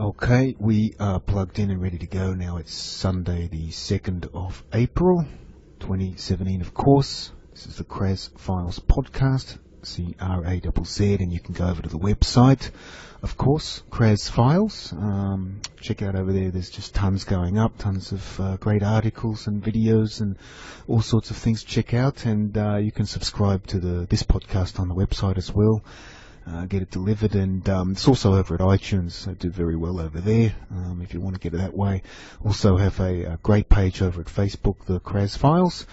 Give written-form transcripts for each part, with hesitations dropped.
Okay, we are plugged in and ready to go now. It's Sunday, the 2nd of April, 2017, of course. This is the Crazz Files podcast, C-R-A-Z-Z, and you can go over to the website, of course, Crazz Files. Check out over there, there's just tons going up, tons of great articles and videos and all sorts of things to check out, and you can subscribe to this podcast on the website as well. Get it delivered, and it's also over at iTunes. I do very well over there if you want to get it that way. Also have a great page over at Facebook, the Crazz Files.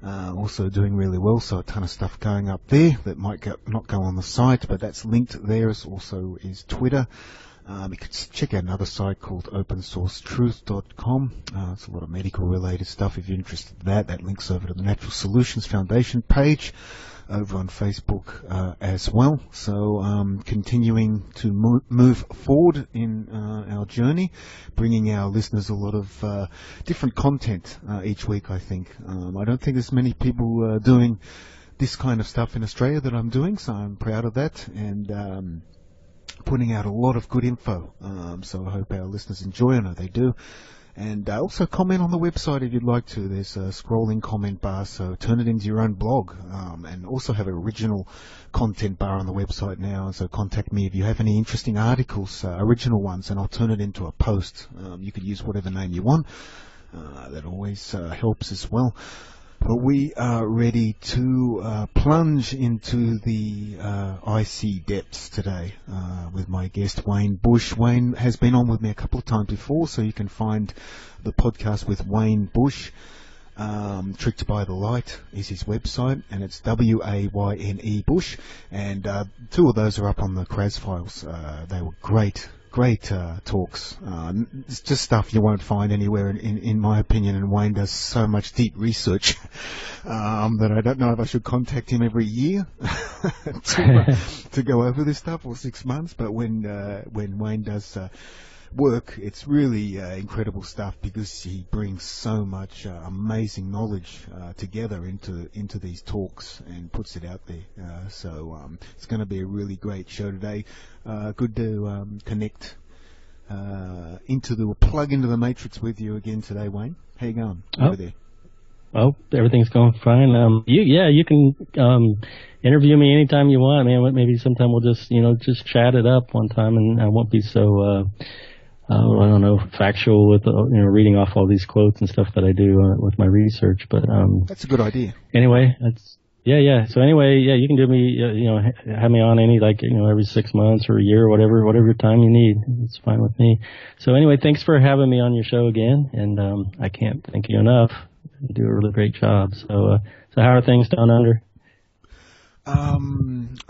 Also doing really well, so a ton of stuff going up there that might not go on the site, but that's linked there. Also is Twitter. You could check out another site called opensourcetruth.com. It's a lot of medical related stuff if you're interested in that. That links over to the Natural Solutions Foundation page over on Facebook as well. So continuing to move forward in our journey, bringing our listeners a lot of different content each week, I think. I don't think there's many people doing this kind of stuff in Australia that I'm doing, so I'm proud of that, and putting out a lot of good info. So I hope our listeners enjoy. I know they do. And also comment on the website if you'd like to. There's a scrolling comment bar, so turn it into your own blog. And also have an original content bar on the website now, so contact me if you have any interesting articles, original ones, and I'll turn it into a post. You could use whatever name you want. That always helps as well. But we are ready to plunge into the icy depths today with my guest Wayne Bush. Wayne has been on with me a couple of times before, so you can find the podcast with Wayne Bush. Tricked by the Light is his website, and it's W-A-Y-N-E Bush. And two of those are up on the Crazz Files. They were great talks. It's just stuff you won't find anywhere, in my opinion, and Wayne does so much deep research that I don't know if I should contact him every year to go over this stuff, or 6 months. But when Wayne does work, it's really incredible stuff, because he brings so much amazing knowledge together into these talks and puts it out there. So it's going to be a really great show today. Good to connect plug into the matrix with you again today, Wayne. How you going over there? Oh, everything's going fine. You can interview me anytime you want, man. Maybe sometime we'll just chat it up one time, and I won't be so I don't know, factual with reading off all these quotes and stuff that I do with my research. But that's a good idea. Anyway, yeah. So anyway, you can do me, have me on every 6 months or a year, or whatever time you need. It's fine with me. So anyway, thanks for having me on your show again, and I can't thank you enough. You do a really great job. So how are things down under? A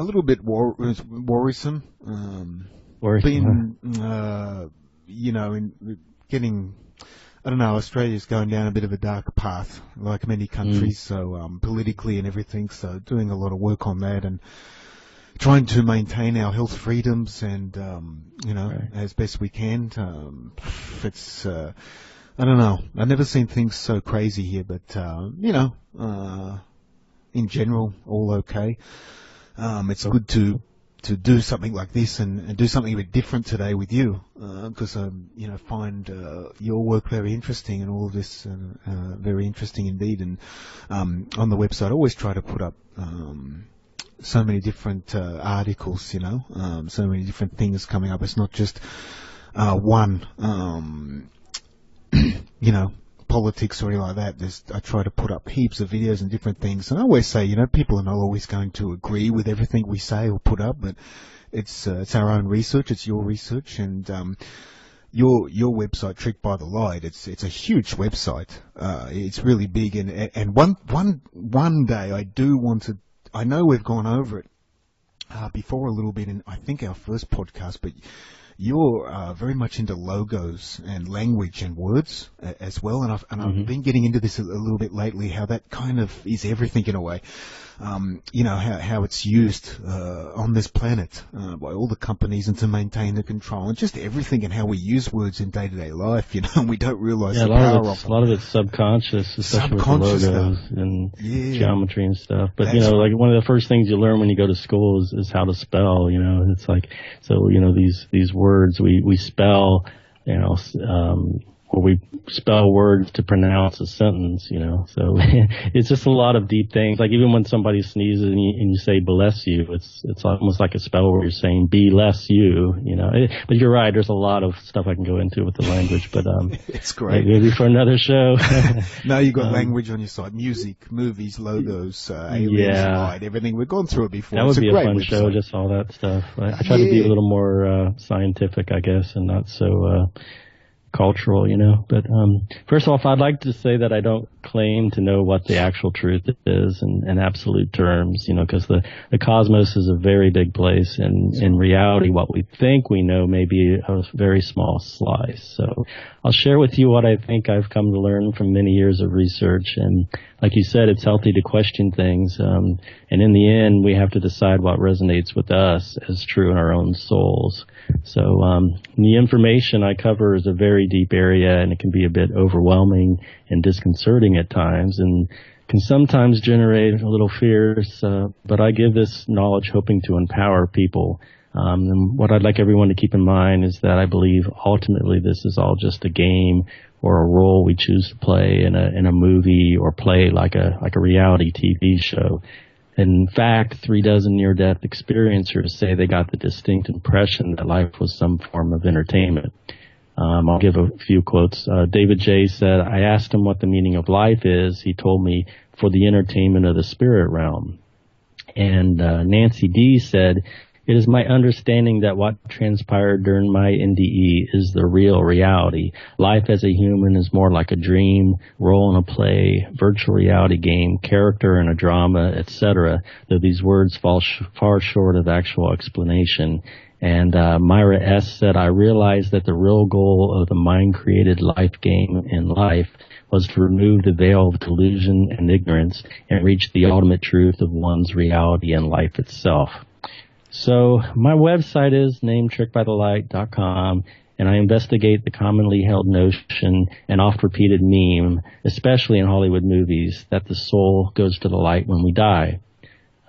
little bit worrisome. I don't know, Australia's going down a bit of a dark path, like many countries, so politically and everything, so doing a lot of work on that, and trying to maintain our health freedoms, and, right, as best we can. It's, I don't know, I've never seen things so crazy here, but, in general, all okay. It's good to do something like this and do something a bit different today with you, because find your work very interesting, and all of this very interesting indeed. And on the website, I always try to put up so many different articles, so many different things coming up. It's not just one, politics or anything like that. I try to put up heaps of videos and different things, and I always say, people are not always going to agree with everything we say or put up, but it's our own research, it's your research, and your website, Tricked by the Light, it's a huge website. It's really big, and one day I do want to. I know we've gone over it before a little bit in, I think, our first podcast, but you're very much into logos and language and words as well, and I've been getting into this a little bit lately, how that kind of is everything in a way. How it's used on this planet by all the companies, and to maintain the control, and just everything, and how we use words in day-to-day life, and we don't realize the power of them. A lot of it's subconscious, especially with the logos and geometry and stuff. But, one of the first things you learn when you go to school is how to spell, it's like, so, these words words we spell, or we spell words to pronounce a sentence, So it's just a lot of deep things. Like even when somebody sneezes and you say bless you, it's almost like a spell where you're saying be less you, But you're right. There's a lot of stuff I can go into with the language, but it's great. Maybe for another show. Now you've got language on your side: music, movies, logos, aliens, light, everything. We've gone through it before. That would be a fun website. show, just all that stuff. I try to be a little more scientific, I guess, and not so cultural, But first off, I'd like to say that I don't claim to know what the actual truth is in absolute terms, because the cosmos is a very big place, and in reality, what we think we know may be a very small slice. So I'll share with you what I think I've come to learn from many years of research. And like you said, it's healthy to question things. And in the end, we have to decide what resonates with us as true in our own souls. So the information I cover is a very deep area, and it can be a bit overwhelming and disconcerting at times, and can sometimes generate a little fears. But I give this knowledge hoping to empower people. And what I'd like everyone to keep in mind is that I believe ultimately this is all just a game or a role we choose to play in a movie, or play like a reality TV show. In fact, 36 near-death experiencers say they got the distinct impression that life was some form of entertainment. I'll give a few quotes. David J. said, "I asked him what the meaning of life is. He told me, for the entertainment of the spirit realm." And Nancy D. said, "It is my understanding that what transpired during my NDE is the real reality. Life as a human is more like a dream, role in a play, virtual reality game, character in a drama, etc., though these words fall far short of actual explanation." And Myra S. said, "I realized that the real goal of the mind-created life game in life was to remove the veil of delusion and ignorance and reach the ultimate truth of one's reality and life itself." So my website is nametrickbythelight.com, and I investigate the commonly held notion and oft-repeated meme, especially in Hollywood movies, that the soul goes to the light when we die.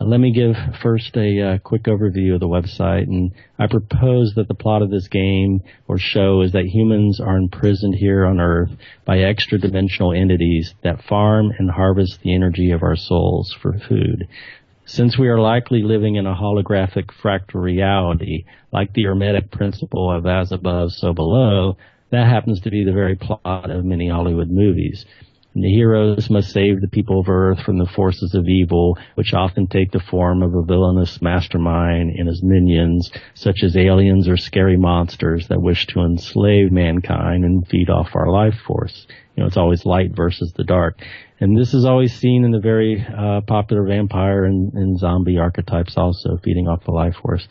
Let me give first a quick overview of the website, and I propose that the plot of this game or show is that humans are imprisoned here on Earth by extra-dimensional entities that farm and harvest the energy of our souls for food. Since we are likely living in a holographic fractal reality, like the Hermetic principle of as above, so below, that happens to be the very plot of many Hollywood movies. And the heroes must save the people of Earth from the forces of evil, which often take the form of a villainous mastermind and his minions, such as aliens or scary monsters that wish to enslave mankind and feed off our life force. It's always light versus the dark. And this is always seen in the very popular vampire and zombie archetypes also, feeding off the life force.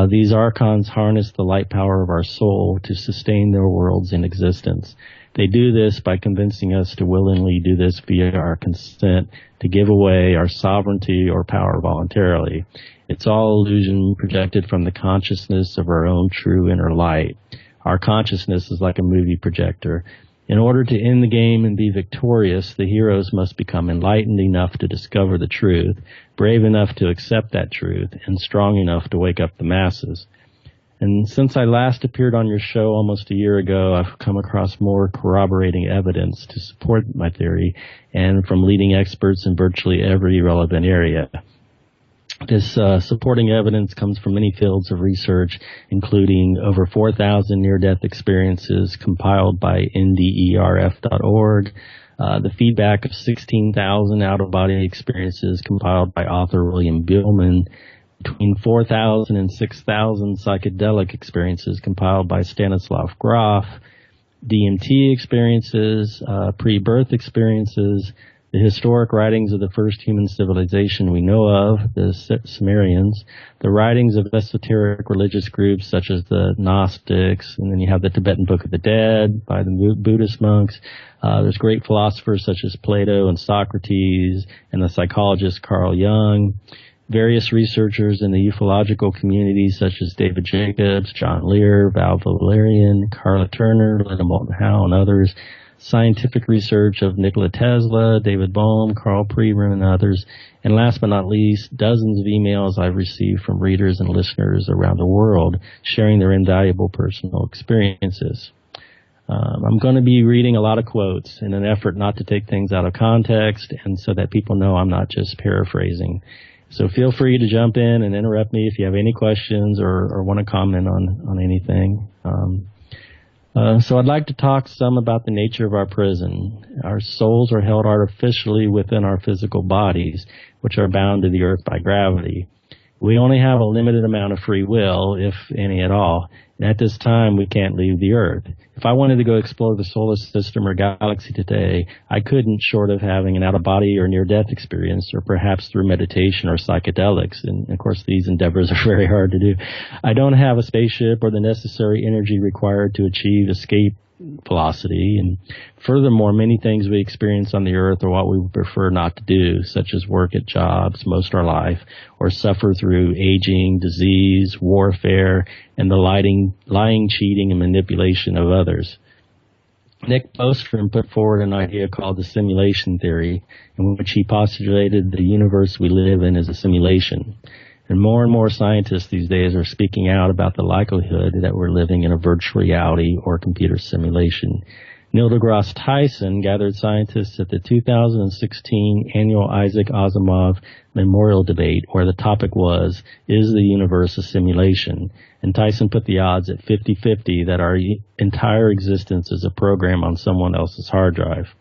These archons harness the light power of our soul to sustain their worlds in existence. They do this by convincing us to willingly do this via our consent to give away our sovereignty or power voluntarily. It's all illusion projected from the consciousness of our own true inner light. Our consciousness is like a movie projector. In order to end the game and be victorious, the heroes must become enlightened enough to discover the truth, brave enough to accept that truth, and strong enough to wake up the masses. And since I last appeared on your show almost a year ago, I've come across more corroborating evidence to support my theory, and from leading experts in virtually every relevant area. This supporting evidence comes from many fields of research, including over 4,000 near-death experiences compiled by nderf.org, the feedback of 16,000 out-of-body experiences compiled by author William Beelman, between 4,000 and 6,000 psychedelic experiences compiled by Stanislav Grof, DMT experiences, pre-birth experiences, the historic writings of the first human civilization we know of, the Sumerians, the writings of esoteric religious groups such as the Gnostics, and then you have the Tibetan Book of the Dead by the Buddhist monks. There's great philosophers such as Plato and Socrates, and the psychologist Carl Jung. Various researchers in the ufological community such as David Jacobs, John Lear, Val Valerian, Carla Turner, Linda Moulton Howe, and others. scientific research of Nikola Tesla, David Bohm, Carl Preben, and others. And last but not least, dozens of emails I've received from readers and listeners around the world sharing their invaluable personal experiences. I'm going to be reading a lot of quotes in an effort not to take things out of context and so that people know I'm not just paraphrasing. So feel free to jump in and interrupt me if you have any questions or want to comment on anything. So I'd like to talk some about the nature of our prison. Our souls are held artificially within our physical bodies, which are bound to the earth by gravity. We only have a limited amount of free will, if any at all. And at this time, we can't leave the earth. If I wanted to go explore the solar system or galaxy today, I couldn't, short of having an out-of-body or near-death experience, or perhaps through meditation or psychedelics. And, of course, these endeavors are very hard to do. I don't have a spaceship or the necessary energy required to achieve escape velocity. And furthermore, many things we experience on the earth are what we would prefer not to do, such as work at jobs most of our life, or suffer through aging, disease, warfare, and the lying, cheating, and manipulation of others. Nick Bostrom put forward an idea called the simulation theory, in which he postulated the universe we live in is a simulation. And more scientists these days are speaking out about the likelihood that we're living in a virtual reality or computer simulation. Neil deGrasse Tyson gathered scientists at the 2016 annual Isaac Asimov Memorial Debate, where the topic was, is the universe a simulation? And Tyson put the odds at 50-50 that our entire existence is a program on someone else's hard drive.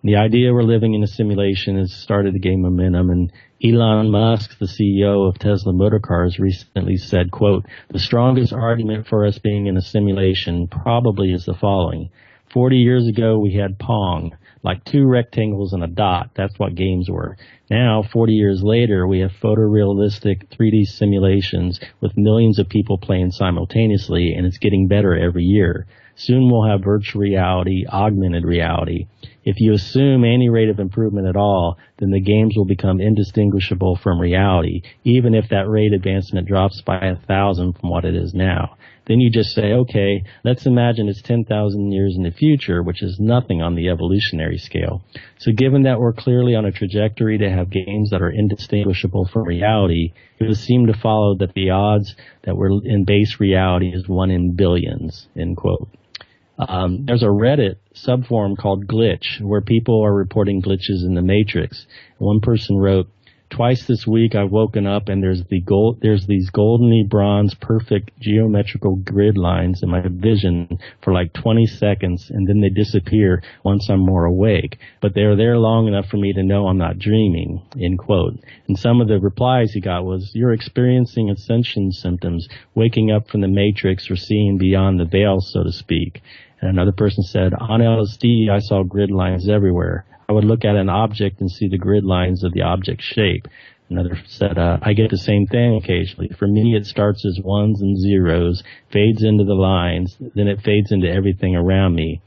The idea we're living in a simulation has started to gain momentum, and Elon Musk, the CEO of Tesla Motor Cars, recently said, quote, the strongest argument for us being in a simulation probably is the following. 40 years ago, we had Pong, like two rectangles and a dot. That's what games were. Now, 40 years later, we have photorealistic 3D simulations with millions of people playing simultaneously, and it's getting better every year. Soon we'll have virtual reality, augmented reality. If you assume any rate of improvement at all, then the games will become indistinguishable from reality, even if that rate advancement drops by 1,000 from what it is now. Then you just say, okay, let's imagine it's 10,000 years in the future, which is nothing on the evolutionary scale. So given that we're clearly on a trajectory to have games that are indistinguishable from reality, it would seem to follow that the odds that we're in base reality is 1 in billions, end quote. There's a Reddit subforum called Glitch, where people are reporting glitches in the Matrix. One person wrote, twice this week I've woken up and there's these goldeny bronze perfect geometrical grid lines in my vision for like 20 seconds, and then they disappear once I'm more awake. But they're there long enough for me to know I'm not dreaming, end quote. And some of the replies he got was, you're experiencing ascension symptoms, waking up from the Matrix or seeing beyond the veil, so to speak. And another person said, on LSD, I saw grid lines everywhere. I would look at an object and see the grid lines of the object's shape. Another said, I get the same thing occasionally. For me, it starts as ones and zeros, fades into the lines, then it fades into everything around me.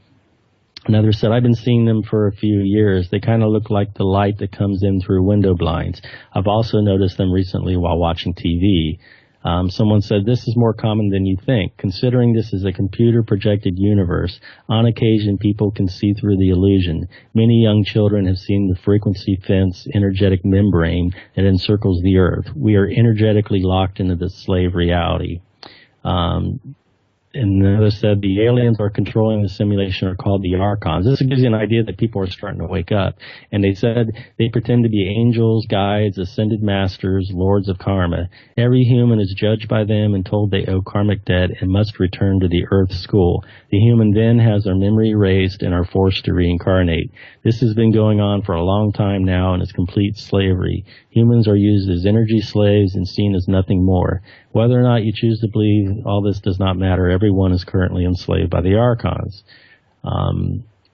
Another said, I've been seeing them for a few years. They kind of look like the light that comes in through window blinds. I've also noticed them recently while watching TV. Someone said, this is more common than you think. Considering this is a computer-projected universe, on occasion people can see through the illusion. Many young children have seen the frequency fence energetic membrane that encircles the earth. We are energetically locked into this slave reality. And another said, the aliens are controlling the simulation are called the archons. This gives you an idea that people are starting to wake up. And they said they pretend to be angels, guides, ascended masters, lords of karma. Every human is judged by them and told they owe karmic debt and must return to the earth school. The human then has their memory erased and are forced to reincarnate. This has been going on for a long time now and is complete slavery. Humans are used as energy slaves and seen as nothing more. Whether or not you choose to believe all this does not matter. Everyone is currently enslaved by the archons.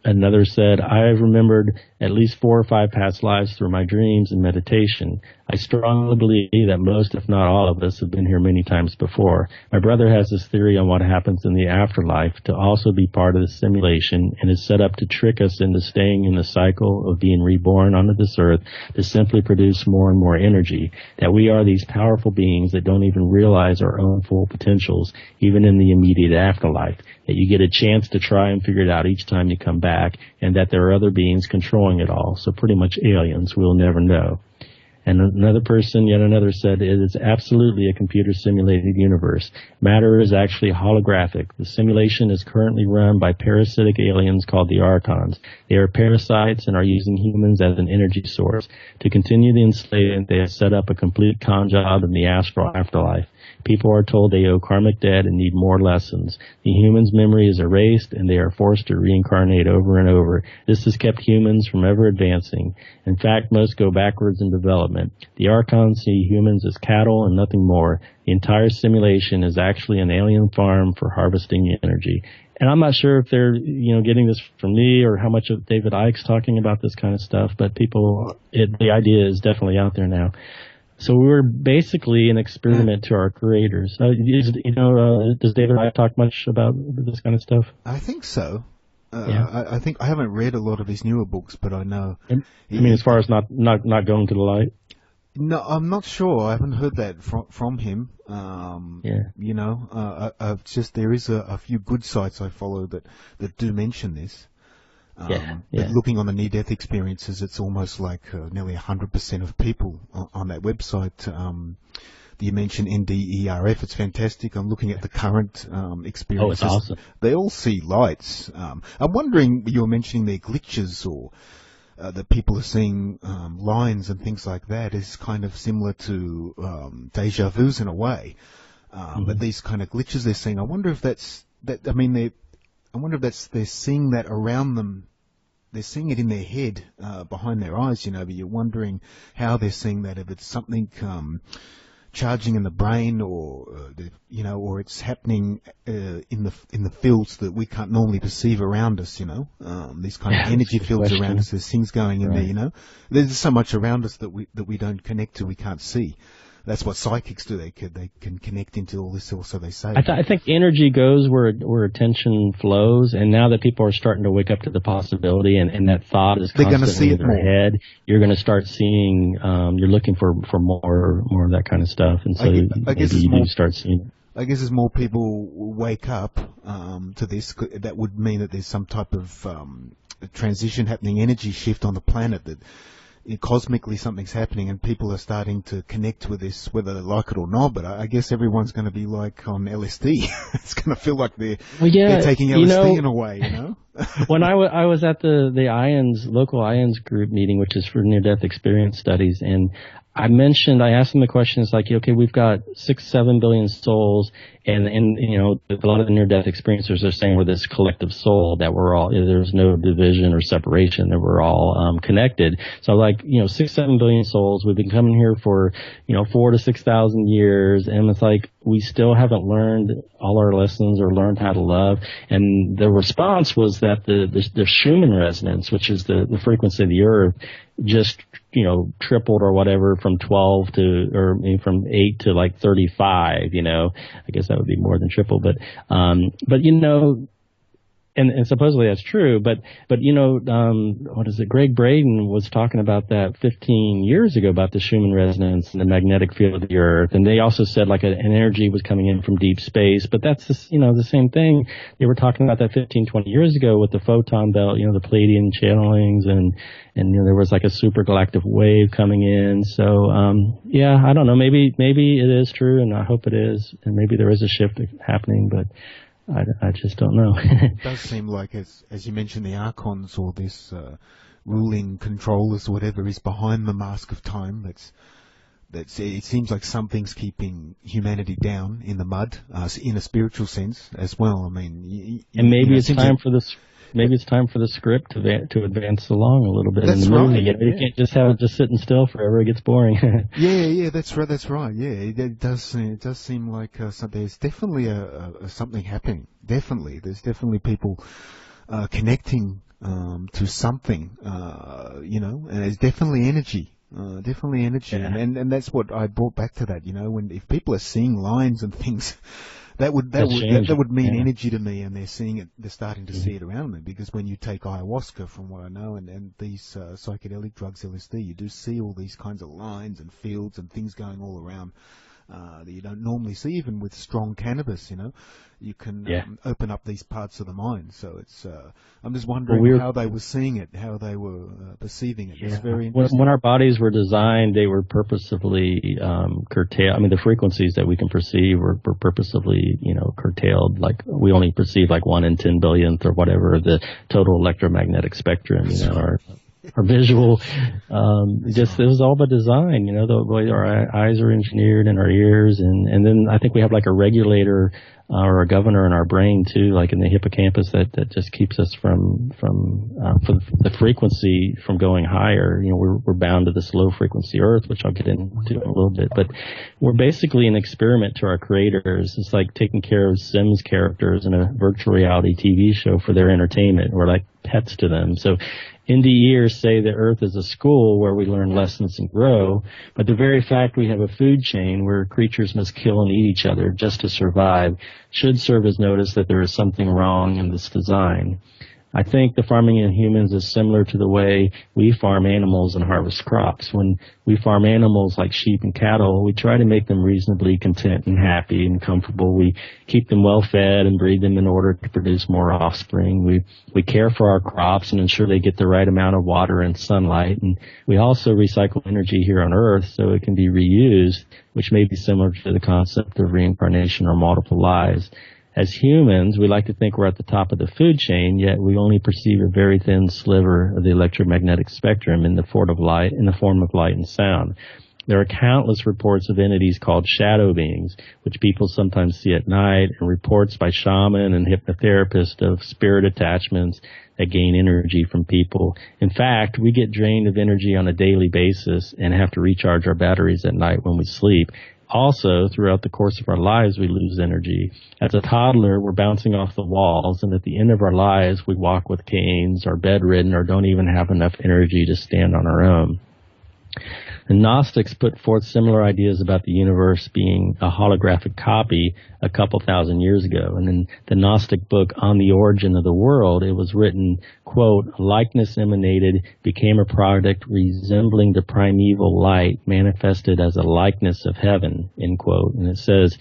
Another said, I have remembered at least 4 or 5 past lives through my dreams and meditation. I strongly believe that most, if not all of us, have been here many times before. My brother has this theory on what happens in the afterlife to also be part of the simulation and is set up to trick us into staying in the cycle of being reborn onto this earth to simply produce more and more energy, that we are these powerful beings that don't even realize our own full potentials, even in the immediate afterlife, that you get a chance to try and figure it out each time you come back. back, and that there are other beings controlling it all. So pretty much aliens. We'll never know. And yet another said, it is absolutely a computer-simulated universe. Matter is actually holographic. The simulation is currently run by parasitic aliens called the Archons. They are parasites and are using humans as an energy source. To continue the enslavement, they have set up a complete con job in the astral afterlife. People are told they owe karmic debt and need more lessons. The human's memory is erased, and they are forced to reincarnate over and over. This has kept humans from ever advancing. In fact, most go backwards in development. The Archons see humans as cattle and nothing more. The entire simulation is actually an alien farm for harvesting energy. And I'm not sure if they're, getting this from me or how much of David Icke's talking about this kind of stuff, but the idea is definitely out there now. So we were basically an experiment to our creators. Does David Icke talk much about this kind of stuff? I think so. Yeah. I think I haven't read a lot of his newer books, but I know. As far as not going to the light? No, I'm not sure. I haven't heard that from him. There is a few good sites I follow that do mention this. But looking on the near-death experiences, it's almost like nearly 100% of people on that website. You mentioned NDERF. It's fantastic. I'm looking at the current experiences. Oh, it's awesome. They all see lights. I'm wondering, you were mentioning their glitches or that people are seeing lines and things like that is kind of similar to deja vus in a way. But these kind of glitches they're seeing, I wonder if that's that. I mean, they're seeing that around them. They're seeing it in their head, behind their eyes, but you're wondering how they're seeing that, if it's something charging in the brain or it's happening in the fields that we can't normally perceive around us, these kind of energy fields around us. There's things going in there, There's so much around us that we don't connect to, we can't see. That's what psychics do. They can connect into all this, also they say. I think energy goes where attention flows, and now that people are starting to wake up to the possibility, and that thought is constantly in their head, you're going to start seeing. You're looking for more of that kind of stuff, and so I guess you do start seeing it. I guess as more people wake up to this, that would mean that there's some type of transition happening, energy shift on the planet that. Cosmically something's happening and people are starting to connect with this, whether they like it or not. But I guess everyone's going to be like on LSD. It's going to feel like they're taking LSD in a way, When I was at the local IONS group meeting, which is for near-death experience studies, and I asked them the questions like, okay, we've got 6-7 billion souls, and a lot of the near-death experiencers are saying we're this collective soul, that we're all, there's no division or separation, that we're all connected. So 6-7 billion souls, we've been coming here for 4,000 to 6,000 years, and it's like we still haven't learned all our lessons or learned how to love. And the response was that the Schumann resonance, which is the frequency of the Earth, just tripled or whatever from 12 from 8 to 35. I guess that would be more than triple, but and supposedly that's true, but what is it? Greg Braden was talking about that 15 years ago about the Schumann resonance and the magnetic field of the Earth, and they also said an energy was coming in from deep space, but that's the same thing they were talking about that 15-20 years ago with the photon belt, the Pleiadian channelings, and there was a supergalactic wave coming in. So I don't know, maybe it is true, and I hope it is, and maybe there is a shift happening, but I just don't know. It does seem like, as you mentioned, the Archons or this ruling controllers or whatever is behind the mask of time. It seems like something's keeping humanity down in the mud, in a spiritual sense as well. I mean, maybe it's time for this. Maybe it's time for the script to advance along a little bit in the movie. Right. You can't just have it just sitting still forever; it gets boring. Yeah, that's right. Yeah, it does seem like there's definitely something happening. Definitely, there's definitely people connecting to something, and there's definitely energy. Yeah. And that's what I brought back to that. If people are seeing lines and things. That would mean energy to me, and they're seeing it. They're starting to see it around them, because when you take ayahuasca, from what I know, and these psychedelic drugs, LSD, you do see all these kinds of lines and fields and things going all around that you don't normally see, even with strong cannabis, you can open up these parts of the mind. So it's, I'm just wondering how they were seeing it, how they were perceiving it. It's very interesting. When our bodies were designed, they were purposefully curtailed. I mean, the frequencies that we can perceive were purposefully, curtailed. Like we only perceive like 1 in 10 billionth or whatever the total electromagnetic spectrum, our visual, it was all by design, the way our eyes are engineered and our ears. And then I think we have like a regulator or a governor in our brain too, like in the hippocampus that just keeps us from the frequency from going higher. We're bound to this low frequency earth, which I'll get into in a little bit, but we're basically an experiment to our creators. It's like taking care of Sims characters in a virtual reality TV show for their entertainment. We're like pets to them. So NDEers say the earth is a school where we learn lessons and grow, but the very fact we have a food chain where creatures must kill and eat each other just to survive should serve as notice that there is something wrong in this design. I think the farming in humans is similar to the way we farm animals and harvest crops. When we farm animals like sheep and cattle, we try to make them reasonably content and happy and comfortable. We keep them well fed and breed them in order to produce more offspring. We care for our crops and ensure they get the right amount of water and sunlight. And we also recycle energy here on Earth so it can be reused, which may be similar to the concept of reincarnation or multiple lives. As humans, we like to think we're at the top of the food chain, yet we only perceive a very thin sliver of the electromagnetic spectrum in the form of light and sound. There are countless reports of entities called shadow beings, which people sometimes see at night, and reports by shaman and hypnotherapists of spirit attachments that gain energy from people. In fact, we get drained of energy on a daily basis and have to recharge our batteries at night when we sleep. Also, throughout the course of our lives, we lose energy. As a toddler, we're bouncing off the walls, and at the end of our lives, we walk with canes, are bedridden, or don't even have enough energy to stand on our own. The Gnostics put forth similar ideas about the universe being a holographic copy a couple thousand years ago. And in the Gnostic book, On the Origin of the World, it was written, quote, "Likeness emanated, became a product resembling the primeval light, manifested as a likeness of heaven," end quote. And it says,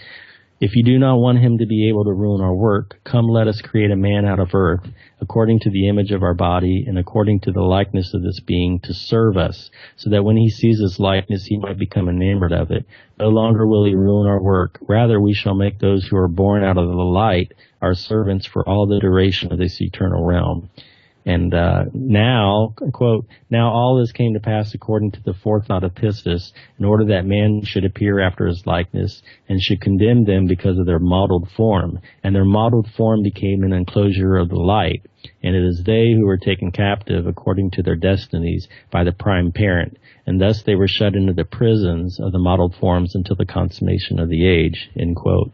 "If you do not want him to be able to ruin our work, come let us create a man out of earth, according to the image of our body and according to the likeness of this being, to serve us, so that when he sees his likeness, he might become enamored of it. No longer will he ruin our work. Rather, we shall make those who are born out of the light our servants for all the duration of this eternal realm." And now, quote, "Now all this came to pass according to the forethought of Pistis, in order that man should appear after his likeness, and should condemn them because of their mottled form. And their mottled form became an enclosure of the light. And it is they who were taken captive according to their destinies by the prime parent. And thus they were shut into the prisons of the mottled forms until the consummation of the age," end quote.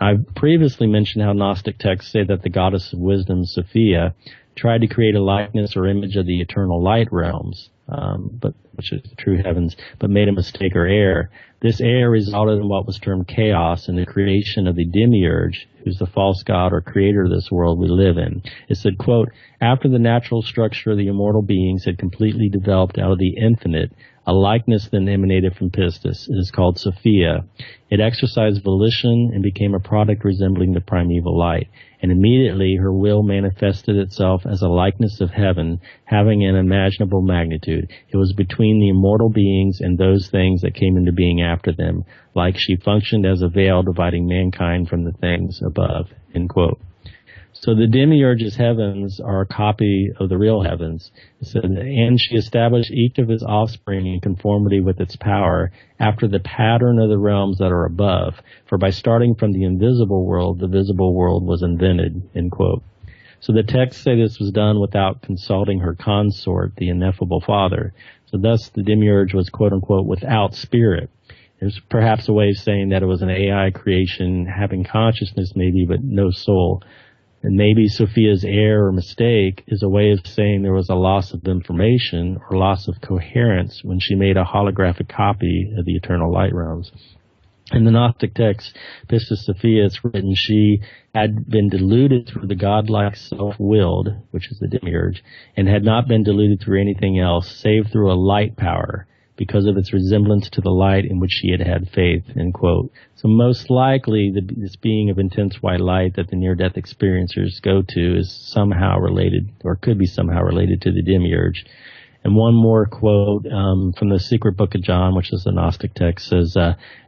I've previously mentioned how Gnostic texts say that the goddess of wisdom, Sophia, tried to create a likeness or image of the eternal light realms, which is the true heavens, but made a mistake or error. This error resulted in what was termed chaos and the creation of the demiurge, who's the false god or creator of this world we live in. It said, quote, "After the natural structure of the immortal beings had completely developed out of the infinite, a likeness then emanated from Pistis. It is called Sophia. It exercised volition and became a product resembling the primeval light. And immediately her will manifested itself as a likeness of heaven, having an imaginable magnitude. It was between the immortal beings and those things that came into being after them, like she functioned as a veil dividing mankind from the things above," end quote. So the demiurge's heavens are a copy of the real heavens. It said, "And she established each of his offspring in conformity with its power, after the pattern of the realms that are above. For by starting from the invisible world, the visible world was invented," end quote. So the texts say this was done without consulting her consort, the ineffable Father. So thus the demiurge was, quote unquote, without spirit. There's perhaps a way of saying that it was an AI creation, having consciousness maybe, but no soul. And maybe Sophia's error or mistake is a way of saying there was a loss of information or loss of coherence when she made a holographic copy of the eternal light realms. In the Gnostic text, Pistis Sophia, it's written she had been deluded through the godlike self-willed, which is the demiurge, and had not been deluded through anything else save through a light power. because of its resemblance to the light in which she had had faith, end quote. So most likely this being of intense white light that the near-death experiencers go to is somehow related, or could be somehow related to the demiurge. And one more quote from the Secret Book of John, which is the Gnostic text, says,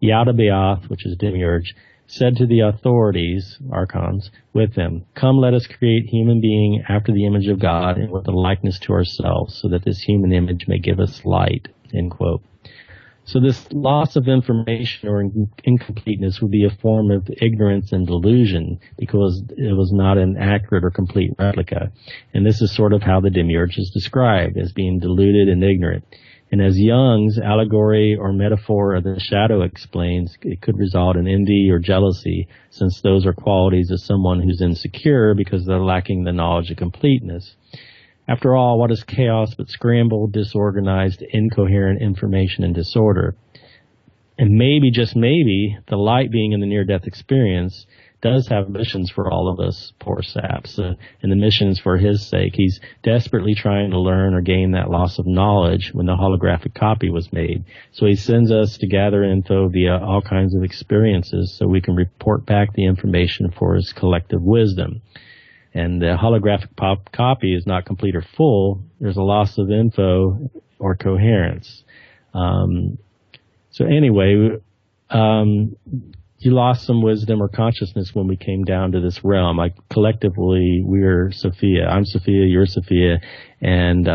Yada-Beath, which is demiurge, said to the authorities, archons, with him, "Come, let us create human being after the image of God and with a likeness to ourselves, so that this human image may give us light," end quote. So this loss of information or incompleteness would be a form of ignorance and delusion because it was not an accurate or complete replica. And this is sort of how the demiurge is described, as being deluded and ignorant. And as Jung's allegory or metaphor of the shadow explains, it could result in envy or jealousy, since those are qualities of someone who's insecure because they're lacking the knowledge of completeness. After all, what is chaos but scrambled, disorganized, incoherent information and disorder? And maybe, just maybe, the light being in the near-death experience does have missions for all of us poor saps, and the missions for his sake. He's desperately trying to learn or gain that loss of knowledge when the holographic copy was made. So he sends us to gather info via all kinds of experiences so we can report back the information for his collective wisdom. And the holographic copy is not complete or full. There's a loss of info or coherence. So anyway, you lost some wisdom or consciousness when we came down to this realm. Like collectively, we're Sophia. I'm Sophia, you're Sophia. And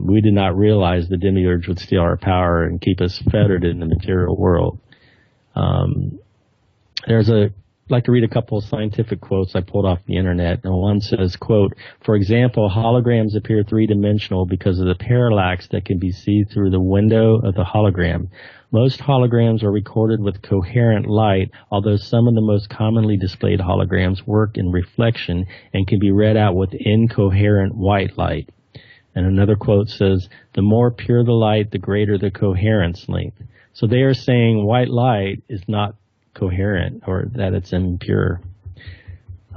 we did not realize the demiurge would steal our power and keep us fettered in the material world. I'd like to read a couple of scientific quotes I pulled off the internet. And one says, quote, "For example, holograms appear three-dimensional because of the parallax that can be seen through the window of the hologram. Most holograms are recorded with coherent light, although some of the most commonly displayed holograms work in reflection and can be read out with incoherent white light." And another quote says, "The more pure the light, the greater the coherence length." So they are saying white light is not coherent, or that it's impure.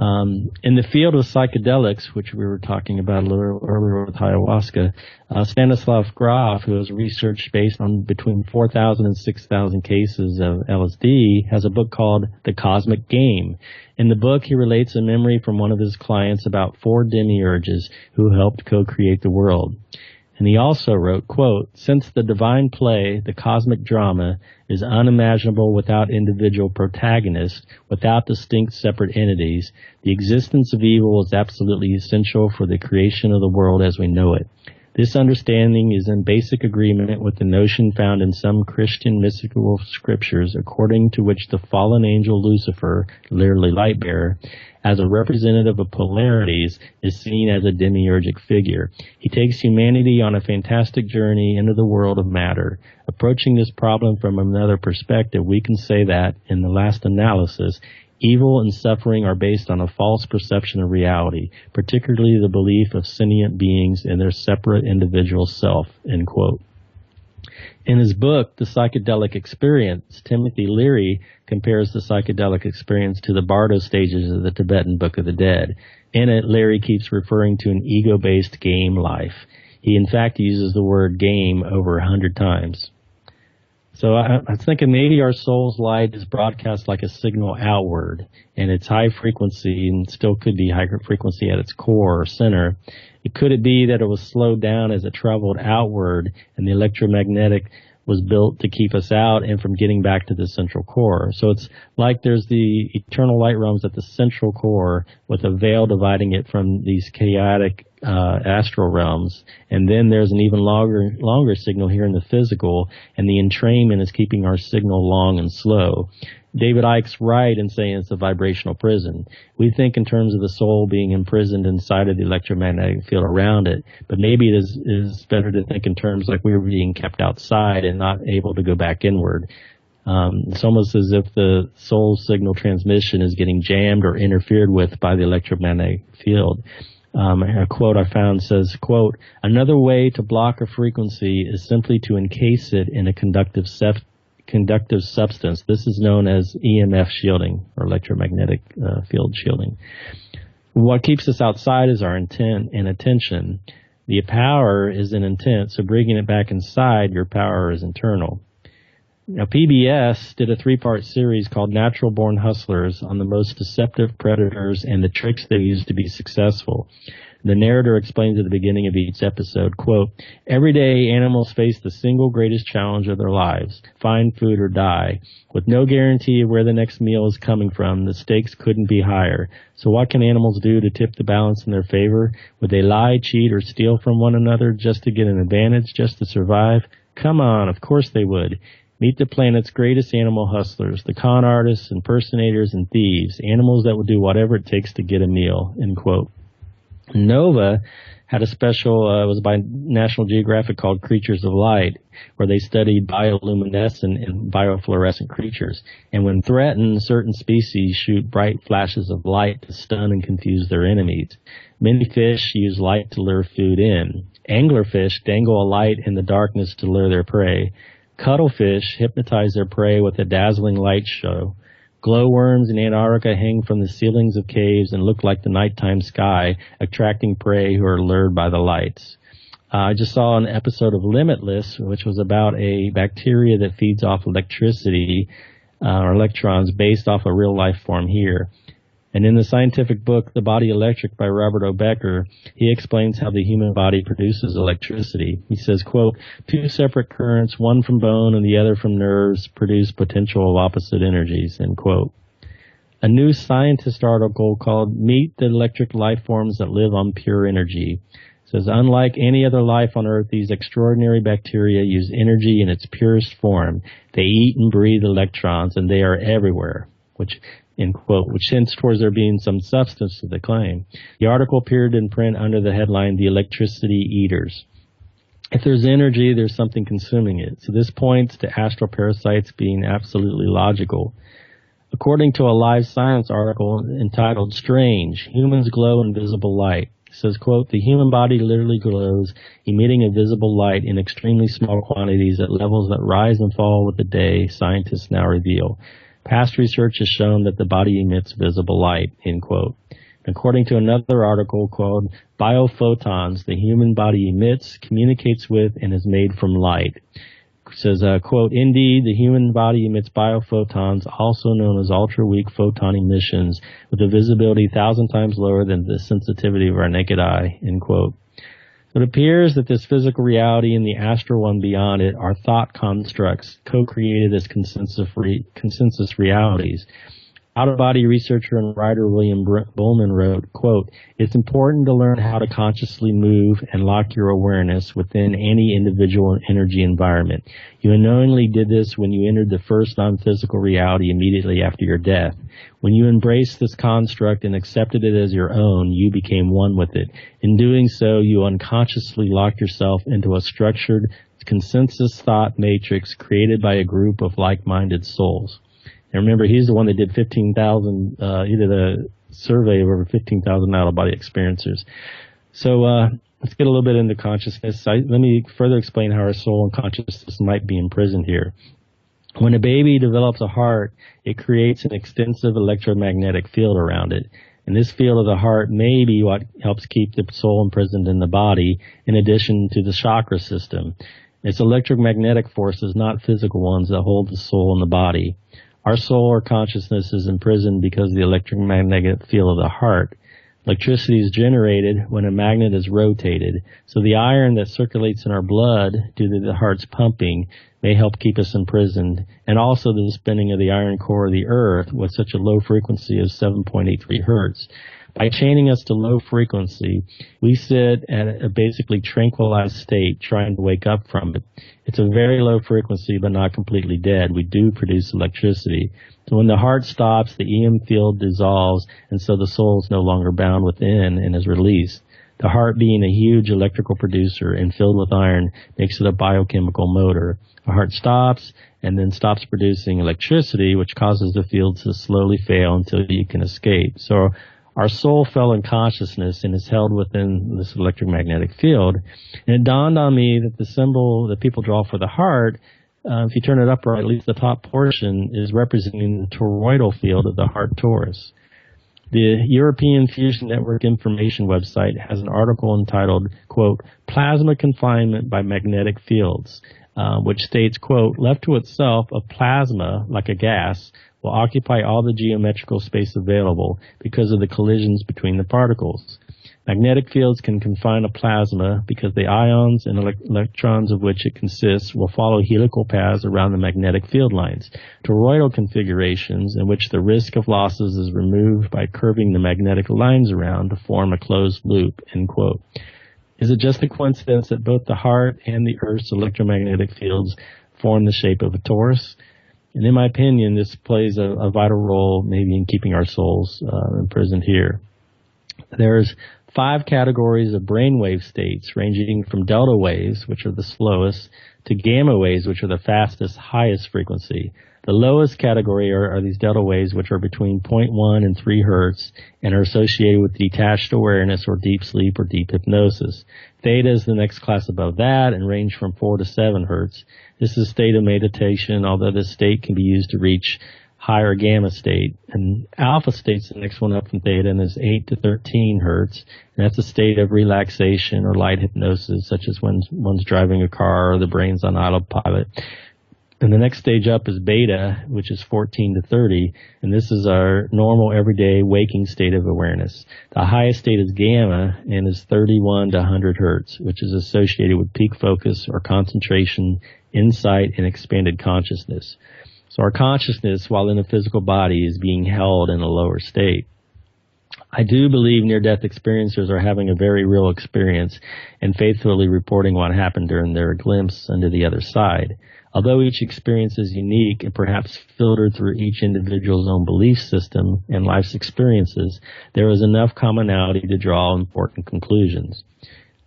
In the field of psychedelics, which we were talking about a little earlier with ayahuasca, Stanislav Grof, who has research based on between 4,000 and 6,000 cases of LSD, has a book called The Cosmic Game. In the book, he relates a memory from one of his clients about 4 demiurges who helped co-create the world. And he also wrote, quote, "Since the divine play, the cosmic drama, is unimaginable without individual protagonists, without distinct separate entities, the existence of evil is absolutely essential for the creation of the world as we know it. This understanding is in basic agreement with the notion found in some Christian mystical scriptures, according to which the fallen angel Lucifer, literally light bearer, as a representative of polarities, is seen as a demiurgic figure. He takes humanity on a fantastic journey into the world of matter. Approaching this problem from another perspective, we can say that, in the last analysis, evil and suffering are based on a false perception of reality, particularly the belief of sentient beings in their separate individual self," end quote. In his book, The Psychedelic Experience, Timothy Leary compares the psychedelic experience to the Bardo stages of the Tibetan Book of the Dead. In it, Leary keeps referring to an ego-based game life. He, in fact, uses the word game over 100 times. So I'm thinking maybe our soul's light is broadcast like a signal outward, and it's high frequency and still could be high frequency at its core or center. Could it be that it was slowed down as it traveled outward and the electromagnetic was built to keep us out and from getting back to the central core? So it's like there's the eternal light realms at the central core with a veil dividing it from these chaotic astral realms, and then there's an even longer signal here in the physical, and the entrainment is keeping our signal long and slow. David Icke's right in saying it's a vibrational prison. We think in terms of the soul being imprisoned inside of the electromagnetic field around it, but maybe it is better to think in terms like we were being kept outside and not able to go back inward. It's almost as if the soul signal transmission is getting jammed or interfered with by the electromagnetic field. A quote I found says, quote, "Another way to block a frequency is simply to encase it in a conductive substance. This is known as EMF shielding, or electromagnetic field shielding. What keeps us outside is our intent and attention. The power is in intent, so bringing it back inside your power is internal. Now, PBS did a 3-part series called Natural Born Hustlers on the most deceptive predators and the tricks they use to be successful. The narrator explains at the beginning of each episode, quote, "Every day animals face the single greatest challenge of their lives, find food or die. With no guarantee of where the next meal is coming from, the stakes couldn't be higher. So what can animals do to tip the balance in their favor? Would they lie, cheat, or steal from one another just to get an advantage, just to survive? Come on, of course they would. Meet the planet's greatest animal hustlers, the con artists, impersonators, and thieves, animals that will do whatever it takes to get a meal," end quote. Nova had a special, it was by National Geographic, called Creatures of Light, where they studied bioluminescent and biofluorescent creatures. And when threatened, certain species shoot bright flashes of light to stun and confuse their enemies. Many fish use light to lure food in. Anglerfish dangle a light in the darkness to lure their prey. Cuttlefish hypnotize their prey with a dazzling light show. Glowworms in Antarctica hang from the ceilings of caves and look like the nighttime sky, attracting prey who are lured by the lights. I just saw an episode of Limitless, which was about a bacteria that feeds off electricity, or electrons, based off a real life form here. And in the scientific book, The Body Electric by Robert O. Becker, he explains how the human body produces electricity. He says, quote, "Two separate currents, one from bone and the other from nerves, produce potential of opposite energies," end quote. A New Scientist article called "Meet the Electric Life Forms That Live on Pure Energy" says, "Unlike any other life on Earth, these extraordinary bacteria use energy in its purest form. They eat and breathe electrons, and they are everywhere," which end quote, which hints towards there being some substance to the claim. The article appeared in print under the headline, "The Electricity Eaters." If there's energy, there's something consuming it. So this points to astral parasites being absolutely logical. According to a Live Science article entitled "Strange, Humans Glow in Visible Light," it says, quote, "The human body literally glows, emitting a visible light in extremely small quantities at levels that rise and fall with the day, scientists now reveal. Past research has shown that the body emits visible light," end quote. According to another article called "Biophotons, the Human Body Emits, Communicates with, and is Made from Light," it says, quote, "Indeed, the human body emits biophotons, also known as ultra-weak photon emissions, with a visibility 1,000 times lower than the sensitivity of our naked eye," end quote. It appears that this physical reality and the astral one beyond it are thought constructs co-created as consensus realities. Out-of-body researcher and writer William Bullman wrote, quote, "It's important to learn how to consciously move and lock your awareness within any individual energy environment. You unknowingly did this when you entered the first non-physical reality immediately after your death. When you embraced this construct and accepted it as your own, you became one with it. In doing so, you unconsciously locked yourself into a structured consensus thought matrix created by a group of like-minded souls." And remember, he's the one that did 15,000, he did a survey of over 15,000 out-of-body experiencers. So let's get a little bit into consciousness. Let me further explain how our soul and consciousness might be imprisoned here. When a baby develops a heart, it creates an extensive electromagnetic field around it. And this field of the heart may be what helps keep the soul imprisoned in the body, in addition to the chakra system. It's electromagnetic forces, not physical ones, that hold the soul in the body. Our soul or consciousness is imprisoned because of the electromagnetic field of the heart. Electricity is generated when a magnet is rotated, so the iron that circulates in our blood due to the heart's pumping may help keep us imprisoned, and also the spinning of the iron core of the earth with such a low frequency of 7.83 hertz. By chaining us to low frequency, we sit at a basically tranquilized state trying to wake up from it. It's a very low frequency, but not completely dead. We do produce electricity. So when the heart stops, the EM field dissolves, and so the soul is no longer bound within and is released. The heart, being a huge electrical producer and filled with iron, makes it a biochemical motor. The heart stops and then stops producing electricity, which causes the field to slowly fail until you can escape. So our soul fell in consciousness and is held within this electromagnetic field. And it dawned on me that the symbol that people draw for the heart, if you turn it upright, at least the top portion, is representing the toroidal field of the heart torus. The European Fusion Network Information website has an article entitled, quote, Plasma Confinement by Magnetic Fields, which states, quote, left to itself, a plasma, like a gas, will occupy all the geometrical space available because of the collisions between the particles. Magnetic fields can confine a plasma because the ions and electrons of which it consists will follow helical paths around the magnetic field lines, toroidal configurations in which the risk of losses is removed by curving the magnetic lines around to form a closed loop, end quote. Is it just a coincidence that both the heart and the Earth's electromagnetic fields form the shape of a torus? And in my opinion, this plays a vital role maybe in keeping our souls imprisoned here. There's 5 categories of brainwave states ranging from delta waves, which are the slowest, to gamma waves, which are the fastest, highest frequency. The lowest category are these delta waves, which are between 0.1 and 3 hertz and are associated with detached awareness or deep sleep or deep hypnosis. Theta is the next class above that and range from 4 to 7 hertz. This is a state of meditation, although this state can be used to reach higher gamma state. And alpha state's the next one up from theta and is 8 to 13 hertz. And that's a state of relaxation or light hypnosis, such as when one's driving a car or the brain's on autopilot. And the next stage up is beta, which is 14 to 30, and this is our normal everyday waking state of awareness. The highest state is gamma and is 31 to 100 hertz, which is associated with peak focus or concentration, insight, and expanded consciousness. So our consciousness, while in a physical body, is being held in a lower state. I do believe near-death experiencers are having a very real experience and faithfully reporting what happened during their glimpse into the other side. Although each experience is unique and perhaps filtered through each individual's own belief system and life's experiences, there is enough commonality to draw important conclusions.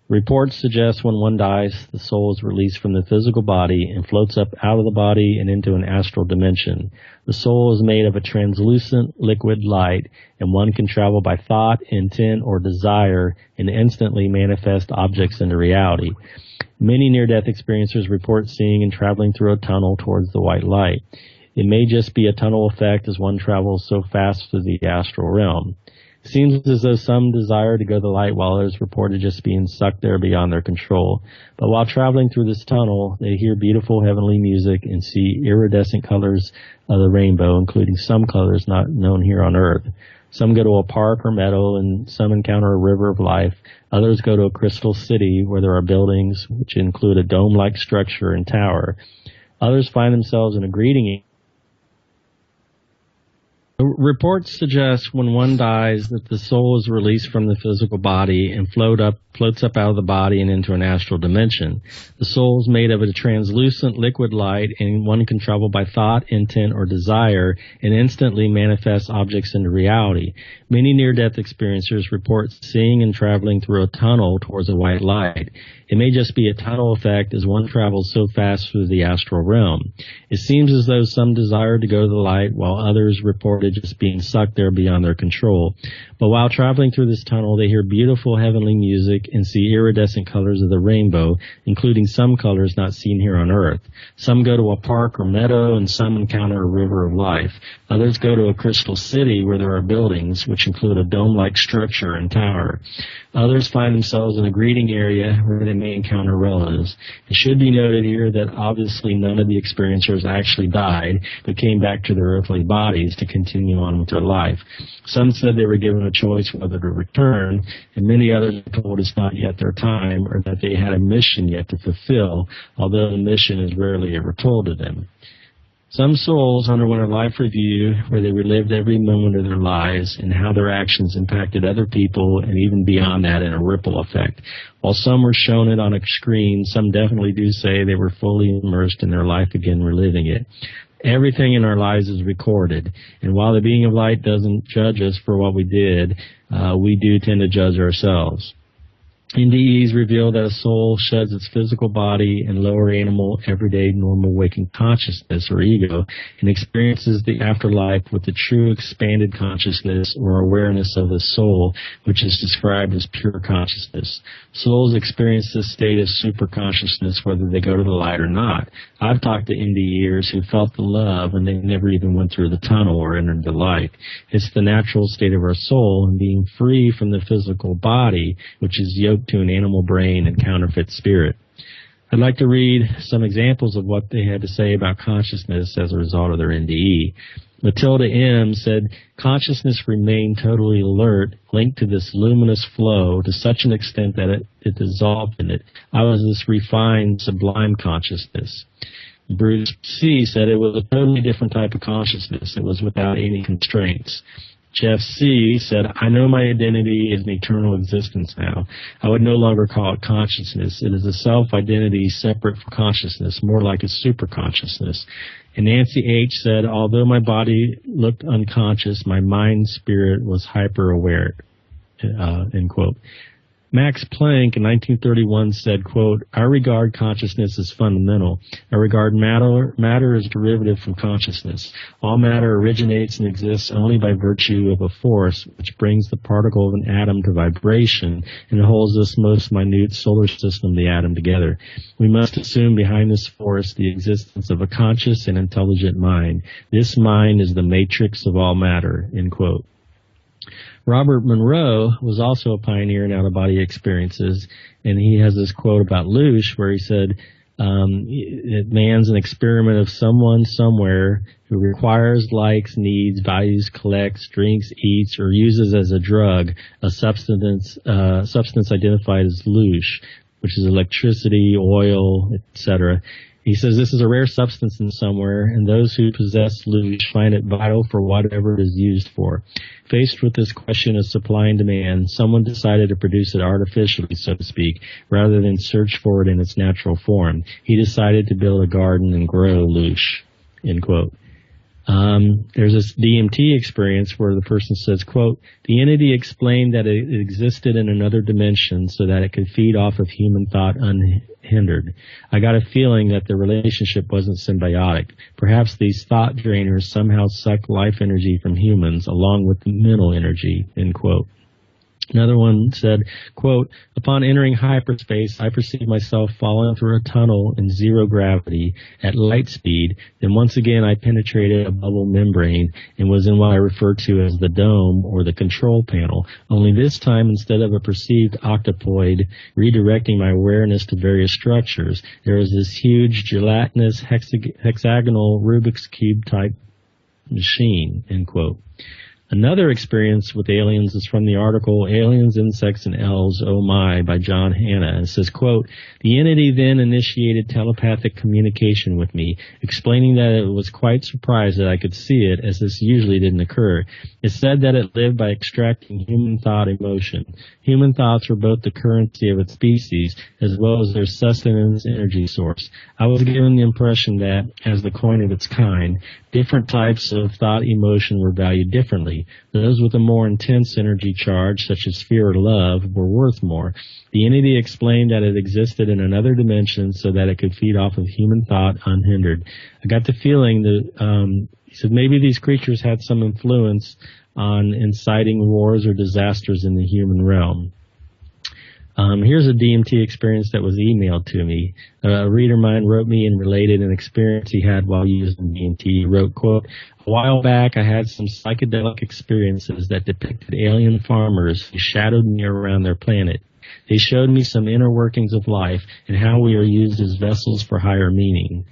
Reports suggest when one dies, the soul is released from the physical body and floats up out of the body and into an astral dimension. The soul is made of a translucent liquid light, and one can travel by thought, intent, or desire and instantly manifest objects into reality. Many near-death experiencers report seeing and traveling through a tunnel towards the white light. It may just be a tunnel effect as one travels so fast through the astral realm. It seems as though some desire to go to the light while others reported just being sucked there beyond their control. But while traveling through this tunnel, they hear beautiful heavenly music and see iridescent colors of the rainbow, including some colors not known here on Earth. Some go to a park or meadow, and some encounter a river of life. Others go to a crystal city where there are buildings which include a dome-like structure and tower. Others find themselves in a greeting. Reports suggest when one dies that the soul is released from the physical body and floats up out of the body and into an astral dimension. The soul is made of a translucent liquid light, and one can travel by thought, intent, or desire and instantly manifest objects into reality. Many near-death experiencers report seeing and traveling through a tunnel towards a white light. It may just be a tunnel effect as one travels so fast through the astral realm. It seems as though some desire to go to the light while others reported just being sucked there beyond their control. But while traveling through this tunnel, they hear beautiful heavenly music and see iridescent colors of the rainbow, including some colors not seen here on Earth. Some go to a park or meadow, and some encounter a river of life. Others go to a crystal city where there are buildings, which include a dome-like structure and tower. Others find themselves in a greeting area where they may encounter relatives. It should be noted here that obviously none of the experiencers actually died, but came back to their earthly bodies to continue on with their life. Some said they were given a choice whether to return, and many others told it's not yet their time, or that they had a mission yet to fulfill, although the mission is rarely ever told to them. Some souls underwent a life review where they relived every moment of their lives and how their actions impacted other people, and even beyond that in a ripple effect. While some were shown it on a screen, some definitely do say they were fully immersed in their life again, reliving it. Everything in our lives is recorded, and while the being of light doesn't judge us for what we did, we do tend to judge ourselves. NDEs reveal that a soul sheds its physical body and lower animal, everyday, normal waking consciousness, or ego, and experiences the afterlife with the true expanded consciousness or awareness of the soul, which is described as pure consciousness. Souls experience this state of super consciousness whether they go to the light or not. I've talked to NDEers who felt the love and they never even went through the tunnel or entered the light. It's the natural state of our soul, and being free from the physical body, which is yoked to an animal brain and counterfeit spirit. I'd like to read some examples of what they had to say about consciousness as a result of their NDE. Matilda M. said, consciousness remained totally alert, linked to this luminous flow to such an extent that it dissolved in it. I was this refined, sublime consciousness. Bruce C. said it was a totally different type of consciousness. It was without any constraints. Jeff C. said, I know my identity is an eternal existence now. I would no longer call it consciousness. It is a self-identity separate from consciousness, more like a super-consciousness. And Nancy H. said, although my body looked unconscious, my mind spirit was hyper-aware, end quote. Max Planck in 1931 said, quote, I regard consciousness as fundamental. I regard matter as derivative from consciousness. All matter originates and exists only by virtue of a force which brings the particle of an atom to vibration and holds this most minute solar system, the atom, together. We must assume behind this force the existence of a conscious and intelligent mind. This mind is the matrix of all matter, end quote. Robert Monroe was also a pioneer in out-of-body experiences, and he has this quote about Lush where he said, man's an experiment of someone somewhere who requires, likes, needs, values, collects, drinks, eats, or uses as a drug a substance identified as Lush, which is electricity, oil, etc. He says this is a rare substance in somewhere, and those who possess Lush find it vital for whatever it is used for. Faced with this question of supply and demand, someone decided to produce it artificially, so to speak, rather than search for it in its natural form. He decided to build a garden and grow Lush, end quote. There's this DMT experience where the person says, quote, the entity explained that it existed in another dimension so that it could feed off of human thought unhindered. I got a feeling that the relationship wasn't symbiotic. Perhaps these thought drainers somehow suck life energy from humans along with the mental energy, end quote. Another one said, quote, upon entering hyperspace, I perceived myself falling through a tunnel in zero gravity at light speed. Then once again, I penetrated a bubble membrane and was in what I refer to as the dome or the control panel. Only this time, instead of a perceived octopoid redirecting my awareness to various structures, there was this huge gelatinous hexagonal Rubik's Cube type machine, end quote. Another experience with aliens is from the article Aliens, Insects, and Elves, Oh My by John Hanna. It says, quote, the entity then initiated telepathic communication with me, explaining that it was quite surprised that I could see it, as this usually didn't occur. It said that it lived by extracting human thought emotion. Human thoughts were both the currency of its species, as well as their sustenance energy source. I was given the impression that, as the coin of its kind, different types of thought emotion were valued differently. Those with a more intense energy charge, such as fear or love, were worth more. The entity explained that it existed in another dimension so that it could feed off of human thought unhindered. I got the feeling that, he said, maybe these creatures had some influence on inciting wars or disasters in the human realm. Here's a DMT experience that was emailed to me. A reader of mine wrote me and related an experience he had while using DMT. He wrote, quote, a while back I had some psychedelic experiences that depicted alien farmers who shadowed me around their planet. They showed me some inner workings of life and how we are used as vessels for higher meaning.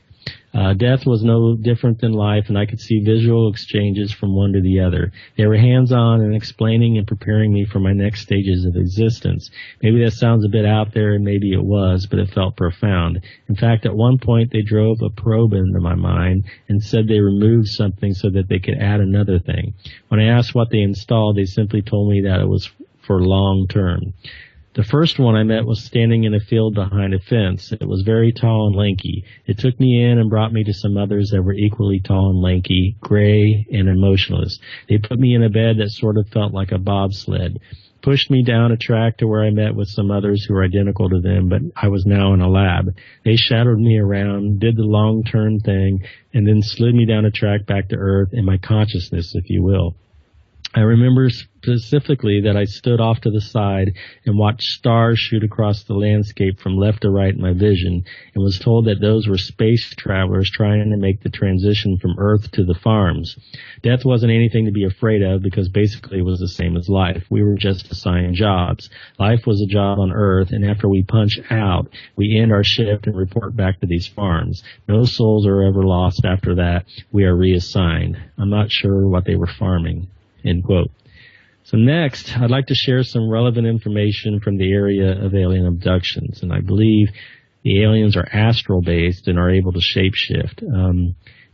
Death was no different than life, and I could see visual exchanges from one to the other. They were hands-on in explaining and preparing me for my next stages of existence. Maybe that sounds a bit out there, and maybe it was, but it felt profound. In fact, at one point, they drove a probe into my mind and said they removed something so that they could add another thing. When I asked what they installed, they simply told me that it was for long term. The first one I met was standing in a field behind a fence. It was very tall and lanky. It took me in and brought me to some others that were equally tall and lanky, gray, and emotionless. They put me in a bed that sort of felt like a bobsled. pushed me down a track to where I met with some others who were identical to them, but I was now in a lab. They shadowed me around, did the long turn thing, and then slid me down a track back to Earth in my consciousness, if you will. I remember specifically that I stood off to the side and watched stars shoot across the landscape from left to right in my vision, and was told that those were space travelers trying to make the transition from Earth to the farms. Death wasn't anything to be afraid of because basically it was the same as life. We were just assigned jobs. Life was a job on Earth, and after we punch out, we end our shift and report back to these farms. No souls are ever lost after that. We are reassigned. I'm not sure what they were farming. End quote. So next, I'd like to share some relevant information from the area of alien abductions, and I believe the aliens are astral-based and are able to shapeshift.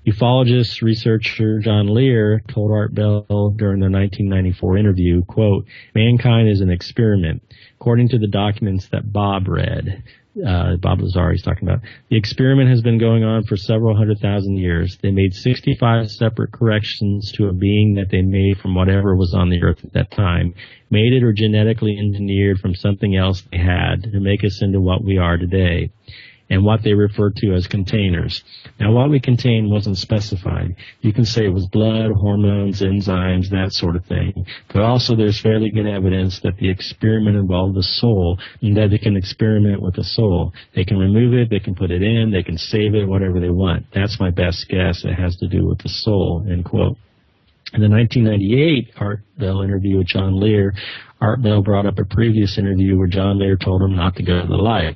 Ufologist researcher John Lear told Art Bell during their 1994 interview, quote, "Mankind is an experiment. According to the documents that Bob read," Bob Lazar he's talking about, "the experiment has been going on for several 100,000 years. They made 65 separate corrections to a being that they made from whatever was on the earth at that time, made it or genetically engineered from something else they had to make us into what we are today, and what they refer to as containers." Now, what we contain wasn't specified. You can say it was blood, hormones, enzymes, that sort of thing. But also there's fairly good evidence that the experiment involved the soul, and that they can experiment with the soul. They can remove it, they can put it in, they can save it, whatever they want. That's my best guess. It has to do with the soul, end quote. In the 1998 Art Bell interview with John Lear, Art Bell brought up a previous interview where John Lear told him not to go to the light.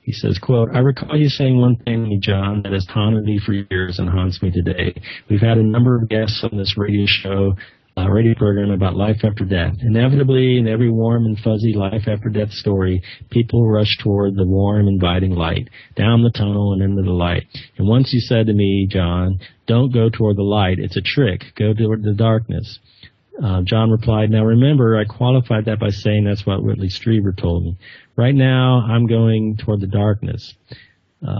He says, quote, "I recall you saying one thing to me, John, that has haunted me for years and haunts me today. We've had a number of guests on this radio program about life after death. Inevitably, in every warm and fuzzy life after death story, people rush toward the warm, inviting light, down the tunnel and into the light. And once you said to me, John, don't go toward the light. It's a trick. Go toward the darkness." John replied, "Now remember, I qualified that by saying that's what Whitley Strieber told me. Right now, I'm going toward the darkness."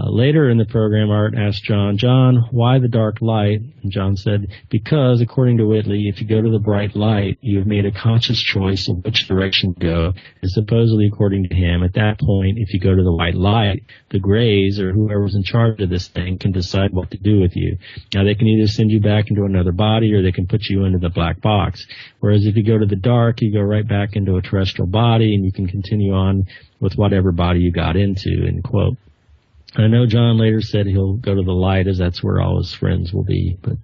Later in the program, Art asked John, "Why the dark light?" And John said, "Because, according to Whitley, if you go to the bright light, you have made a conscious choice of which direction to go, and supposedly, according to him, at that point, if you go to the white light, the Greys, or whoever's in charge of this thing, can decide what to do with you. Now, they can either send you back into another body, or they can put you into the black box. Whereas if you go to the dark, you go right back into a terrestrial body, and you can continue on with whatever body you got into," end quote. I know John later said he'll go to the light as that's where all his friends will be. But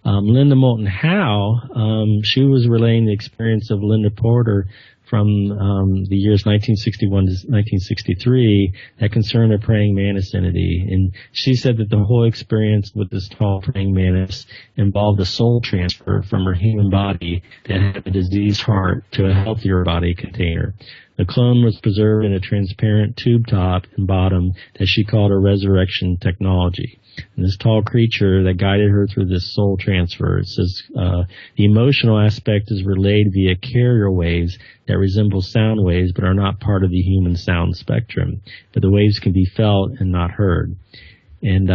Linda Moulton Howe, she was relaying the experience of Linda Porter from the years 1961 to 1963 that concerned a praying mantis entity. And she said that the whole experience with this tall praying mantis involved a soul transfer from her human body that had a diseased heart to a healthier body container. The clone was preserved in a transparent tube top and bottom that she called a resurrection technology. And this tall creature that guided her through this soul transfer, it says the emotional aspect is relayed via carrier waves that resemble sound waves but are not part of the human sound spectrum. But the waves can be felt and not heard. And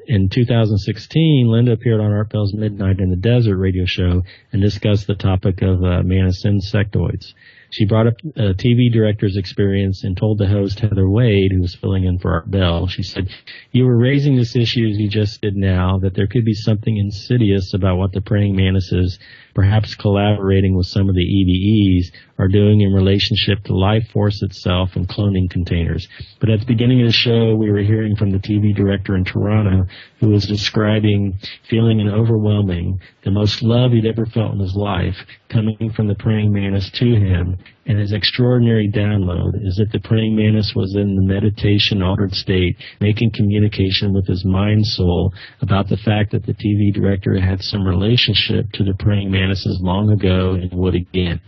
in 2016, Linda appeared on Art Bell's Midnight in the Desert radio show and discussed the topic of mantis insectoids. She brought up a TV director's experience and told the host, Heather Wade, who was filling in for Art Bell, she said, "You were raising this issue as you just did now, that there could be something insidious about what the praying mantises, perhaps collaborating with some of the EVEs, are doing in relationship to life force itself and cloning containers. But at the beginning of the show, we were hearing from the TV director in Toronto who was describing feeling an overwhelming, the most love he'd ever felt in his life, coming from the praying mantis to him. And his extraordinary download is that the praying mantis was in the meditation-altered state, making communication with his mind soul about the fact that the TV director had some relationship to the praying mantises long ago and would again.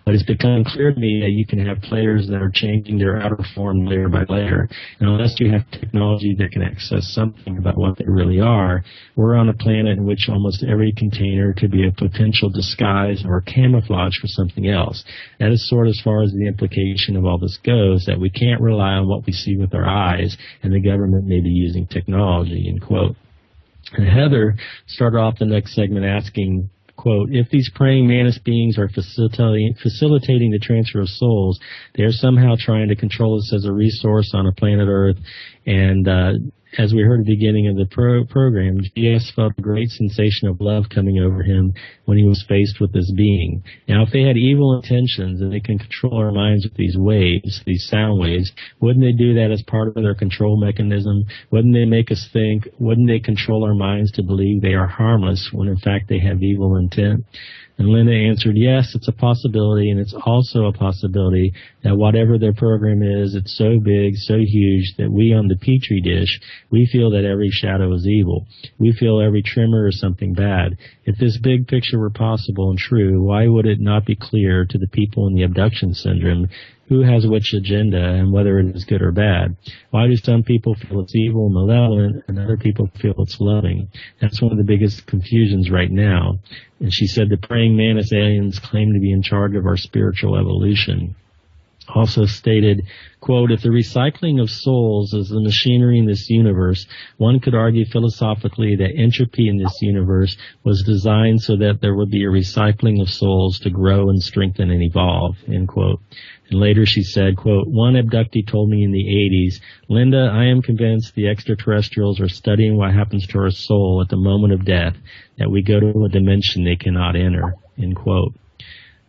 But it's become clear to me that you can have players that are changing their outer form layer by layer. And unless you have technology that can access something about what they really are, we're on a planet in which almost every container could be a potential disguise or camouflage for something else. That is sort of as far as the implication of all this goes, that we can't rely on what we see with our eyes, and the government may be using technology," end quote. And Heather started off the next segment asking quote, if these praying mantis beings are facilitating the transfer of souls, they are somehow trying to control us as a resource on a planet Earth. And as we heard at the beginning of the program, GS felt a great sensation of love coming over him when he was faced with this being. Now, if they had evil intentions and they can control our minds with these waves, these sound waves, wouldn't they do that as part of their control mechanism? Wouldn't they make us think? Wouldn't they control our minds to believe they are harmless when in fact they have evil intent? And Linda answered, yes, it's a possibility, and it's also a possibility that whatever their program is, it's so big, so huge, that we on the Petri dish, we feel that every shadow is evil. We feel every tremor is something bad. If this big picture were possible and true, why would it not be clear to the people in the abduction syndrome who has which agenda and whether it is good or bad? Why do some people feel it's evil and malevolent and other people feel it's loving? That's one of the biggest confusions right now. And she said the praying mantis aliens claim to be in charge of our spiritual evolution. Also stated, quote, if the recycling of souls is the machinery in this universe, one could argue philosophically that entropy in this universe was designed so that there would be a recycling of souls to grow and strengthen and evolve, end quote. And later she said, quote, one abductee told me in the 80s, Linda, I am convinced the extraterrestrials are studying what happens to our soul at the moment of death, that we go to a dimension they cannot enter, end quote.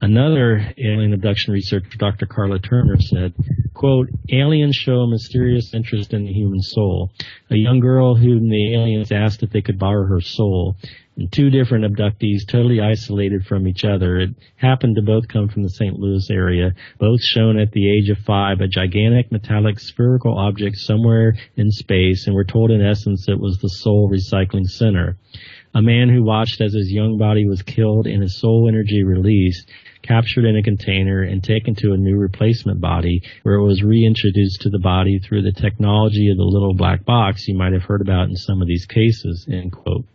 Another alien abduction researcher, Dr. Carla Turner, said, quote, aliens show a mysterious interest in the human soul. A young girl whom the aliens asked if they could borrow her soul, and two different abductees totally isolated from each other. It happened to both come from the St. Louis area, both shown at the age of 5 a gigantic metallic spherical object somewhere in space, and were told in essence it was the soul recycling center. A man who watched as his young body was killed and his soul energy released, captured in a container, and taken to a new replacement body where it was reintroduced to the body through the technology of the little black box you might have heard about in some of these cases, end quote.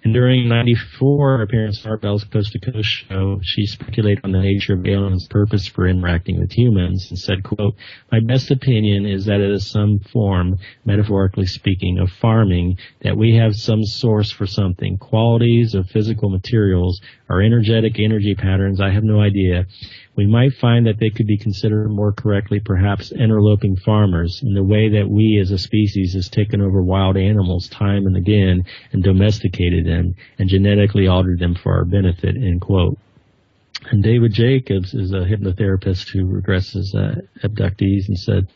And during 94 appearance on Art Bell's Coast to Coast show, she speculated on the nature of aliens' purpose for interacting with humans and said, quote, my best opinion is that it is some form, metaphorically speaking, of farming, that we have some source for something, qualities of physical materials or energetic energy patterns, I have no idea. We might find that they could be considered more correctly perhaps interloping farmers in the way that we as a species has taken over wild animals time and again and domesticated them and genetically altered them for our benefit, end quote. And David Jacobs is a hypnotherapist who regresses abductees and said,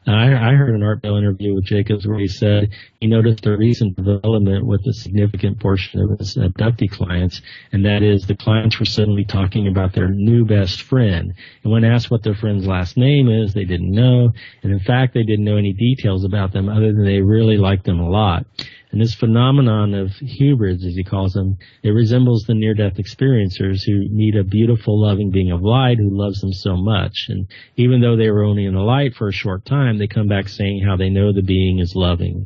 I heard an Art Bell interview with Jacobs where he said he noticed a recent development with a significant portion of his abductee clients, and that is the clients were suddenly talking about their new best friend. And when asked what their friend's last name is, they didn't know. And in fact, they didn't know any details about them other than they really liked them a lot. And this phenomenon of hybrids, as he calls them, it resembles the near-death experiencers who meet a beautiful, loving being of light who loves them so much. And even though they were only in the light for a short time, they come back saying how they know the being is loving.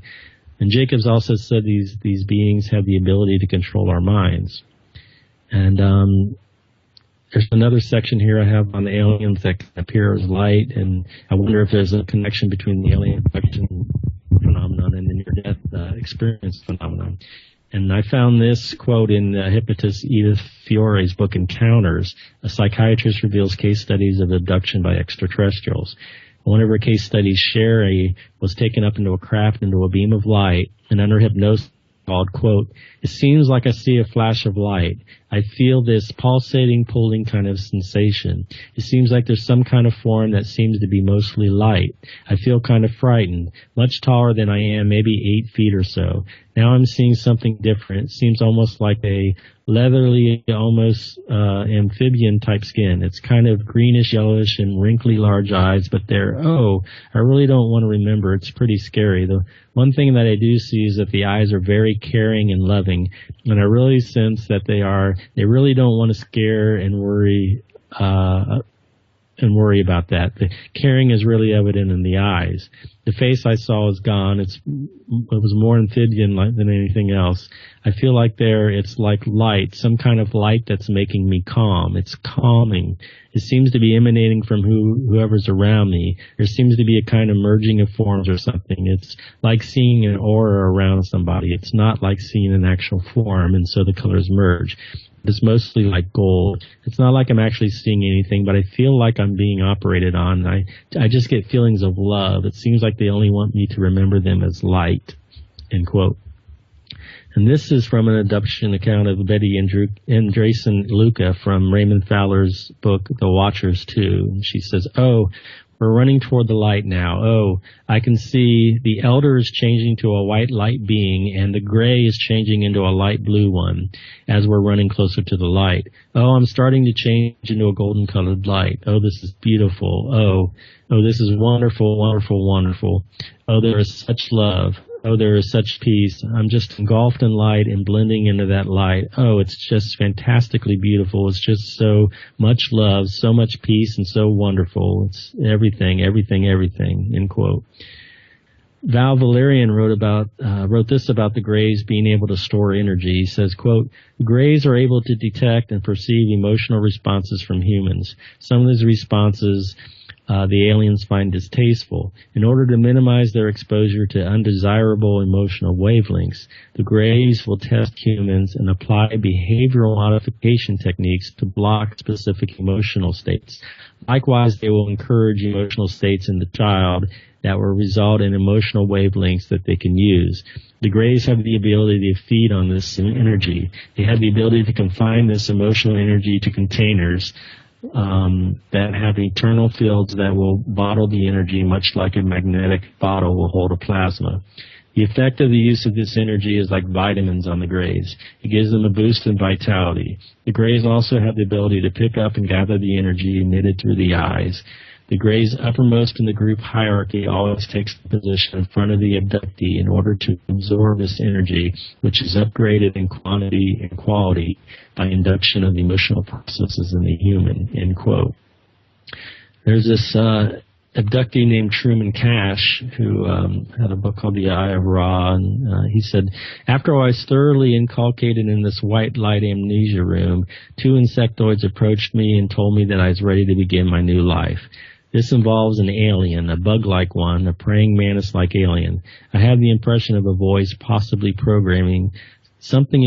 And Jacobs also said these beings have the ability to control our minds. And there's another section here I have on the aliens that can appear as light, and I wonder if there's a connection between the alien abduction phenomenon and the near-death experience phenomenon. And I found this quote in hypnotist Edith Fiore's book Encounters. A psychiatrist reveals case studies of abduction by extraterrestrials. One of her case studies, Sherry, was taken up into a craft into a beam of light, and under hypnosis called, quote, it seems like I see a flash of light. I feel this pulsating, pulling kind of sensation. It seems like there's some kind of form that seems to be mostly light. I feel kind of frightened, much taller than I am, maybe 8 feet or so. Now I'm seeing something different. It seems almost like a leathery, almost amphibian type skin. It's kind of greenish, yellowish, and wrinkly large eyes, but I really don't want to remember. It's pretty scary. The one thing that I do see is that the eyes are very caring and loving, and I really sense that they really don't want to scare and worry about that. The caring is really evident in the eyes. The face I saw is gone. It was more amphibian than anything else. I feel like it's like light, some kind of light that's making me calm. It's calming. It seems to be emanating from whoever's around me. There seems to be a kind of merging of forms or something. It's like seeing an aura around somebody. It's not like seeing an actual form, and so the colors merge. It's mostly like gold. It's not like I'm actually seeing anything, but I feel like I'm being operated on. I just get feelings of love. It seems like they only want me to remember them as light, end quote. And this is from an abduction account of Betty Andreessen Luca from Raymond Fowler's book, The Watchers 2. And she says, "Oh, we're running toward the light now. Oh, I can see the elder is changing to a white light being, and the gray is changing into a light blue one as we're running closer to the light. Oh, I'm starting to change into a golden colored light. Oh, this is beautiful. Oh, this is wonderful, wonderful, wonderful. Oh, there is such love. Oh, there is such peace. I'm just engulfed in light and blending into that light. Oh, it's just fantastically beautiful. It's just so much love, so much peace, and so wonderful. It's everything, everything, everything," end quote. Val Valerian wrote this about the Greys being able to store energy. He says, quote, "The Greys are able to detect and perceive emotional responses from humans. Some of these responses the aliens find distasteful. In order to minimize their exposure to undesirable emotional wavelengths, the Greys will test humans and apply behavioral modification techniques to block specific emotional states. Likewise, they will encourage emotional states in the child that will result in emotional wavelengths that they can use. The Greys have the ability to feed on this energy. They have the ability to confine this emotional energy to containers that have eternal fields that will bottle the energy much like a magnetic bottle will hold a plasma. The effect of the use of this energy is like vitamins on the Greys. It gives them a boost in vitality. The Greys also have the ability to pick up and gather the energy emitted through the eyes. The Greys uppermost in the group hierarchy always takes the position in front of the abductee in order to absorb this energy, which is upgraded in quantity and quality by induction of the emotional processes in the human," end quote. There's this abductee named Truman Cash who had a book called The Eye of Ra, and he said, "After I was thoroughly inculcated in this white light amnesia room, 2 insectoids approached me and told me that I was ready to begin my new life. This involves an alien, a bug-like one, a praying mantis-like alien. I had the impression of a voice possibly programming something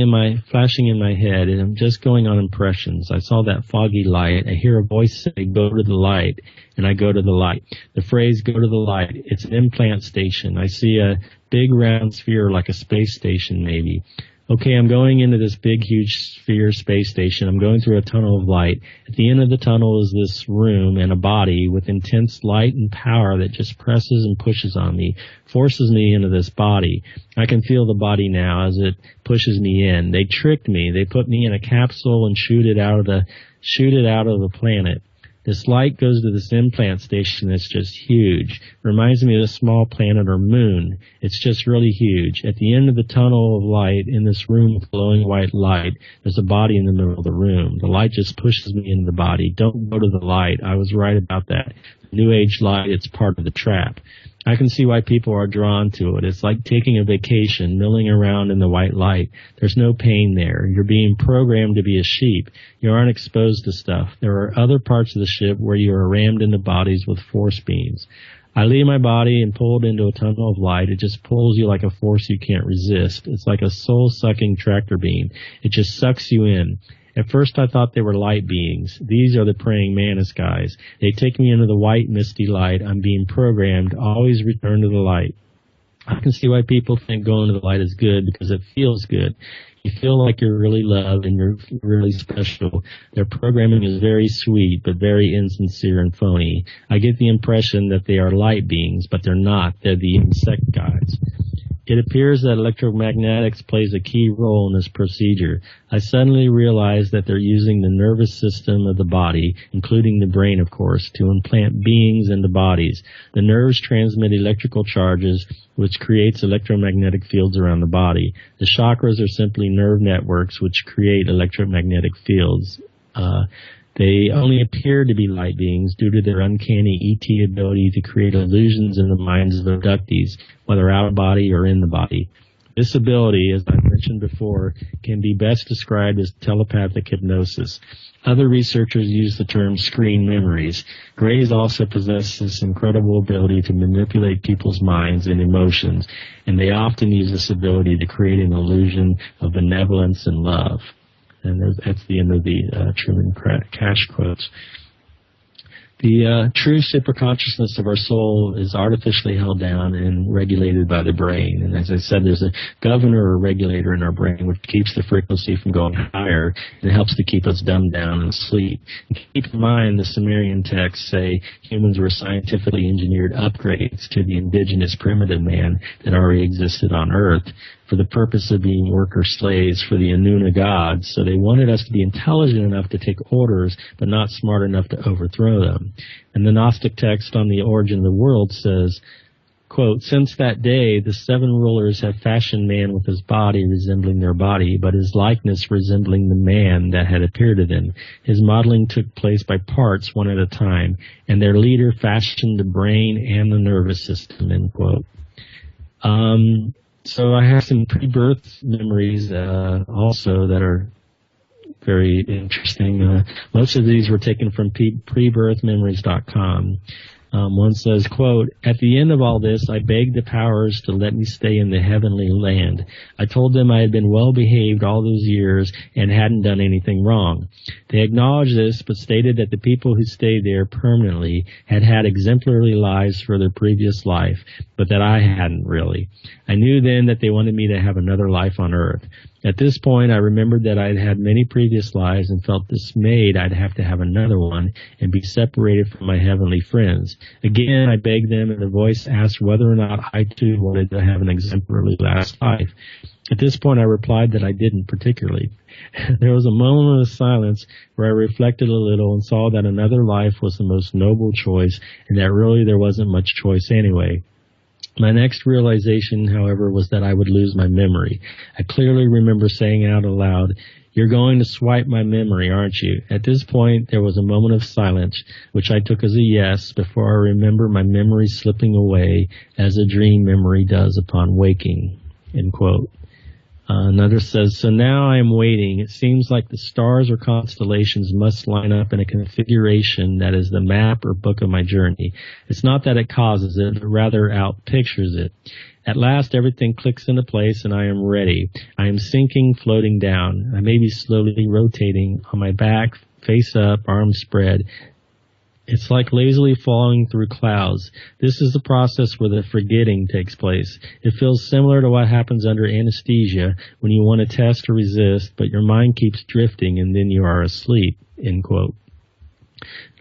flashing in my head, and I'm just going on impressions. I saw that foggy light. I hear a voice say, 'Go to the light,' and I go to the light. The phrase, 'Go to the light,' it's an implant station. I see a big round sphere like a space station maybe. Okay, I'm going into this big, huge sphere space station. I'm going through a tunnel of light. At the end of the tunnel is this room and a body with intense light and power that just presses and pushes on me, forces me into this body. I can feel the body now as it pushes me in. They tricked me. They put me in a capsule and shoot it out of the planet. This light goes to this implant station that's just huge. Reminds me of a small planet or moon. It's just really huge. At the end of the tunnel of light, in this room with glowing white light, there's a body in the middle of the room. The light just pushes me into the body. Don't go to the light. I was right about that. New Age light, it's part of the trap. I can see why people are drawn to it. It's like taking a vacation, milling around in the white light. There's no pain there. You're being programmed to be a sheep. You aren't exposed to stuff. There are other parts of the ship where you are rammed into bodies with force beams. I leave my body and pulled into a tunnel of light. It just pulls you like a force you can't resist. It's like a soul-sucking tractor beam. It just sucks you in. At first I thought they were light beings. These are the praying mantis guys. They take me into the white, misty light. I'm being programmed. Always return to the light. I can see why people think going to the light is good because it feels good. You feel like you're really loved and you're really special. Their programming is very sweet but very insincere and phony. I get the impression that they are light beings, but they're not. They're the insect guys. It appears that electromagnetics plays a key role in this procedure. I suddenly realized that they're using the nervous system of the body, including the brain, of course, to implant beings into bodies. The nerves transmit electrical charges, which creates electromagnetic fields around the body. The chakras are simply nerve networks, which create electromagnetic fields. They only appear to be light beings due to their uncanny ET ability to create illusions in the minds of abductees, whether out of body or in the body. This ability, as I mentioned before, can be best described as telepathic hypnosis. Other researchers use the term screen memories. Greys also possess this incredible ability to manipulate people's minds and emotions, and they often use this ability to create an illusion of benevolence and love. And that's the end of the Truman Cash quotes. The true superconsciousness of our soul is artificially held down and regulated by the brain. And as I said, there's a governor or regulator in our brain which keeps the frequency from going higher and helps to keep us dumbed down and asleep. And keep in mind, the Sumerian texts say humans were scientifically engineered upgrades to the indigenous primitive man that already existed on Earth for the purpose of being worker slaves for the Anuna gods. So they wanted us to be intelligent enough to take orders, but not smart enough to overthrow them. And the Gnostic text on the origin of the world says, quote, "Since that day, the 7 rulers have fashioned man with his body resembling their body, but his likeness resembling the man that had appeared to them. His modeling took place by parts, one at a time, and their leader fashioned the brain and the nervous system," end quote. So I have some pre-birth memories also that are very interesting. Most of these were taken from prebirthmemories.com. One says, quote, "At the end of all this, I begged the powers to let me stay in the heavenly land. I told them I had been well behaved all those years and hadn't done anything wrong. They acknowledged this, but stated that the people who stayed there permanently had had exemplary lives for their previous life, but that I hadn't really. I knew then that they wanted me to have another life on Earth. At this point, I remembered that I had had many previous lives and felt dismayed I'd have to have another one and be separated from my heavenly friends. Again, I begged them, and the voice asked whether or not I too wanted to have an exemplary last life. At this point, I replied that I didn't particularly. There was a moment of silence where I reflected a little and saw that another life was the most noble choice and that really there wasn't much choice anyway. My next realization, however, was that I would lose my memory. I clearly remember saying out aloud, 'You're going to swipe my memory, aren't you?' At this point, there was a moment of silence, which I took as a yes, before I remember my memory slipping away as a dream memory does upon waking." End quote. Another says, "So now I am waiting. It seems like the stars or constellations must line up in a configuration that is the map or book of my journey. It's not that it causes it, but rather outpictures it. At last everything clicks into place and I am ready. I am sinking, floating down. I may be slowly rotating on my back, face up, arms spread. It's like lazily falling through clouds. This is the process where the forgetting takes place. It feels similar to what happens under anesthesia when you want to test or resist, but your mind keeps drifting and then you are asleep." End quote.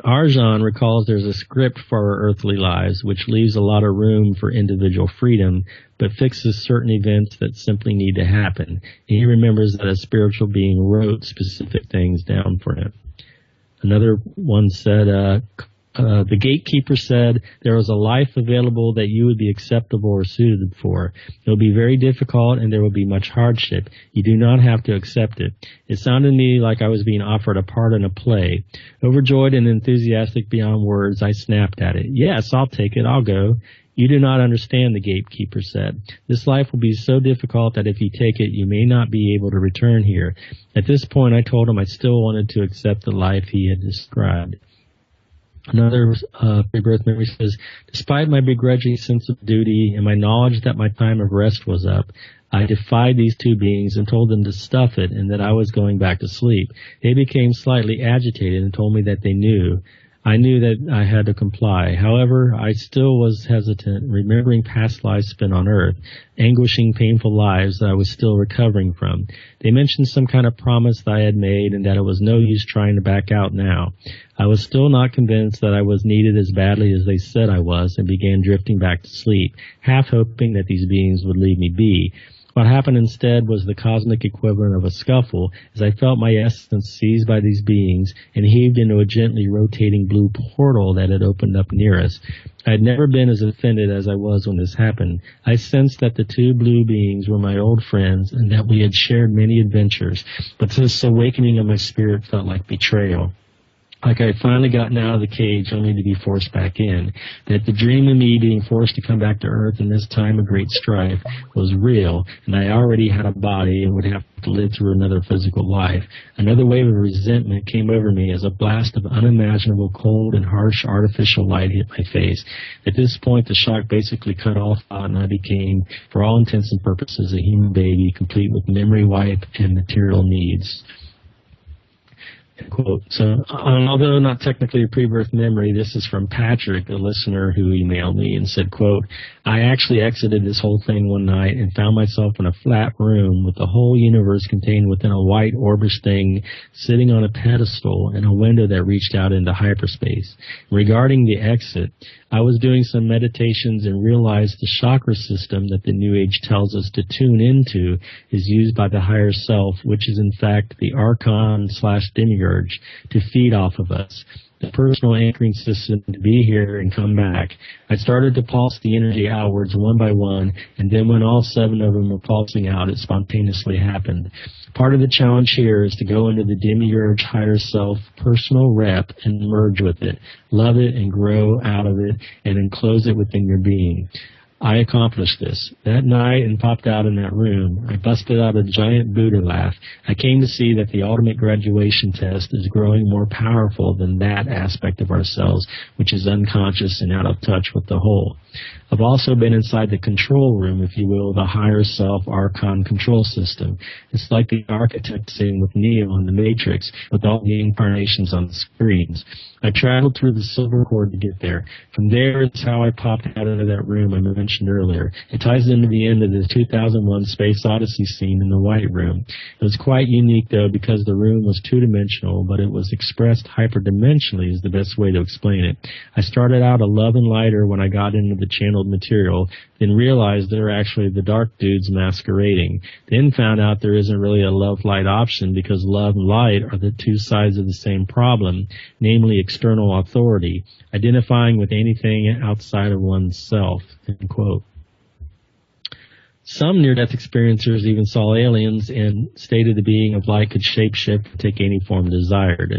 Arjan recalls there's a script for our earthly lives, which leaves a lot of room for individual freedom, but fixes certain events that simply need to happen. And he remembers that a spiritual being wrote specific things down for him. Another one said, the gatekeeper said there was a life available that you would be acceptable or suited for. It will be very difficult and there will be much hardship. You do not have to accept it. It sounded to me like I was being offered a part in a play. Overjoyed and enthusiastic beyond words, I snapped at it. "Yes, I'll take it. I'll go." "You do not understand," the gatekeeper said. "This life will be so difficult that if you take it, you may not be able to return here." At this point, I told him I still wanted to accept the life he had described. Another pre-birth memory says, "Despite my begrudging sense of duty and my knowledge that my time of rest was up, I defied these 2 beings and told them to stuff it and that I was going back to sleep. They became slightly agitated and told me that they knew. I knew that I had to comply. However, I still was hesitant, remembering past lives spent on Earth, anguishing, painful lives that I was still recovering from. They mentioned some kind of promise that I had made and that it was no use trying to back out now. I was still not convinced that I was needed as badly as they said I was and began drifting back to sleep, half hoping that these beings would leave me be. What happened instead was the cosmic equivalent of a scuffle, as I felt my essence seized by these beings and heaved into a gently rotating blue portal that had opened up near us. I had never been as offended as I was when this happened. I sensed that the 2 blue beings were my old friends and that we had shared many adventures, but this awakening of my spirit felt like betrayal. Like I had finally gotten out of the cage only to be forced back in, that the dream of me being forced to come back to Earth in this time of great strife was real, and I already had a body and would have to live through another physical life. Another wave of resentment came over me as a blast of unimaginable cold and harsh artificial light hit my face. At this point, the shock basically cut all thought, and I became, for all intents and purposes, a human baby, complete with memory wipe and material needs. Quote. So, although not technically a pre-birth memory, this is from Patrick, a listener who emailed me and said, quote, I actually exited this whole thing one night and found myself in a flat room with the whole universe contained within a white orbish thing sitting on a pedestal and a window that reached out into hyperspace. Regarding the exit, I was doing some meditations and realized the chakra system that the New Age tells us to tune into is used by the higher self, which is in fact the Archon/Demiurge, to feed off of us. The personal anchoring system to be here and come back. I started to pulse the energy outwards one by one, and then when all 7 of them were pulsing out, it spontaneously happened. Part of the challenge here is to go into the Demiurge higher self personal rep and merge with it, love it and grow out of it, and enclose it within your being. I accomplished this. That night and popped out in that room, I busted out a giant Buddha laugh. I came to see that the ultimate graduation test is growing more powerful than that aspect of ourselves, which is unconscious and out of touch with the whole. I've also been inside the control room, if you will, the higher self Archon control system. It's like the architect sitting with Neo in the Matrix with all the incarnations on the screens. I traveled through the silver cord to get there. From there is how I popped out of that room I mentioned earlier. It ties into the end of the 2001 Space Odyssey scene in the White Room. It was quite unique, though, because the room was two-dimensional, but it was expressed hyperdimensionally is the best way to explain it. I started out a love and lighter when I got into the channeled material, then realized they were actually the dark dudes masquerading. Then found out there isn't really a love-light option because love and light are the two sides of the same problem, namely external authority, identifying with anything outside of oneself, end quote. Some near-death experiencers even saw aliens and stated the being of light could shape-shift and take any form desired,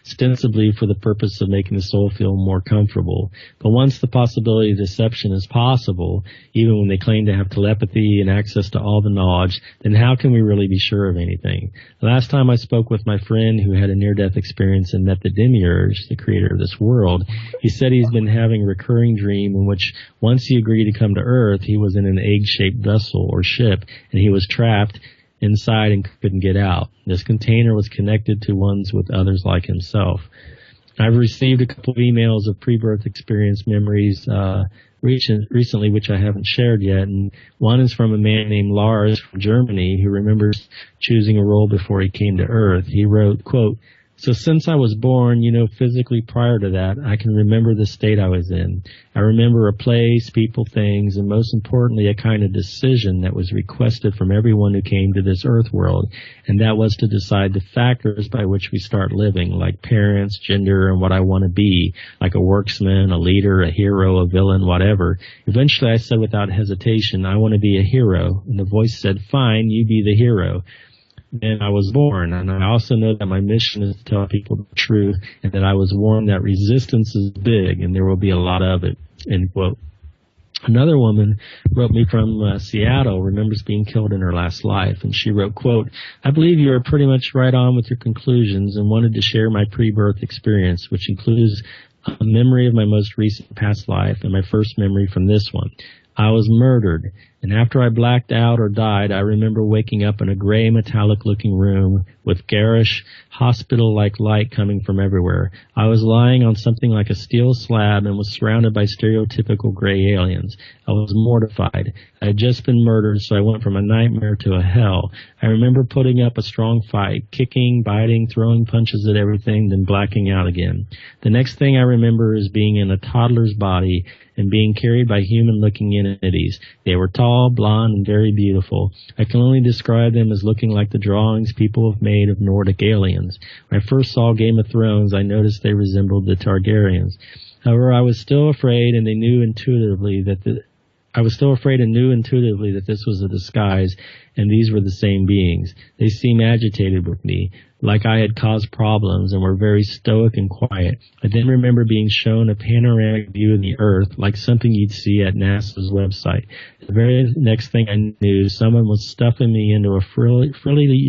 ostensibly for the purpose of making the soul feel more comfortable. But once the possibility of deception is possible, even when they claim to have telepathy and access to all the knowledge, then how can we really be sure of anything? The last time I spoke with my friend who had a near-death experience and met the Demiurge, the creator of this world, he said he's been having a recurring dream in which once he agreed to come to Earth, he was in an egg-shaped vessel or ship, and he was trapped inside and couldn't get out. This container was connected to ones with others like himself. I've received a couple of emails of pre-birth experience memories recently, which I haven't shared yet, and one is from a man named Lars from Germany who remembers choosing a role before he came to Earth. He wrote, quote, so since I was born, physically prior to that, I can remember the state I was in. I remember a place, people, things, and most importantly, a kind of decision that was requested from everyone who came to this earth world, and that was to decide the factors by which we start living, like parents, gender, and what I want to be, like a worksman, a leader, a hero, a villain, whatever. Eventually, I said without hesitation, I want to be a hero, and the voice said, fine, you be the hero. Then I was born, and I also know that my mission is to tell people the truth, and that I was warned that resistance is big, and there will be a lot of it, end quote. Another woman wrote me from Seattle, remembers being killed in her last life, and she wrote, quote, I believe you are pretty much right on with your conclusions and wanted to share my pre-birth experience, which includes a memory of my most recent past life and my first memory from this one. I was murdered, and after I blacked out or died, I remember waking up in a gray metallic-looking room with garish, hospital-like light coming from everywhere. I was lying on something like a steel slab and was surrounded by stereotypical gray aliens. I was mortified. I had just been murdered, so I went from a nightmare to a hell. I remember putting up a strong fight, kicking, biting, throwing punches at everything, then blacking out again. The next thing I remember is being in a toddler's body and being carried by human-looking entities. They were tall, blonde, and very beautiful. I can only describe them as looking like the drawings people have made of Nordic aliens. When I first saw Game of Thrones, I noticed they resembled the Targaryens. However, I was still afraid, and knew intuitively that this was a disguise, and these were the same beings. They seemed agitated with me, like I had caused problems, and were very stoic and quiet. I then remember being shown a panoramic view of the Earth, like something you'd see at NASA's website. The very next thing I knew, someone was stuffing me into a frilly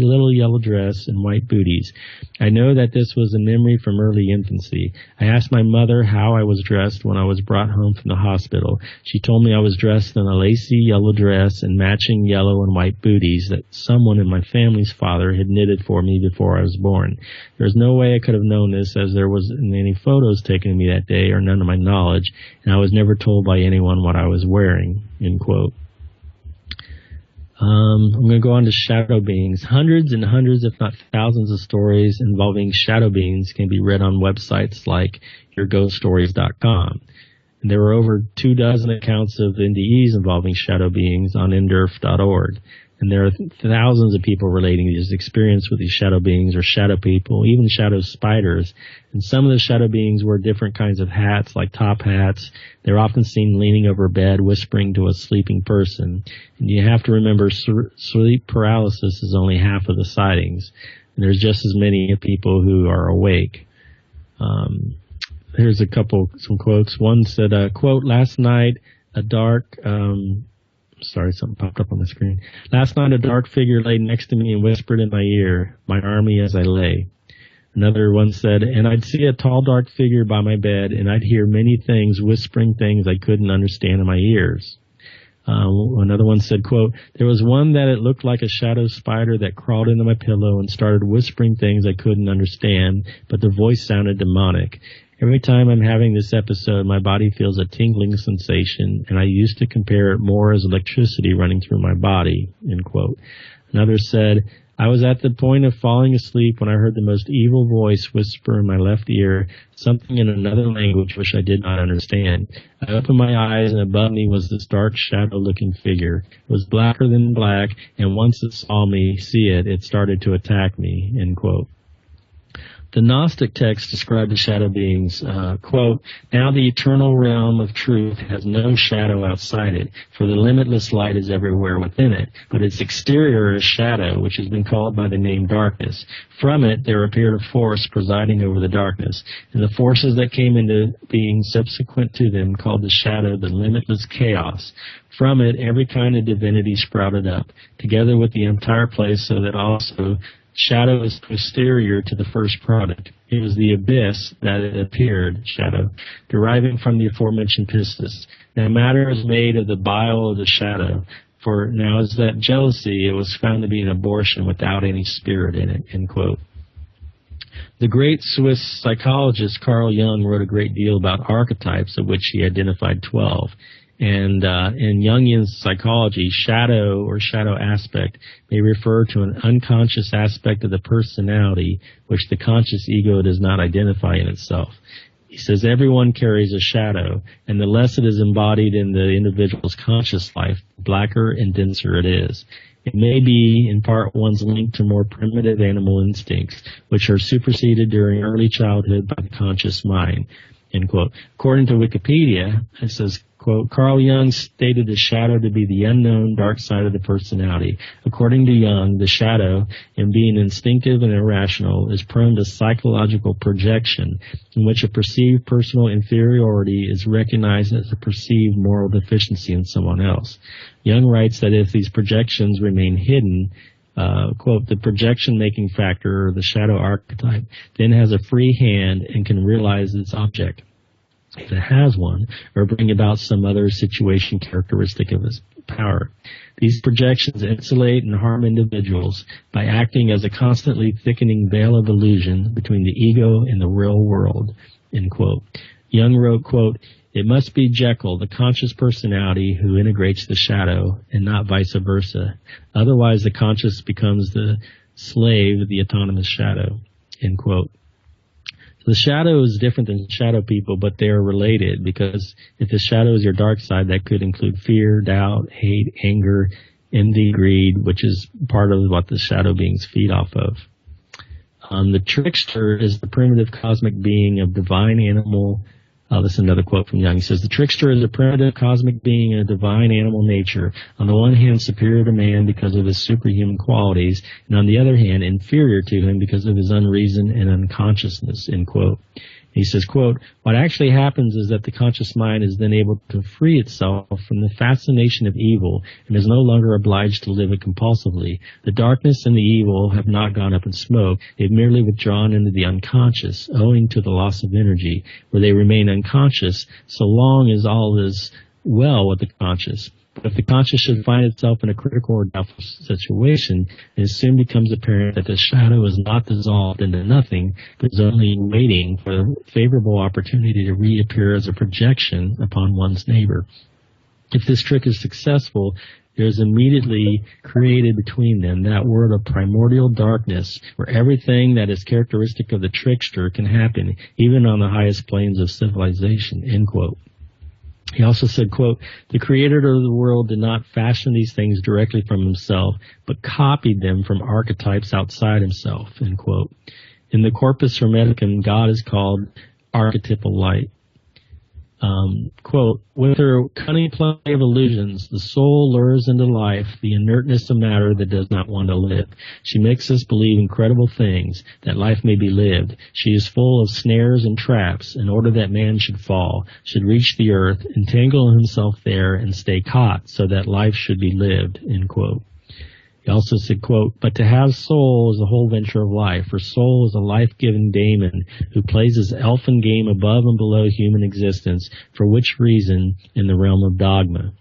little yellow dress and white booties. I know that this was a memory from early infancy. I asked my mother how I was dressed when I was brought home from the hospital. She told me I was dressed in a lacy yellow dress and matching yellow and white booties. booties that someone in my family's father had knitted for me before I was born. There's no way I could have known this, as there wasn't any photos taken of me that day or none of my knowledge, and I was never told by anyone what I was wearing, end quote. I'm going to go on to shadow beings. Hundreds and hundreds, if not thousands, of stories involving shadow beings can be read on websites like yourghoststories.com. And there were over 24 accounts of NDEs involving shadow beings on ndurf.org. And there are thousands of people relating this experience with these shadow beings or shadow people, even shadow spiders. And some of the shadow beings wear different kinds of hats, like top hats. They're often seen leaning over a bed, whispering to a sleeping person. And you have to remember, sleep paralysis is only half of the sightings. And there's just as many people who are awake. Here's some quotes. One said, quote, last night, something popped up on the screen. Last night, a dark figure lay next to me and whispered in my ear, my army as I lay. Another one said, and I'd see a tall, dark figure by my bed, and I'd hear many things, whispering things I couldn't understand in my ears. Another one said, quote, there was one that it looked like a shadow spider that crawled into my pillow and started whispering things I couldn't understand, but the voice sounded demonic. Every time I'm having this episode, my body feels a tingling sensation, and I used to compare it more as electricity running through my body, end quote. Another said, I was at the point of falling asleep when I heard the most evil voice whisper in my left ear, something in another language which I did not understand. I opened my eyes, and above me was this dark, shadow-looking figure. It was blacker than black, and once it saw me it started to attack me, end quote. The Gnostic text described the shadow beings, quote, now the eternal realm of truth has no shadow outside it, for the limitless light is everywhere within it, but its exterior is shadow, which has been called by the name darkness. From it there appeared a force presiding over the darkness, and the forces that came into being subsequent to them called the shadow the limitless chaos. From it every kind of divinity sprouted up, together with the entire place, so that also shadow is posterior to the first product. It was the abyss that it appeared, shadow, deriving from the aforementioned pistis. Now matter is made of the bile of the shadow, for now as that jealousy, it was found to be an abortion without any spirit in it, end quote. The great Swiss psychologist Carl Jung wrote a great deal about archetypes, of which he identified 12. And in Jungian psychology, shadow or shadow aspect may refer to an unconscious aspect of the personality which the conscious ego does not identify in itself. He says everyone carries a shadow, and the less it is embodied in the individual's conscious life, the blacker and denser it is. It may be in part one's link to more primitive animal instincts, which are superseded during early childhood by the conscious mind, end quote. According to Wikipedia, it says, quote, Carl Jung stated the shadow to be the unknown dark side of the personality. According to Jung, the shadow, in being instinctive and irrational, is prone to psychological projection, in which a perceived personal inferiority is recognized as a perceived moral deficiency in someone else. Jung writes that if these projections remain hidden, quote, the projection-making factor, or the shadow archetype, then has a free hand and can realize its object, if it has one, or bring about some other situation characteristic of its power. These projections insulate and harm individuals by acting as a constantly thickening veil of illusion between the ego and the real world, end quote. Jung wrote, quote, it must be Jekyll, the conscious personality, who integrates the shadow, and not vice versa. Otherwise, the conscious becomes the slave of the autonomous shadow, end quote. The shadow is different than shadow people, but they are related, because if the shadow is your dark side, that could include fear, doubt, hate, anger, envy, greed, which is part of what the shadow beings feed off of. The trickster is the primitive cosmic being of divine animal. This is another quote from Jung. He says, the trickster is a primitive cosmic being of divine animal nature, on the one hand superior to man because of his superhuman qualities, and on the other hand inferior to him because of his unreason and unconsciousness, end quote. He says, quote, what actually happens is that the conscious mind is then able to free itself from the fascination of evil and is no longer obliged to live it compulsively. The darkness and the evil have not gone up in smoke. They've merely withdrawn into the unconscious, owing to the loss of energy, where they remain unconscious so long as all is well with the conscious. But if the conscious should find itself in a critical or doubtful situation, it soon becomes apparent that the shadow is not dissolved into nothing, but is only waiting for a favorable opportunity to reappear as a projection upon one's neighbor. If this trick is successful, there is immediately created between them that world of primordial darkness where everything that is characteristic of the trickster can happen, even on the highest planes of civilization, end quote. He also said, quote, the creator of the world did not fashion these things directly from himself, but copied them from archetypes outside himself, end quote. In the Corpus Hermeticum, God is called archetypal light. Quote, with her cunning play of illusions, the soul lures into life the inertness of matter that does not want to live. She makes us believe incredible things, that life may be lived. She is full of snares and traps, in order that man should fall, should reach the earth, entangle himself there, and stay caught, so that life should be lived, end quote. He also said, quote, but to have soul is the whole venture of life, for soul is a life-giving daemon who plays his elfin game above and below human existence, for which reason in the realm of dogma.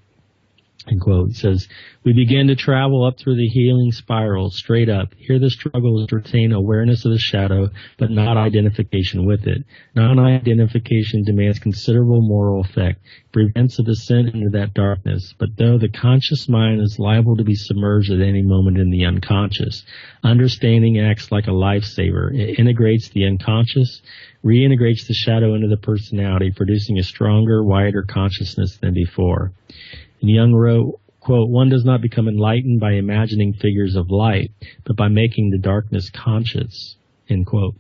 End quote. He says, we begin to travel up through the healing spiral, straight up. Here the struggle is to retain awareness of the shadow, but not identification with it. Non-identification demands considerable moral effect, prevents a descent into that darkness. But though the conscious mind is liable to be submerged at any moment in the unconscious, understanding acts like a lifesaver. It integrates the unconscious, reintegrates the shadow into the personality, producing a stronger, wider consciousness than before. And Jung wrote, quote, one does not become enlightened by imagining figures of light, but by making the darkness conscious, end quote.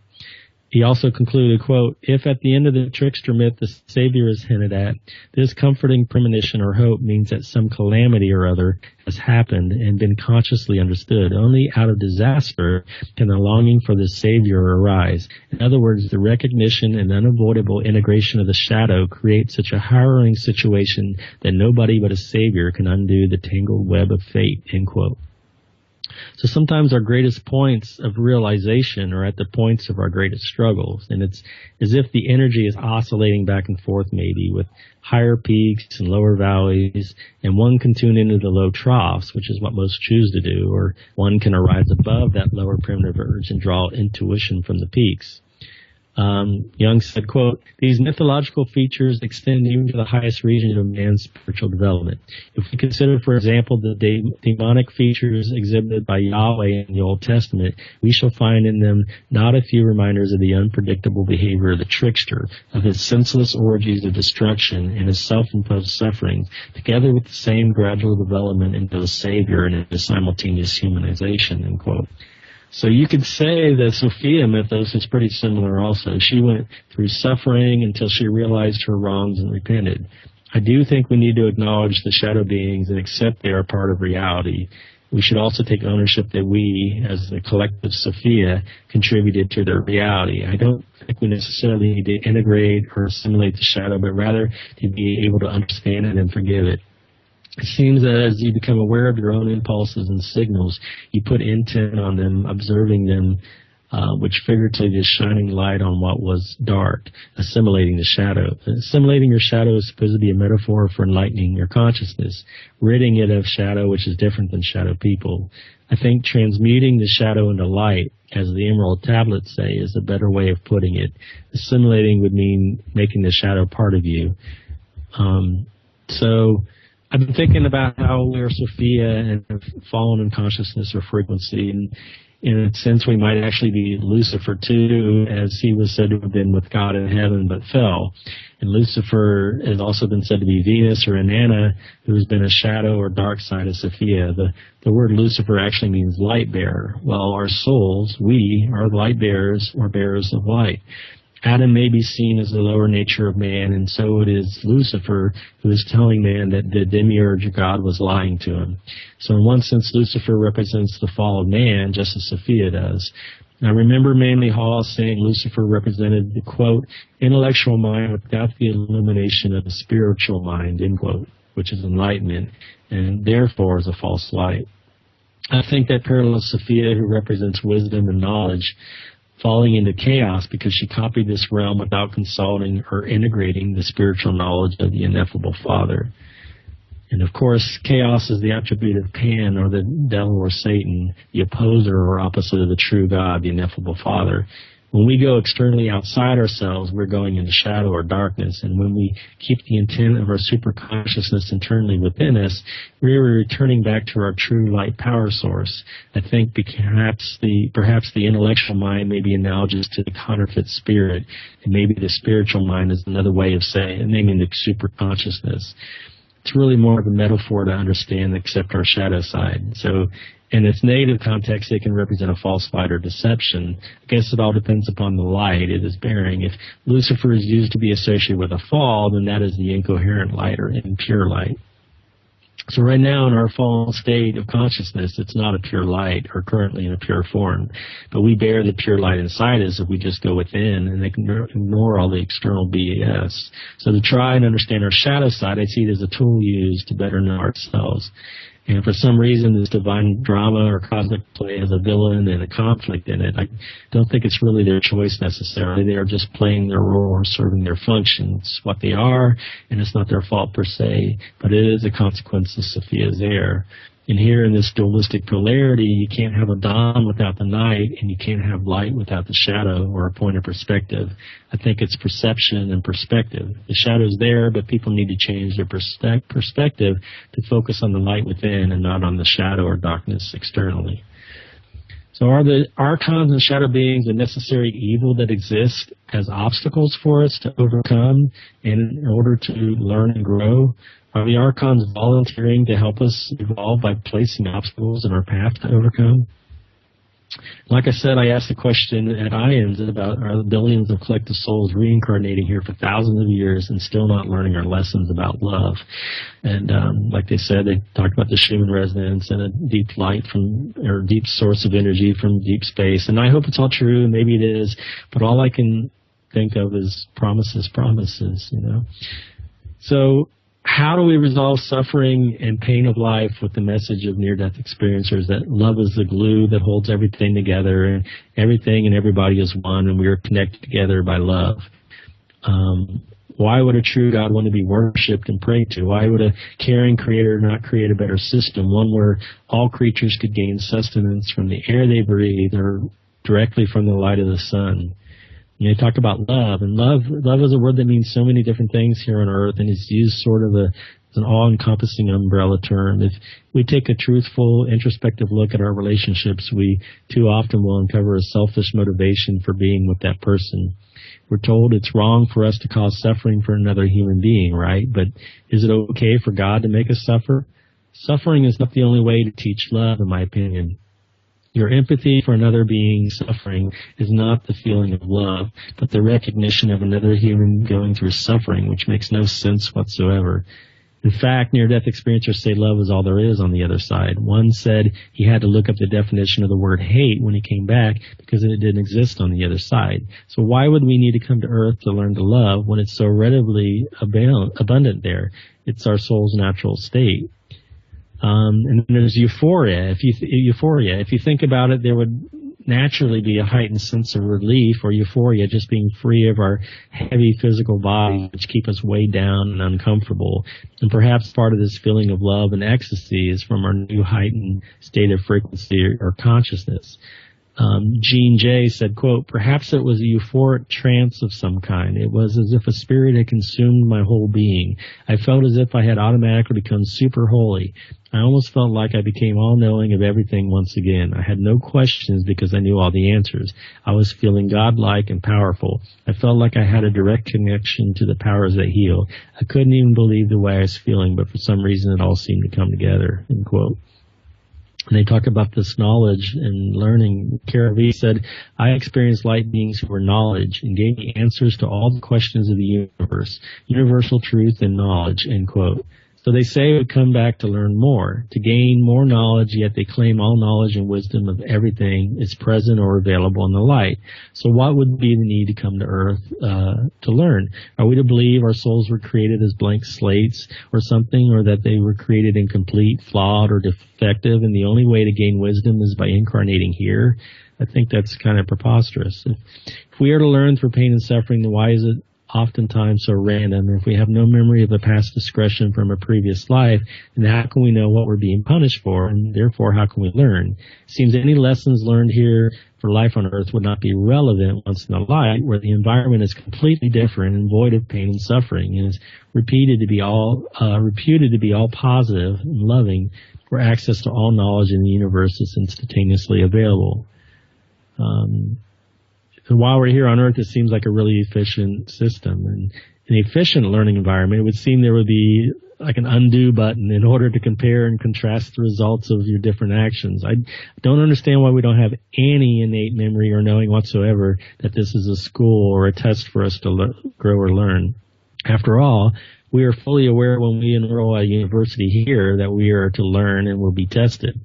He also concluded, quote, if at the end of the trickster myth the Savior is hinted at, this comforting premonition or hope means that some calamity or other has happened and been consciously understood. Only out of disaster can the longing for the Savior arise. In other words, the recognition and unavoidable integration of the shadow creates such a harrowing situation that nobody but a Savior can undo the tangled web of fate, end quote. So sometimes our greatest points of realization are at the points of our greatest struggles, and it's as if the energy is oscillating back and forth maybe with higher peaks and lower valleys, and one can tune into the low troughs, which is what most choose to do, or one can arise above that lower primitive urge and draw intuition from the peaks. Jung said, quote, these mythological features extend even to the highest region of man's spiritual development. If we consider, for example, the demonic features exhibited by Yahweh in the Old Testament, we shall find in them not a few reminders of the unpredictable behavior of the trickster, of his senseless orgies of destruction and his self-imposed suffering, together with the same gradual development into a savior and into simultaneous humanization, end quote. So you could say the Sophia mythos is pretty similar also. She went through suffering until she realized her wrongs and repented. I do think we need to acknowledge the shadow beings and accept they are part of reality. We should also take ownership that we, as the collective Sophia, contributed to their reality. I don't think we necessarily need to integrate or assimilate the shadow, but rather to be able to understand it and forgive it. It seems that as you become aware of your own impulses and signals, you put intent on them, observing them, which figuratively is shining light on what was dark, assimilating the shadow. Assimilating your shadow is supposed to be a metaphor for enlightening your consciousness, ridding it of shadow, which is different than shadow people. I think transmuting the shadow into light, as the Emerald Tablets say, is a better way of putting it. Assimilating would mean making the shadow part of you. So I've been thinking about how we are Sophia and have fallen in consciousness or frequency, and in a sense we might actually be Lucifer too, as he was said to have been with God in heaven but fell. And Lucifer has also been said to be Venus or Inanna, who has been a shadow or dark side of Sophia. The word Lucifer actually means light bearer. Well, our souls, we are light bearers or bearers of light. Adam may be seen as the lower nature of man, and so it is Lucifer who is telling man that the demiurge of God was lying to him. So in one sense, Lucifer represents the fall of man, just as Sophia does. Now remember Manly Hall saying Lucifer represented the, quote, intellectual mind without the illumination of the spiritual mind, end quote, which is enlightenment, and therefore is a false light. I think that parallels Sophia, who represents wisdom and knowledge, falling into chaos because she copied this realm without consulting or integrating the spiritual knowledge of the ineffable Father. And of course, chaos is the attribute of Pan, or the devil, or Satan, the opposer or opposite of the true God, the ineffable Father. When we go externally outside ourselves, we're going into shadow or darkness. And when we keep the intent of our superconsciousness internally within us, we're returning back to our true light power source. I think perhaps the intellectual mind may be analogous to the counterfeit spirit, and maybe the spiritual mind is another way of naming the superconsciousness. It's really more of a metaphor to understand except our shadow side. So in its negative context, it can represent a false light or deception. I guess it all depends upon the light it is bearing. If Lucifer is used to be associated with a fall, then that is the incoherent light or impure light. So right now in our fallen state of consciousness, it's not a pure light or currently in a pure form. But we bear the pure light inside us if we just go within and ignore all the external BS. So to try and understand our shadow side, I see it as a tool used to better know ourselves. And for some reason, this divine drama or cosmic play has a villain and a conflict in it. I don't think it's really their choice necessarily. They are just playing their role or serving their function. It's what they are, and it's not their fault per se, but it is a consequence of Sophia's error. And here in this dualistic polarity, you can't have a dawn without the night, and you can't have light without the shadow or a point of perspective. I think it's perception and perspective. The shadow's there, but people need to change their perspective to focus on the light within and not on the shadow or darkness externally. So are the archons and shadow beings a necessary evil that exist as obstacles for us to overcome in order to learn and grow? Are the archons volunteering to help us evolve by placing obstacles in our path to overcome? Like I said, I asked the question at Ions about are the billions of collective souls reincarnating here for thousands of years and still not learning our lessons about love. And like they said, they talked about the Schumann resonance and a deep light or deep source of energy from deep space. And I hope it's all true, and maybe it is, but all I can think of is promises, you know. So how do we resolve suffering and pain of life with the message of near-death experiencers that love is the glue that holds everything together, and everything and everybody is one, and we are connected together by love? Why would a true God want to be worshipped and prayed to? Why would a caring creator not create a better system, one where all creatures could gain sustenance from the air they breathe or directly from the light of the sun? You know, talk about love, and love is a word that means so many different things here on earth, and it's used sort of as an all-encompassing umbrella term. If we take a truthful, introspective look at our relationships, we too often will uncover a selfish motivation for being with that person. We're told it's wrong for us to cause suffering for another human being, right? But is it okay for God to make us suffer? Suffering is not the only way to teach love, in my opinion. Your empathy for another being's suffering is not the feeling of love, but the recognition of another human going through suffering, which makes no sense whatsoever. In fact, near-death experiencers say love is all there is on the other side. One said he had to look up the definition of the word hate when he came back because it didn't exist on the other side. So why would we need to come to earth to learn to love when it's so readily abundant there? It's our soul's natural state. And there's euphoria. If you think about it, there would naturally be a heightened sense of relief or euphoria just being free of our heavy physical bodies, which keep us weighed down and uncomfortable. And perhaps part of this feeling of love and ecstasy is from our new heightened state of frequency or consciousness. Jean Jay said, quote, "Perhaps it was a euphoric trance of some kind. It was as if a spirit had consumed my whole being. I felt as if I had automatically become super holy. I almost felt like I became all-knowing of everything once again. I had no questions because I knew all the answers. I was feeling godlike and powerful. I felt like I had a direct connection to the powers that heal. I couldn't even believe the way I was feeling, but for some reason it all seemed to come together," end quote. And they talk about this knowledge and learning. Kara V said, "I experienced light beings who were knowledge and gave me answers to all the questions of the universe, universal truth and knowledge," end quote. So they say it would come back to learn more, to gain more knowledge, yet they claim all knowledge and wisdom of everything is present or available in the light. So what would be the need to come to earth to learn? Are we to believe our souls were created as blank slates or something, or that they were created incomplete, flawed, or defective, and the only way to gain wisdom is by incarnating here? I think that's kind of preposterous. If we are to learn through pain and suffering, then why is it oftentimes so random. If we have no memory of a past discretion from a previous life, then how can we know what we're being punished for, and therefore how can we learn? It seems any lessons learned here for life on Earth would not be relevant once in the light, where the environment is completely different and void of pain and suffering, and is reputed to be all positive and loving, where access to all knowledge in the universe is instantaneously available. While we're here on Earth, it seems like a really efficient system. And an efficient learning environment, it would seem there would be like an undo button in order to compare and contrast the results of your different actions. I don't understand why we don't have any innate memory or knowing whatsoever that this is a school or a test for us to grow or learn. After all, we are fully aware when we enroll at a university here that we are to learn and will be tested.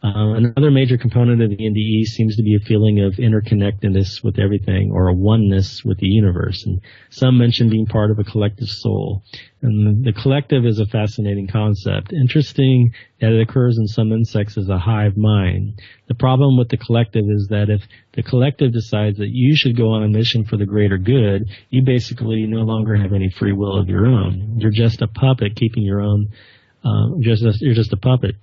Another major component of the NDE seems to be a feeling of interconnectedness with everything, or a oneness with the universe. And some mention being part of a collective soul. And the collective is a fascinating concept. Interesting that it occurs in some insects as a hive mind. The problem with the collective is that if the collective decides that you should go on a mission for the greater good, you basically no longer have any free will of your own. You're just a puppet keeping your own, you're just a puppet.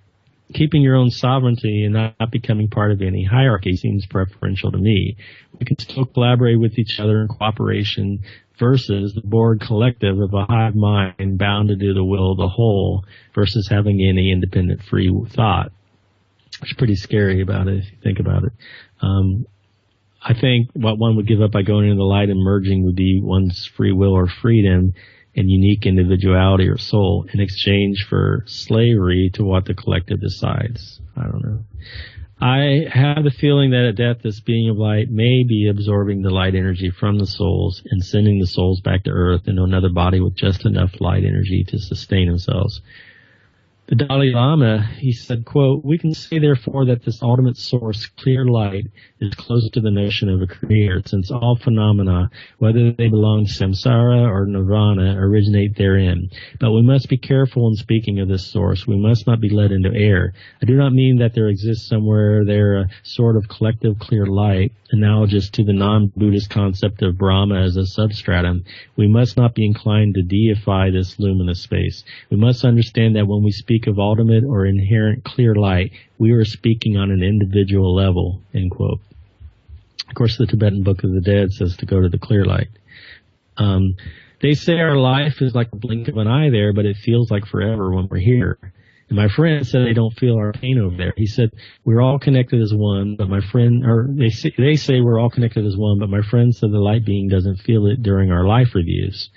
Keeping your own sovereignty and not becoming part of any hierarchy seems preferential to me. We can still collaborate with each other in cooperation versus the bored collective of a hive mind bound to do the will of the whole versus having any independent free thought. It's pretty scary about it if you think about it. I think what one would give up by going into the light and merging would be one's free will or freedom and unique individuality or soul in exchange for slavery to what the collective decides. I don't know. I have the feeling that at death, this being of light may be absorbing the light energy from the souls and sending the souls back to Earth into another body with just enough light energy to sustain themselves. The Dalai Lama, he said, quote, "We can say, therefore, that this ultimate source, clear light, is close to the notion of a creator, since all phenomena, whether they belong to samsara or nirvana, originate therein. But we must be careful in speaking of this source. We must not be led into error. I do not mean that there exists somewhere there a sort of collective clear light, analogous to the non-Buddhist concept of Brahma as a substratum. We must not be inclined to deify this luminous space. We must understand that when we speak of ultimate or inherent clear light, we are speaking on an individual level," end quote. Of course, the Tibetan Book of the Dead says to go to the clear light. They say our life is like a blink of an eye there, but it feels like forever when we're here. And my friend said they don't feel our pain over there. He said, we're all connected as one, but my friend, or they say we're all connected as one, but my friend said the light being doesn't feel it during our life reviews.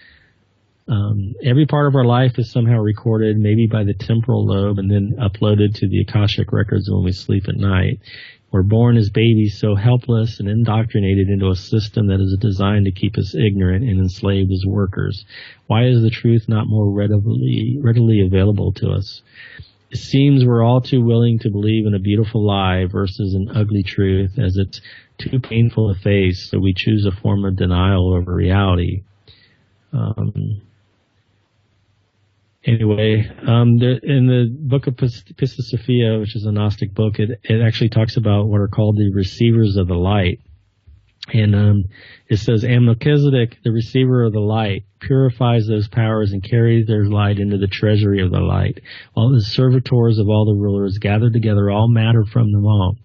Every part of our life is somehow recorded, maybe by the temporal lobe, and then uploaded to the Akashic records when we sleep at night. We're born as babies so helpless and indoctrinated into a system that is designed to keep us ignorant and enslaved as workers. Why is the truth not more readily available to us? It seems we're all too willing to believe in a beautiful lie versus an ugly truth, as it's too painful to face, so we choose a form of denial over reality. Anyway, in the book of Pista Sophia, which is a Gnostic book, it actually talks about what are called the receivers of the light. And it says, "And Melchizedek, the receiver of the light, purifies those powers and carries their light into the treasury of the light, while the servitors of all the rulers gather together all matter from them all.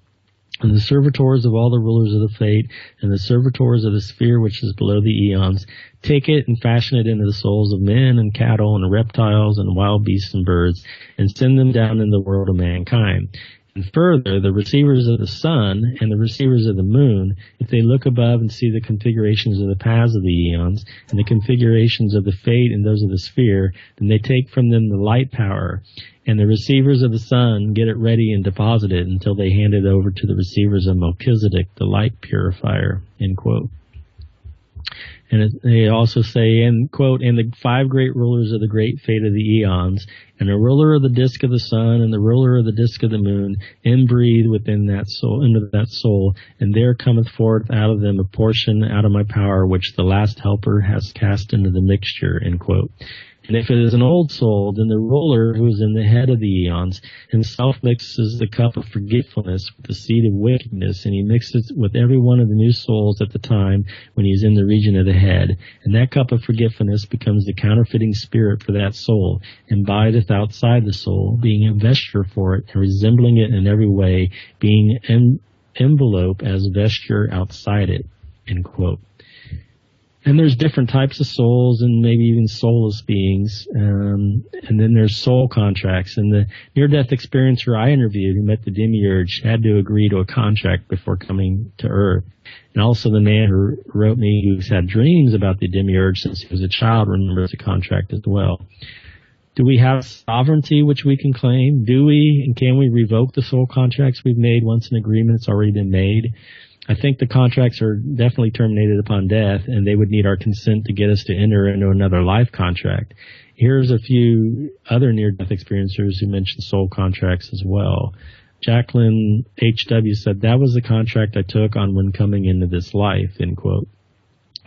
And the servitors of all the rulers of the fate, and the servitors of the sphere which is below the eons, take it and fashion it into the souls of men and cattle and reptiles and wild beasts and birds, and send them down in the world of mankind. And further, the receivers of the sun and the receivers of the moon, if they look above and see the configurations of the paths of the eons, and the configurations of the fate and those of the sphere, then they take from them the light power. And the receivers of the sun get it ready and deposit it until they hand it over to the receivers of Melchizedek, the light purifier," end quote. And they also say, and quote, "And the 5 great rulers of the great fate of the eons, and the ruler of the disk of the sun, and the ruler of the disk of the moon, inbreathe within that soul, into that soul, and there cometh forth out of them a portion out of my power, which the last helper has cast into the mixture," end quote. And if it is an old soul, then the ruler who is in the head of the eons himself mixes the cup of forgetfulness with the seed of wickedness, and he mixes with every one of the new souls at the time when he is in the region of the head. And that cup of forgetfulness becomes the counterfeiting spirit for that soul, and bideth outside the soul, being a vesture for it, and resembling it in every way, being an envelope as vesture outside it. End quote. And there's different types of souls and maybe even soulless beings. And then there's soul contracts. And the near-death experiencer I interviewed who met the demiurge had to agree to a contract before coming to Earth. And also the man who wrote me, who's had dreams about the demiurge since he was a child, remembers the contract as well. Do we have sovereignty which we can claim? Do we and can we revoke the soul contracts we've made once an agreement's already been made? I think the contracts are definitely terminated upon death, and they would need our consent to get us to enter into another life contract. Here's a few other near-death experiencers who mentioned soul contracts as well. Jacqueline H.W. said, that was the contract I took on when coming into this life, end quote.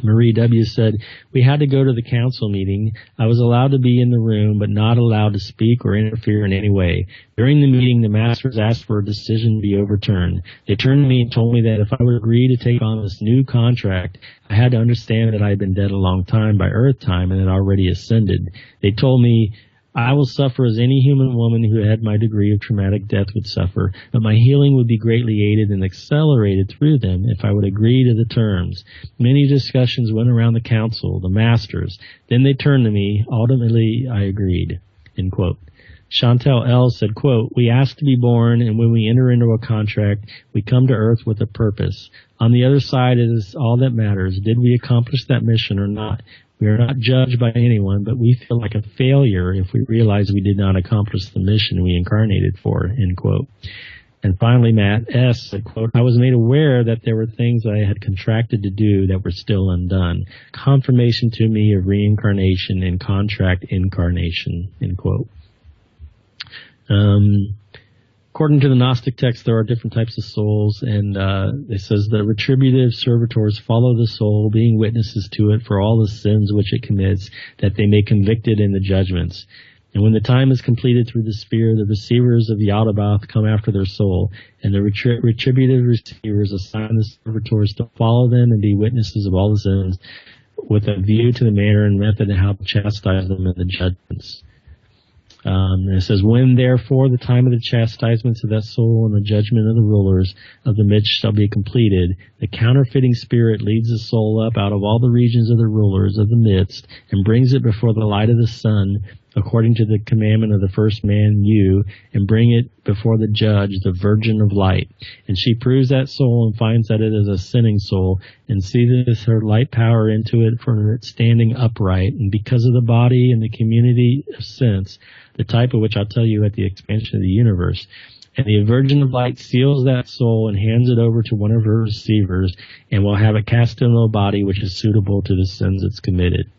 Marie W. said, we had to go to the council meeting. I was allowed to be in the room, but not allowed to speak or interfere in any way. During the meeting, the masters asked for a decision to be overturned. They turned to me and told me that if I would agree to take on this new contract, I had to understand that I had been dead a long time by Earth time and had already ascended. They told me, I will suffer as any human woman who had my degree of traumatic death would suffer, but my healing would be greatly aided and accelerated through them if I would agree to the terms. Many discussions went around the council, the masters. Then they turned to me. Ultimately, I agreed. End quote. Chantel L. said, quote, we ask to be born, and when we enter into a contract, we come to Earth with a purpose. On the other side, it is all that matters. Did we accomplish that mission or not? We are not judged by anyone, but we feel like a failure if we realize we did not accomplish the mission we incarnated for, end quote. And finally, Matt S. said, quote, I was made aware that there were things I had contracted to do that were still undone. Confirmation to me of reincarnation and contract incarnation, end quote. According to the Gnostic text, there are different types of souls, and it says that retributive servitors follow the soul, being witnesses to it for all the sins which it commits, that they may convict it in the judgments. And when the time is completed through the sphere, the receivers of Yaldabaoth come after their soul, and the retributive receivers assign the servitors to follow them and be witnesses of all the sins, with a view to the manner and method of how to chastise them in the judgments. And it says, when therefore the time of the chastisements of that soul and the judgment of the rulers of the midst shall be completed, the counterfeiting spirit leads the soul up out of all the regions of the rulers of the midst and brings it before the light of the sun, according to the commandment of the first man, you, and bring it before the judge, the virgin of light. And she proves that soul and finds that it is a sinning soul, and seetheth her light power into it for its standing upright. And because of the body and the community of sense, the type of which I'll tell you at the expansion of the universe, and the virgin of light seals that soul and hands it over to one of her receivers, and will have it cast into a body which is suitable to the sins it's committed.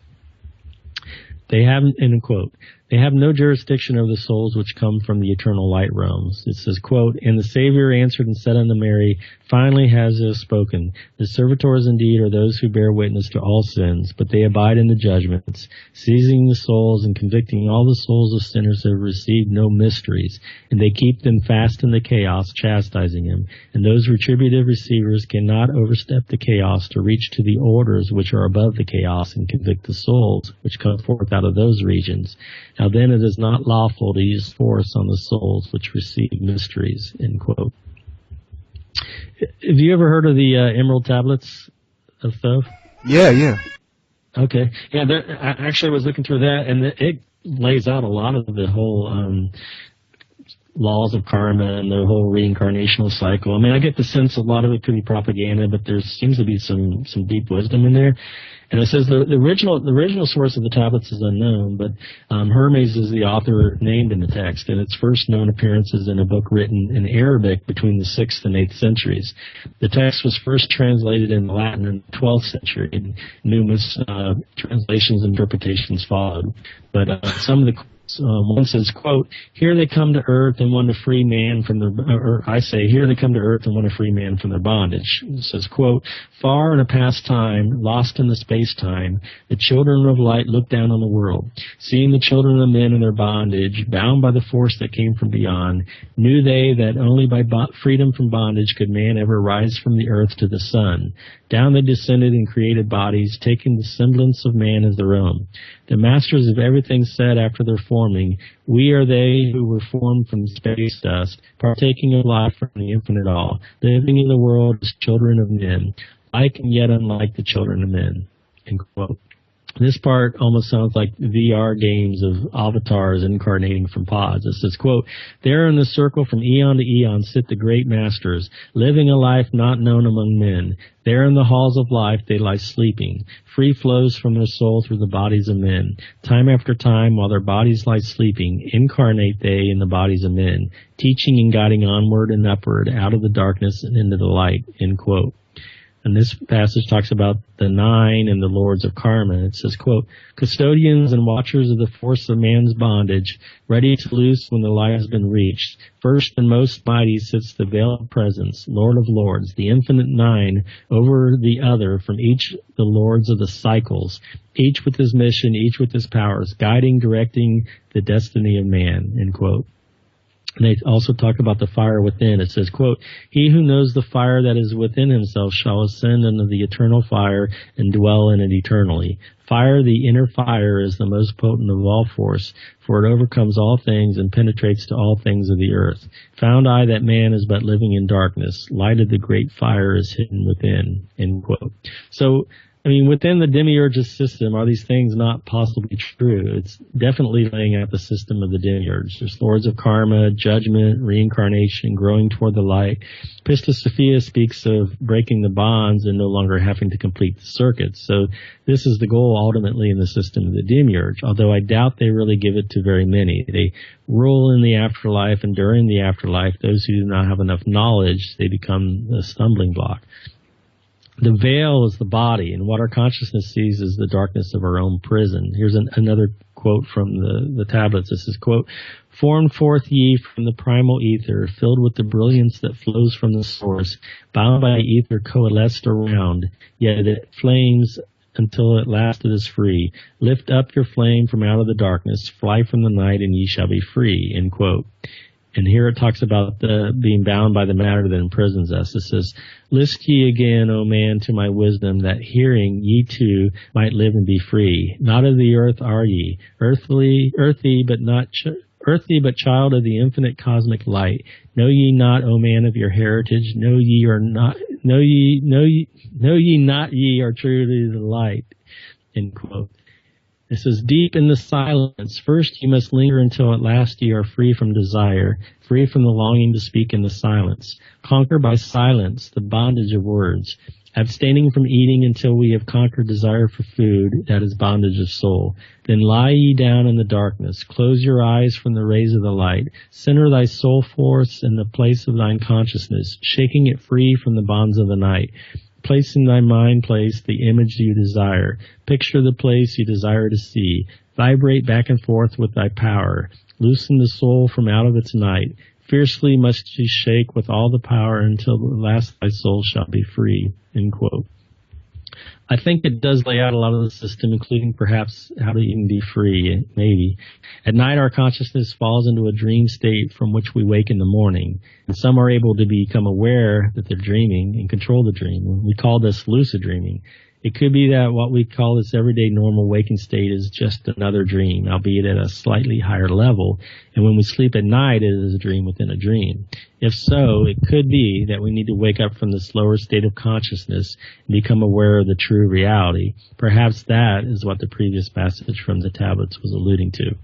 They have, end quote, they have no jurisdiction over the souls which come from the eternal light realms. It says, quote, and the Savior answered and said unto Mary, finally has spoken. The servitors indeed are those who bear witness to all sins, but they abide in the judgments, seizing the souls and convicting all the souls of sinners who have received no mysteries, and they keep them fast in the chaos, chastising them. And those retributive receivers cannot overstep the chaos to reach to the orders which are above the chaos and convict the souls which come forth out of those regions. Now then it is not lawful to use force on the souls which receive mysteries, end quote. Have you ever heard of the Emerald Tablets of Thoth? Yeah. Okay. Yeah, I actually was looking through that, and it lays out a lot of the whole laws of karma and the whole reincarnational cycle. I mean, I get the sense a lot of it could be propaganda, but there seems to be some deep wisdom in there. And it says the original source of the tablets is unknown, but Hermes is the author named in the text, and its first known appearance is in a book written in Arabic between the 6th and 8th centuries. The text was first translated in Latin in the 12th century, and numerous translations and interpretations followed. But some of the one says, quote, here they come to earth and want to free man from their, here they come to earth and want to free man from their bondage. It says, quote, far in a past time, lost in the space-time, the children of light look down on the world. Seeing the children of men in their bondage, bound by the force that came from beyond, knew they that only by freedom from bondage could man ever rise from the earth to the sun. Down they descended in created bodies, taking the semblance of man as their own. The masters of everything said after their forming, we are they who were formed from space dust, partaking of life from the infinite all, living in the world as children of men, like and yet unlike the children of men. End quote. This part almost sounds like VR games of avatars incarnating from pods. It says, quote, there in the circle from eon to eon sit the great masters, living a life not known among men. There in the halls of life they lie sleeping. Free flows from their soul through the bodies of men. Time after time, while their bodies lie sleeping, incarnate they in the bodies of men, teaching and guiding onward and upward out of the darkness and into the light, end quote. And this passage talks about the nine and the lords of karma. It says, quote, custodians and watchers of the force of man's bondage, ready to loose when the light has been reached. First and most mighty sits the veiled presence, Lord of lords, the infinite nine over the other from each the lords of the cycles, each with his mission, each with his powers, guiding, directing the destiny of man, end quote. And they also talk about the fire within. It says, quote, he who knows the fire that is within himself shall ascend into the eternal fire and dwell in it eternally. Fire, the inner fire, is the most potent of all force, for it overcomes all things and penetrates to all things of the earth. Found I that man is but living in darkness. Light of the great fire is hidden within, end quote. So, I mean, within the demiurge's system, are these things not possibly true? It's definitely laying out the system of the demiurge. There's lords of karma, judgment, reincarnation, growing toward the light. Pistis Sophia speaks of breaking the bonds and no longer having to complete the circuits. So this is the goal ultimately in the system of the demiurge, although I doubt they really give it to very many. They rule in the afterlife, and during the afterlife, those who do not have enough knowledge, they become a stumbling block. The veil is the body, and what our consciousness sees is the darkness of our own prison. Here's another quote from the tablets. This is, quote, formed forth ye from the primal ether, filled with the brilliance that flows from the source, bound by ether coalesced around, yet it flames until at last it is free. Lift up your flame from out of the darkness, fly from the night, and ye shall be free, end quote. And here it talks about being bound by the matter that imprisons us. It says, list ye again, O man, to my wisdom, that hearing ye too might live and be free. Not of the earth are ye, earthy, but child of the infinite cosmic light. Know ye not, O man, of your heritage? Know ye not ye are truly the light. End quote. It says, deep in the silence, first you must linger until at last ye are free from desire, free from the longing to speak in the silence. Conquer by silence the bondage of words, abstaining from eating until we have conquered desire for food, that is bondage of soul. Then lie ye down in the darkness, close your eyes from the rays of the light, center thy soul force in the place of thine consciousness, shaking it free from the bonds of the night. Place in thy mind place the image you desire. Picture the place you desire to see. Vibrate back and forth with thy power. Loosen the soul from out of its night. Fiercely must ye shake with all the power until the last thy soul shall be free. End quote. I think it does lay out a lot of the system, including perhaps how to even be free, maybe. At night, our consciousness falls into a dream state from which we wake in the morning. And some are able to become aware that they're dreaming and control the dream. We call this lucid dreaming. It could be that what we call this everyday normal waking state is just another dream, albeit at a slightly higher level. And when we sleep at night, it is a dream within a dream. If so, it could be that we need to wake up from this lower state of consciousness and become aware of the true reality. Perhaps that is what the previous passage from the tablets was alluding to.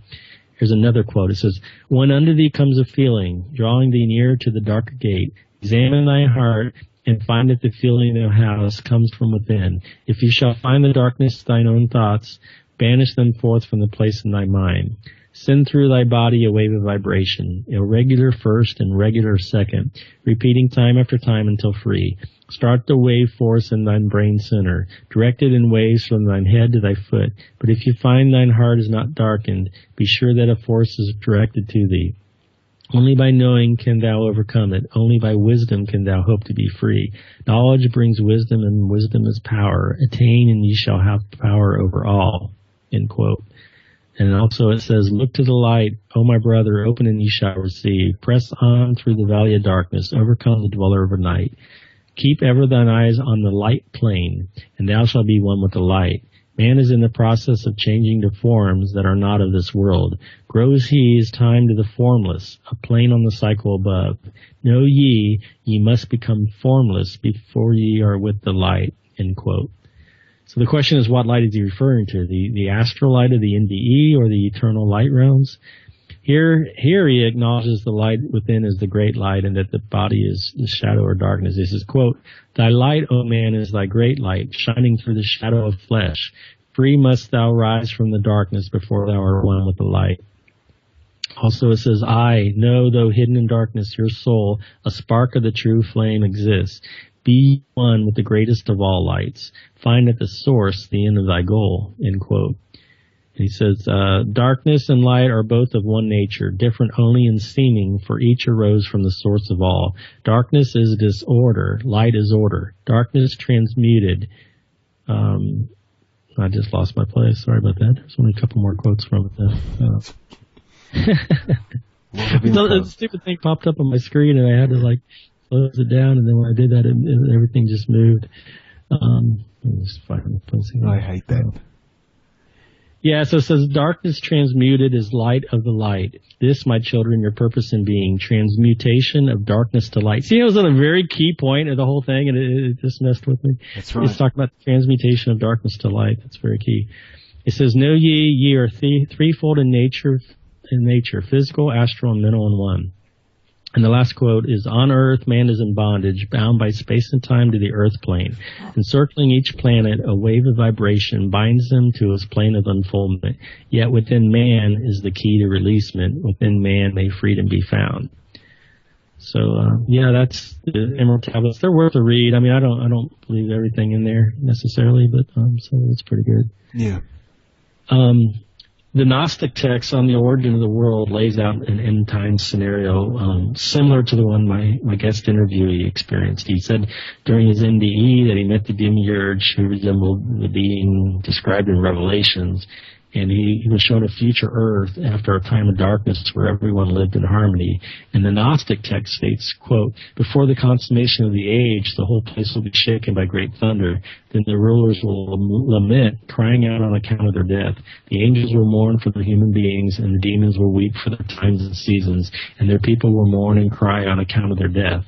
Here's another quote. It says, when unto thee comes a feeling, drawing thee near to the darker gate, examine thy heart, and find that the feeling thou hast comes from within. If you shall find the darkness thine own thoughts, banish them forth from the place in thy mind. Send through thy body a wave of vibration, irregular first and regular second, repeating time after time until free. Start the wave force in thine brain center, directed in waves from thine head to thy foot. But if you find thine heart is not darkened, be sure that a force is directed to thee. Only by knowing can thou overcome it. Only by wisdom can thou hope to be free. Knowledge brings wisdom, and wisdom is power. Attain, and ye shall have power over all. End quote. And also it says, look to the light, O my brother, open and ye shall receive. Press on through the valley of darkness, overcome the dweller of the night. Keep ever thine eyes on the light plain, and thou shalt be one with the light. Man is in the process of changing to forms that are not of this world. Grows he is time to the formless, a plane on the cycle above. Know ye, ye must become formless before ye are with the light, end quote. So the question is, what light is he referring to? The astral light of the NDE or the eternal light realms? Here he acknowledges the light within as the great light, and that the body is the shadow or darkness. He says, quote, thy light, O man, is thy great light, shining through the shadow of flesh. Free must thou rise from the darkness before thou art one with the light. Also it says, I know, though hidden in darkness, your soul, a spark of the true flame exists. Be one with the greatest of all lights. Find at the source the end of thy goal, end quote. He says, darkness and light are both of one nature, different only in seeming, for each arose from the source of all. Darkness is disorder, light is order. Darkness transmuted. I just lost my place. Sorry about that. There's only a couple more quotes from it. A stupid thing popped up on my screen, and I had to close it down, and then when I did that, everything just moved. Just find the place again. I hate that. Yeah, so it says, darkness transmuted is light of the light. This, my children, your purpose in being, transmutation of darkness to light. See, it was a very key point of the whole thing, and it just messed with me. That's right. It's talking about the transmutation of darkness to light. That's very key. It says, know ye are threefold in nature, physical, astral, and mental in one. And the last quote is, on earth, man is in bondage, bound by space and time to the earth plane. Encircling each planet, a wave of vibration binds them to its plane of unfoldment. Yet within man is the key to releasement. Within man may freedom be found. So, that's the Emerald Tablets. They're worth a read. I mean, I don't believe everything in there necessarily, but, so it's pretty good. Yeah. The Gnostic text on the origin of the world lays out an end time scenario similar to the one my guest interviewee experienced. He said during his NDE that he met the demiurge who resembled the being described in Revelations, and he was shown a future earth after a time of darkness where everyone lived in harmony. And the Gnostic text states, quote, before the consummation of the age, the whole place will be shaken by great thunder. Then the rulers will lament, crying out on account of their death. The angels will mourn for the human beings, and the demons will weep for their times and seasons, and their people will mourn and cry on account of their death.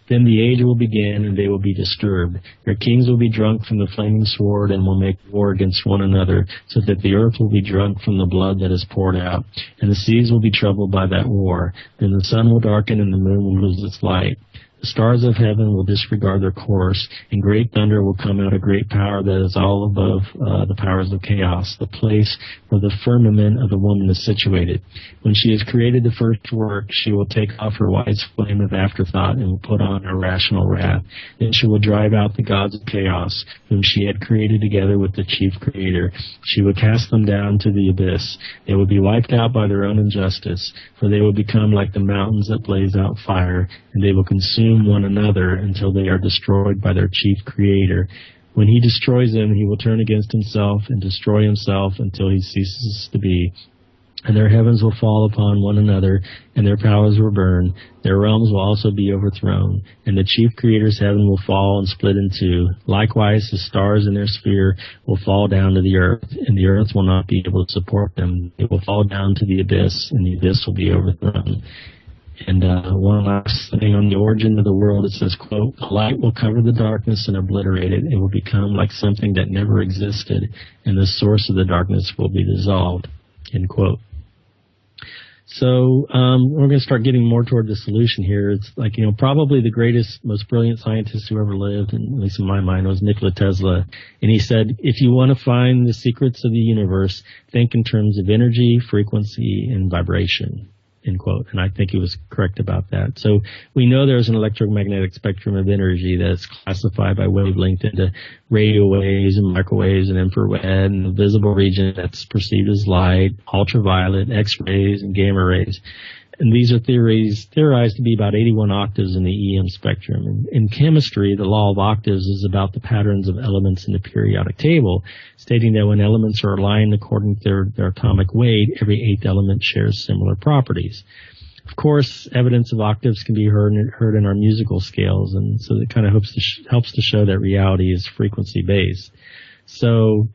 Then the age will begin, and they will be disturbed. Their kings will be drunk from the flaming sword and will make war against one another, so that the earth will be drunk from the blood that is poured out, and the seas will be troubled by that war. Then the sun will darken and the moon will lose its light. The stars of heaven will disregard their course, and great thunder will come out of great power that is all above the powers of chaos, the place where the firmament of the woman is situated. When she has created the first work, she will take off her wise flame of afterthought and will put on her rational wrath. Then she will drive out the gods of chaos, whom she had created together with the chief creator. She will cast them down to the abyss. They will be wiped out by their own injustice, for they will become like the mountains that blaze out fire, and they will consume one another until they are destroyed by their chief creator. When he destroys them, he will turn against himself and destroy himself until he ceases to be. And their heavens will fall upon one another, and their powers will burn. Their realms will also be overthrown, and the chief creator's heaven will fall and split in two. Likewise, the stars in their sphere will fall down to the earth, and the earth will not be able to support them. It will fall down to the abyss, and the abyss will be overthrown. And one last thing on the origin of the world, it says, quote, the light will cover the darkness and obliterate it. It will become like something that never existed, and the source of the darkness will be dissolved, end quote. So we're going to start getting more toward the solution here. It's probably the greatest, most brilliant scientist who ever lived, and at least in my mind, was Nikola Tesla. And he said, if you want to find the secrets of the universe, think in terms of energy, frequency, and vibration, end quote. And I think he was correct about that. So we know there's an electromagnetic spectrum of energy that's classified by wavelength into radio waves and microwaves and infrared, and the visible region that's perceived as light, ultraviolet, X-rays, and gamma rays. And these are theorized to be about 81 octaves in the EM spectrum. In chemistry, the law of octaves is about the patterns of elements in the periodic table, stating that when elements are aligned according to their atomic weight, every eighth element shares similar properties. Of course, evidence of octaves can be heard in our musical scales, and so it kind of helps to show that reality is frequency-based. So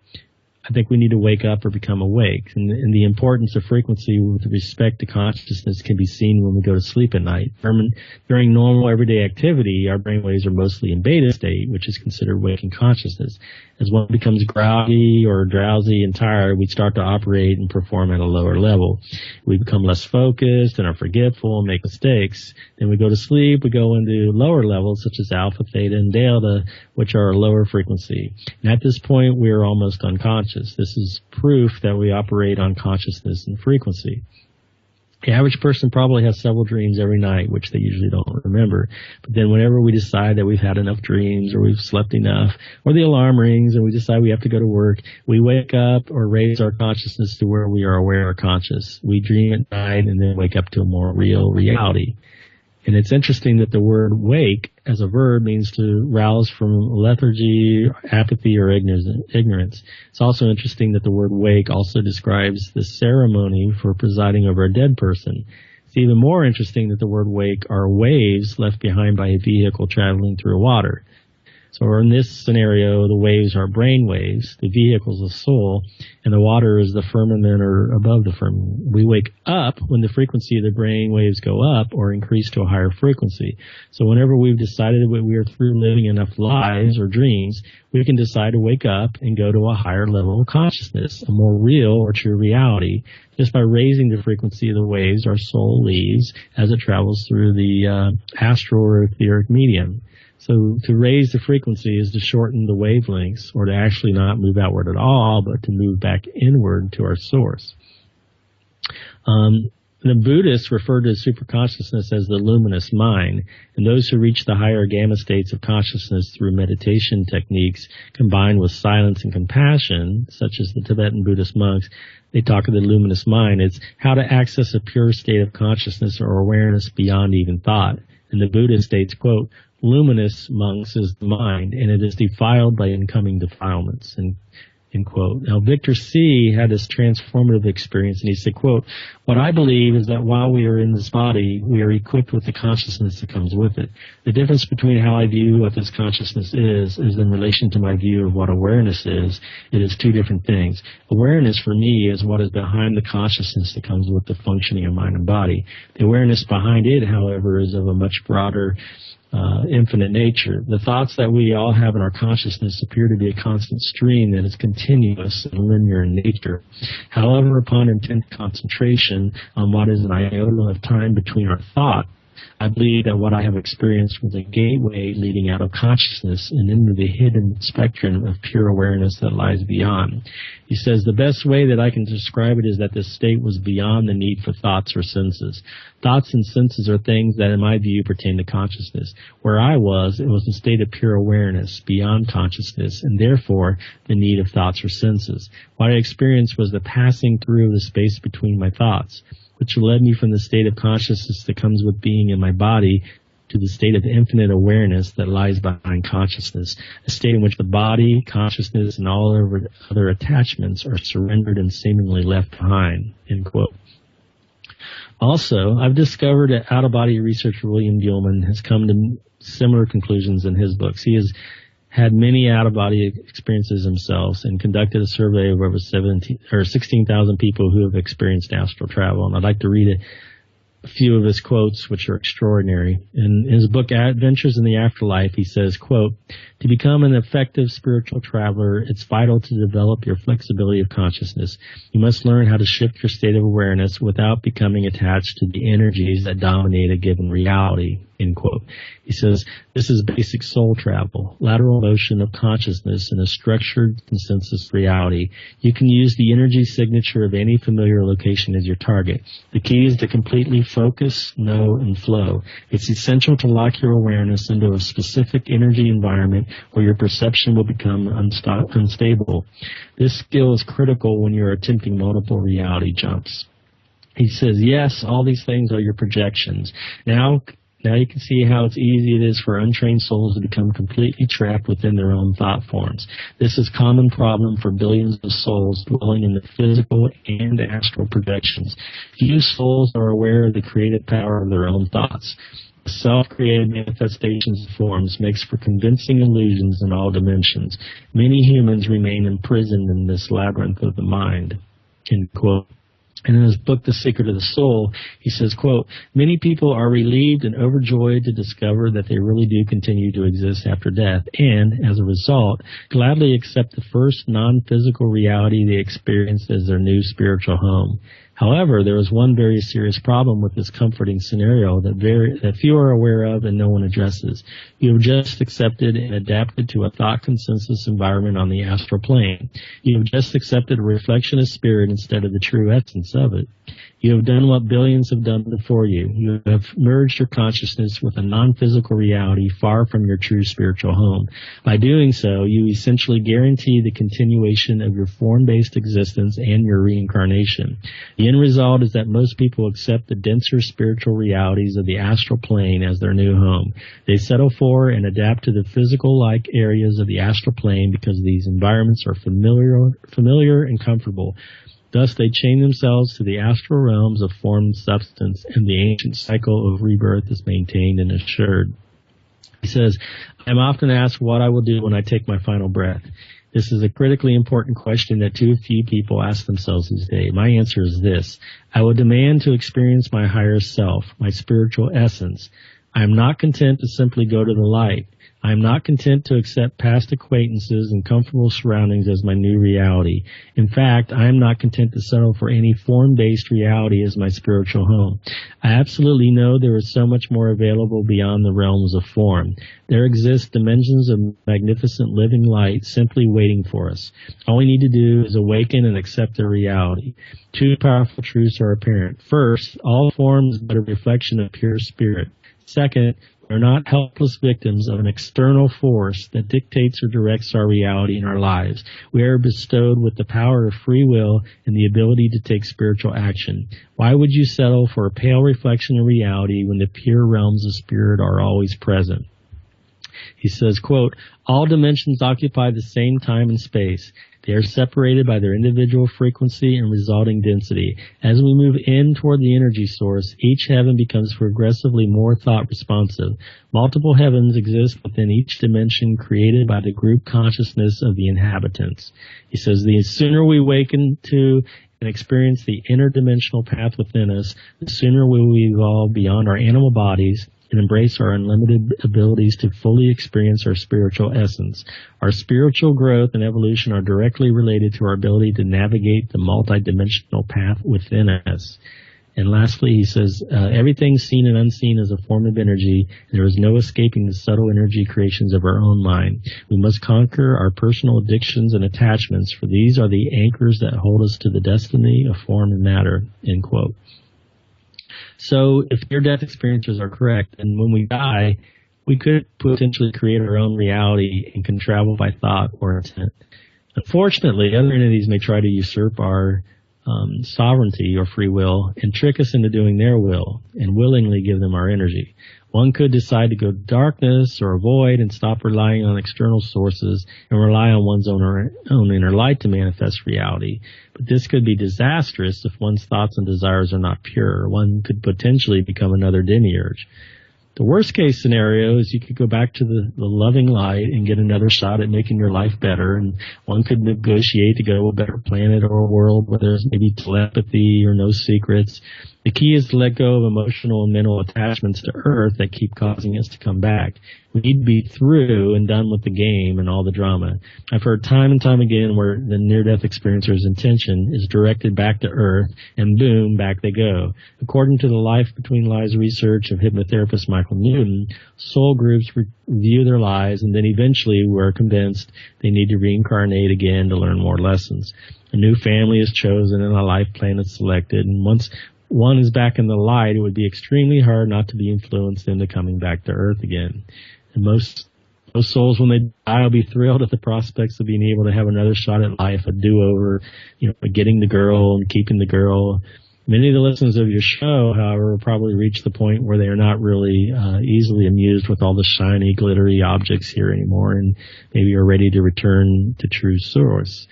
I think we need to wake up or become awake. And the importance of frequency with respect to consciousness can be seen when we go to sleep at night. During normal everyday activity, our brainwaves are mostly in beta state, which is considered waking consciousness. As one becomes groggy or drowsy and tired, we start to operate and perform at a lower level. We become less focused and are forgetful and make mistakes. Then we go to sleep, we go into lower levels such as alpha, theta, and delta, which are a lower frequency. And at this point, we are almost unconscious. This is proof that we operate on consciousness and frequency. The average person probably has several dreams every night, which they usually don't remember. But then whenever we decide that we've had enough dreams or we've slept enough, or the alarm rings and we decide we have to go to work, we wake up or raise our consciousness to where we are aware or conscious. We dream at night and then wake up to a more real reality. And it's interesting that the word wake as a verb means to rouse from lethargy, apathy, or ignorance. It's also interesting that the word wake also describes the ceremony for presiding over a dead person. It's even more interesting that the word wake are waves left behind by a vehicle traveling through water. So in this scenario, the waves are brain waves, the vehicle's the soul, and the water is the firmament or above the firmament. We wake up when the frequency of the brain waves go up or increase to a higher frequency. So whenever we've decided that we are through living enough lives or dreams, we can decide to wake up and go to a higher level of consciousness, a more real or true reality. Just by raising the frequency of the waves, our soul leaves as it travels through the astral or etheric medium. So to raise the frequency is to shorten the wavelengths, or to actually not move outward at all, but to move back inward to our source. The Buddhists refer to superconsciousness as the luminous mind, and those who reach the higher gamma states of consciousness through meditation techniques combined with silence and compassion, such as the Tibetan Buddhist monks, they talk of the luminous mind. It's how to access a pure state of consciousness or awareness beyond even thought. And the Buddha states, quote, luminous, monks, is the mind, and it is defiled by incoming defilements, end quote. Now, Victor C. had this transformative experience, and he said, quote, what I believe is that while we are in this body, we are equipped with the consciousness that comes with it. The difference between how I view what this consciousness is in relation to my view of what awareness is. It is two different things. Awareness for me is what is behind the consciousness that comes with the functioning of mind and body. The awareness behind it, however, is of a much broader infinite nature. The thoughts that we all have in our consciousness appear to be a constant stream that is continuous and linear in nature. However, upon intense concentration on what is an iota of time between our thought, I believe that what I have experienced was a gateway leading out of consciousness and into the hidden spectrum of pure awareness that lies beyond. He says the best way that I can describe it is that this state was beyond the need for thoughts or senses. Thoughts and senses are things that, in my view, pertain to consciousness. Where I was, it was a state of pure awareness beyond consciousness, and therefore the need of thoughts or senses. What I experienced was the passing through of the space between my thoughts, which led me from the state of consciousness that comes with being in my body to the state of infinite awareness that lies behind consciousness, a state in which the body, consciousness, and all other attachments are surrendered and seemingly left behind, end quote. Also, I've discovered that out-of-body researcher William Gilman has come to similar conclusions in his books. He has had many out-of-body experiences himself and conducted a survey of over 16,000 people who have experienced astral travel. And I'd like to read a few of his quotes, which are extraordinary. In his book, Adventures in the Afterlife, he says, quote, to become an effective spiritual traveler, it's vital to develop your flexibility of consciousness. You must learn how to shift your state of awareness without becoming attached to the energies that dominate a given reality, end quote. He says, this is basic soul travel, lateral motion of consciousness in a structured consensus reality. You can use the energy signature of any familiar location as your target. The key is to completely focus, know, and flow. It's essential to lock your awareness into a specific energy environment or your perception will become unstable. This skill is critical when you're attempting multiple reality jumps. He says, yes, all these things are your projections. Now you can see how it's easy it is for untrained souls to become completely trapped within their own thought forms. This is a common problem for billions of souls dwelling in the physical and astral projections. Few souls are aware of the creative power of their own thoughts. Self-created manifestations of forms makes for convincing illusions in all dimensions. Many humans remain imprisoned in this labyrinth of the mind. End quote. And in his book, The Secret of the Soul, he says, quote, many people are relieved and overjoyed to discover that they really do continue to exist after death and, as a result, gladly accept the first non-physical reality they experienced as their new spiritual home. However, there is one very serious problem with this comforting scenario that few are aware of and no one addresses. You have just accepted and adapted to a thought consensus environment on the astral plane. You have just accepted a reflection of spirit instead of the true essence of it. You have done what billions have done before you. You have merged your consciousness with a non-physical reality far from your true spiritual home. By doing so, you essentially guarantee the continuation of your form-based existence and your reincarnation. The end result is that most people accept the denser spiritual realities of the astral plane as their new home. They settle for and adapt to the physical-like areas of the astral plane because these environments are familiar and comfortable. Thus, they chain themselves to the astral realms of form and substance, and the ancient cycle of rebirth is maintained and assured. He says, I am often asked what I will do when I take my final breath. This is a critically important question that too few people ask themselves these days. My answer is this. I will demand to experience my higher self, my spiritual essence. I am not content to simply go to the light. I am not content to accept past acquaintances and comfortable surroundings as my new reality. In fact, I am not content to settle for any form-based reality as my spiritual home. I absolutely know there is so much more available beyond the realms of form. There exist dimensions of magnificent living light simply waiting for us. All we need to do is awaken and accept their reality. Two powerful truths are apparent. First, all form is but a reflection of pure spirit. Second, we are not helpless victims of an external force that dictates or directs our reality in our lives. We are bestowed with the power of free will and the ability to take spiritual action. Why would you settle for a pale reflection of reality when the pure realms of spirit are always present? He says, quote, all dimensions occupy the same time and space. They are separated by their individual frequency and resulting density. As we move in toward the energy source, each heaven becomes progressively more thought responsive. Multiple heavens exist within each dimension created by the group consciousness of the inhabitants. He says, the sooner we awaken to and experience the interdimensional path within us, the sooner we will evolve beyond our animal bodies and embrace our unlimited abilities to fully experience our spiritual essence. Our spiritual growth and evolution are directly related to our ability to navigate the multidimensional path within us. And lastly, he says, everything seen and unseen is a form of energy, and there is no escaping the subtle energy creations of our own mind. We must conquer our personal addictions and attachments, for these are the anchors that hold us to the destiny of form and matter, end quote. So if near-death experiences are correct, and when we die, we could potentially create our own reality and can travel by thought or intent. Unfortunately, other entities may try to usurp our sovereignty or free will and trick us into doing their will and willingly give them our energy. One could decide to go to darkness or avoid and stop relying on external sources and rely on one's own inner light to manifest reality. But this could be disastrous if one's thoughts and desires are not pure. One could potentially become another demiurge. The worst case scenario is you could go back to the loving light and get another shot at making your life better, and one could negotiate to go to a better planet or a world where there's maybe telepathy or no secrets. The key is to let go of emotional and mental attachments to Earth that keep causing us to come back. We need to be through and done with the game and all the drama. I've heard time and time again where the near-death experiencer's intention is directed back to Earth, and boom, back they go. According to the Life Between Lives research of hypnotherapist Michael Newton, soul groups review their lives and then eventually we're convinced they need to reincarnate again to learn more lessons. A new family is chosen and a life plan is selected, and once one is back in the light, it would be extremely hard not to be influenced into coming back to Earth again. And most souls, when they die, will be thrilled at the prospects of being able to have another shot at life, a do-over, getting the girl and keeping the girl, Many of the listeners of your show, however, will probably reach the point where they are not really easily amused with all the shiny, glittery objects here anymore, and maybe are ready to return to true source.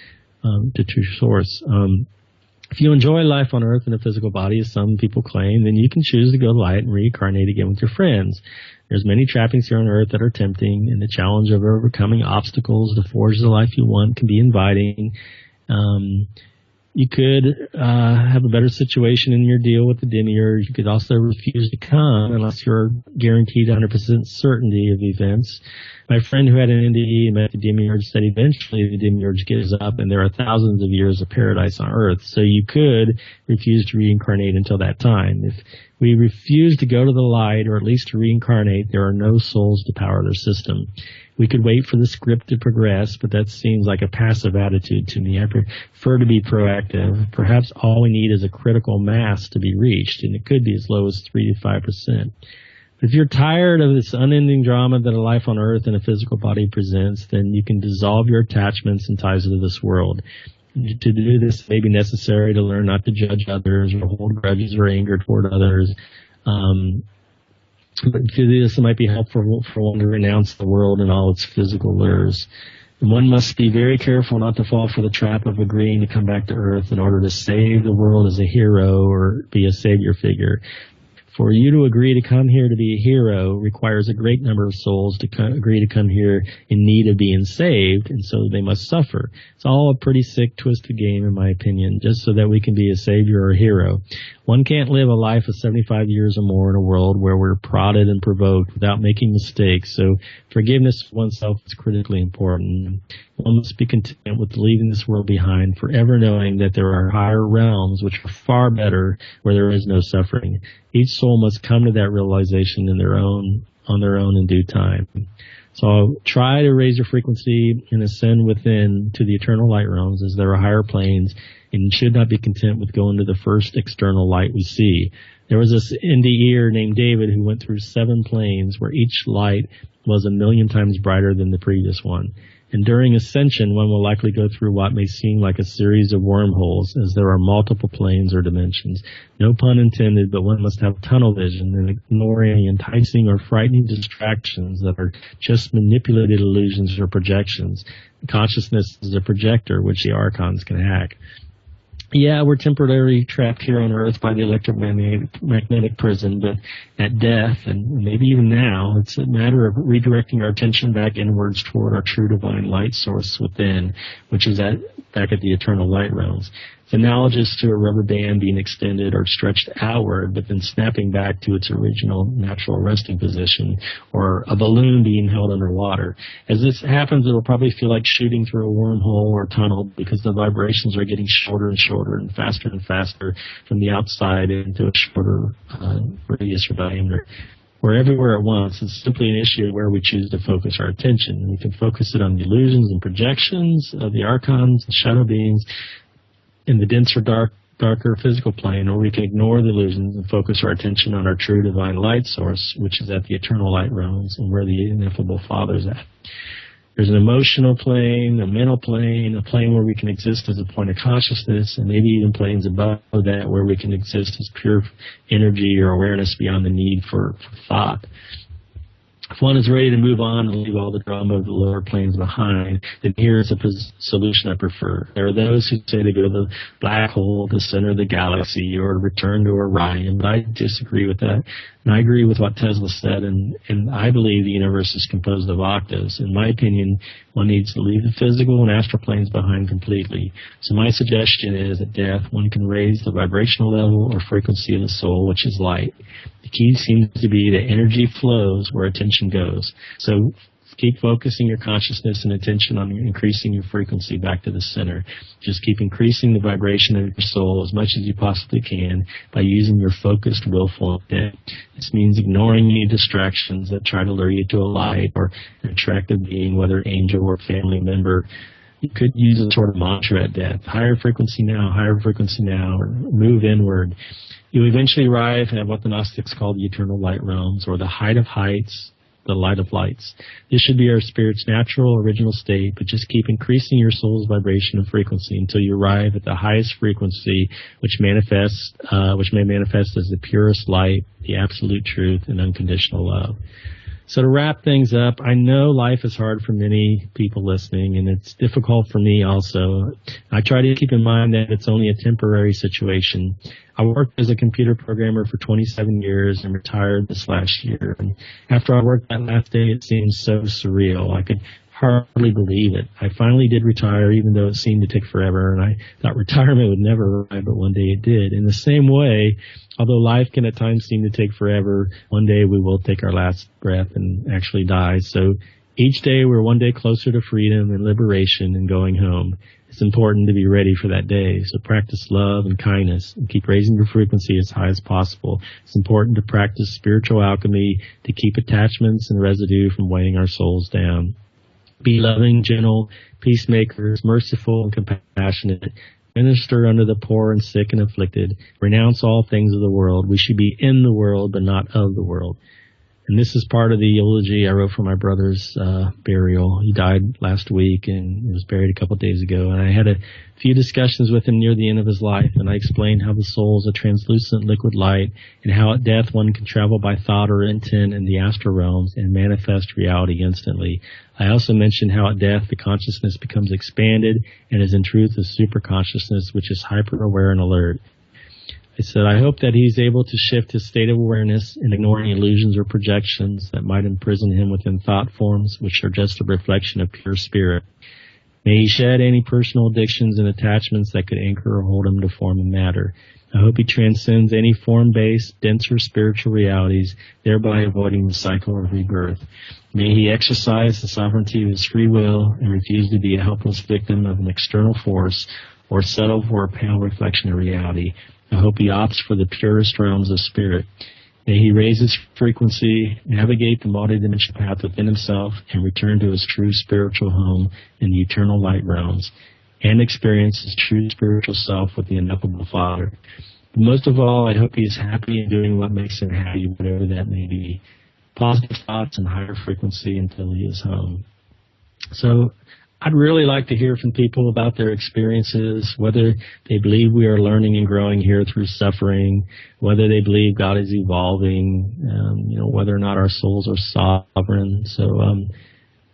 If you enjoy life on Earth in a physical body, as some people claim, then you can choose to go light and reincarnate again with your friends. There's many trappings here on Earth that are tempting, and the challenge of overcoming obstacles to forge the life you want can be inviting. You could have a better situation in your deal with the demiurge. You could also refuse to come unless you're guaranteed 100% certainty of events. My friend who had an NDE and met the demiurge said eventually the demiurge gives up and there are thousands of years of paradise on Earth. So you could refuse to reincarnate until that time. If we refuse to go to the light, or at least to reincarnate, there are no souls to power their system. We could wait for the script to progress, but that seems like a passive attitude to me. I prefer to be proactive. Perhaps all we need is a critical mass to be reached, and it could be as low as 3 to 5%. If you're tired of this unending drama that a life on Earth in a physical body presents, then you can dissolve your attachments and ties to this world. To do this may be necessary to learn not to judge others or hold grudges or anger toward others. But to do this, it might be helpful for one to renounce the world and all its physical lures. And one must be very careful not to fall for the trap of agreeing to come back to Earth in order to save the world as a hero or be a savior figure. For you to agree to come here to be a hero requires a great number of souls to agree to come here in need of being saved, and so they must suffer. It's all a pretty sick, twisted game, in my opinion, just so that we can be a savior or a hero. One can't live a life of 75 years or more in a world where we're prodded and provoked without making mistakes, so forgiveness of oneself is critically important. One must be content with leaving this world behind, forever knowing that there are higher realms which are far better, where there is no suffering. Each soul must come to that realization on their own in due time. So try to raise your frequency and ascend within to the eternal light realms, as there are higher planes, and you should not be content with going to the first external light we see. There was this NDEer named David who went through 7 planes where each light was 1,000,000 times brighter than the previous one. And during ascension, one will likely go through what may seem like a series of wormholes, as there are multiple planes or dimensions. No pun intended, but one must have tunnel vision and ignore any enticing or frightening distractions that are just manipulated illusions or projections. Consciousness is a projector which the archons can hack. Yeah, we're temporarily trapped here on Earth by the electromagnetic prison, but at death, and maybe even now, it's a matter of redirecting our attention back inwards toward our true divine light source within, which is back at the eternal light realms. It's analogous to a rubber band being extended or stretched outward, but then snapping back to its original natural resting position, or a balloon being held underwater. As this happens, it will probably feel like shooting through a wormhole or tunnel, because the vibrations are getting shorter and shorter and faster from the outside into a shorter radius or diameter. We're everywhere at once. It's simply an issue of where we choose to focus our attention. We can focus it on the illusions and projections of the archons and shadow beings in the denser, darker physical plane, or we can ignore the illusions and focus our attention on our true divine light source, which is at the eternal light realms and where the ineffable Father is at. There's an emotional plane, a mental plane, a plane where we can exist as a point of consciousness, and maybe even planes above that where we can exist as pure energy or awareness beyond the need for thought. If one is ready to move on and leave all the drama of the lower planes behind, then here's a solution I prefer. There are those who say to go to the black hole, the center of the galaxy, or to return to Orion, but I disagree with that. And I agree with what Tesla said, and I believe the universe is composed of octaves. In my opinion, one needs to leave the physical and astral planes behind completely. So my suggestion is, at death, one can raise the vibrational level or frequency of the soul, which is light. The key seems to be that energy flows where attention goes. So keep focusing your consciousness and attention on increasing your frequency back to the center. Just keep increasing the vibration of your soul as much as you possibly can by using your focused, willful intent. This means ignoring any distractions that try to lure you to a light or an attractive being, whether angel or family member. You could use a sort of mantra at death. Higher frequency now, or move inward. You eventually arrive at what the Gnostics call the eternal light realms, or the height of heights, the light of lights. This should be our spirit's natural, original state, but just keep increasing your soul's vibration and frequency until you arrive at the highest frequency, which may manifest as the purest light, the absolute truth, and unconditional love. So to wrap things up, I know life is hard for many people listening, and it's difficult for me also. I try to keep in mind that it's only a temporary situation. I worked as a computer programmer for 27 years and retired this last year. And after I worked that last day, it seemed so surreal. I could hardly believe it. I finally did retire, even though it seemed to take forever, and I thought retirement would never arrive, but one day it did. In the same way, although life can at times seem to take forever, one day we will take our last breath and actually die. So each day we're one day closer to freedom and liberation and going home. It's important to be ready for that day. So practice love and kindness and keep raising your frequency as high as possible. It's important to practice spiritual alchemy to keep attachments and residue from weighing our souls down. Be loving, gentle, peacemakers, merciful and compassionate. Minister unto the poor and sick and afflicted. Renounce all things of the world. We should be in the world, but not of the world. And this is part of the eulogy I wrote for my brother's burial. He died last week and he was buried a couple of days ago. And I had a few discussions with him near the end of his life, and I explained how the soul is a translucent liquid light and how at death one can travel by thought or intent in the astral realms and manifest reality instantly. I also mentioned how at death the consciousness becomes expanded and is in truth a super consciousness which is hyper aware and alert. I said, I hope that he's able to shift his state of awareness and ignore any illusions or projections that might imprison him within thought forms, which are just a reflection of pure spirit. May he shed any personal addictions and attachments that could anchor or hold him to form and matter. I hope he transcends any form-based, denser spiritual realities, thereby avoiding the cycle of rebirth. May he exercise the sovereignty of his free will and refuse to be a helpless victim of an external force or settle for a pale reflection of reality. I hope he opts for the purest realms of spirit. May he raise his frequency, navigate the multidimensional path within himself, and return to his true spiritual home in the eternal light realms, and experience his true spiritual self with the ineffable Father. But most of all, I hope he is happy in doing what makes him happy, whatever that may be. Positive thoughts and higher frequency until he is home. So I'd really like to hear from people about their experiences, whether they believe we are learning and growing here through suffering, whether they believe God is evolving, whether or not our souls are sovereign. So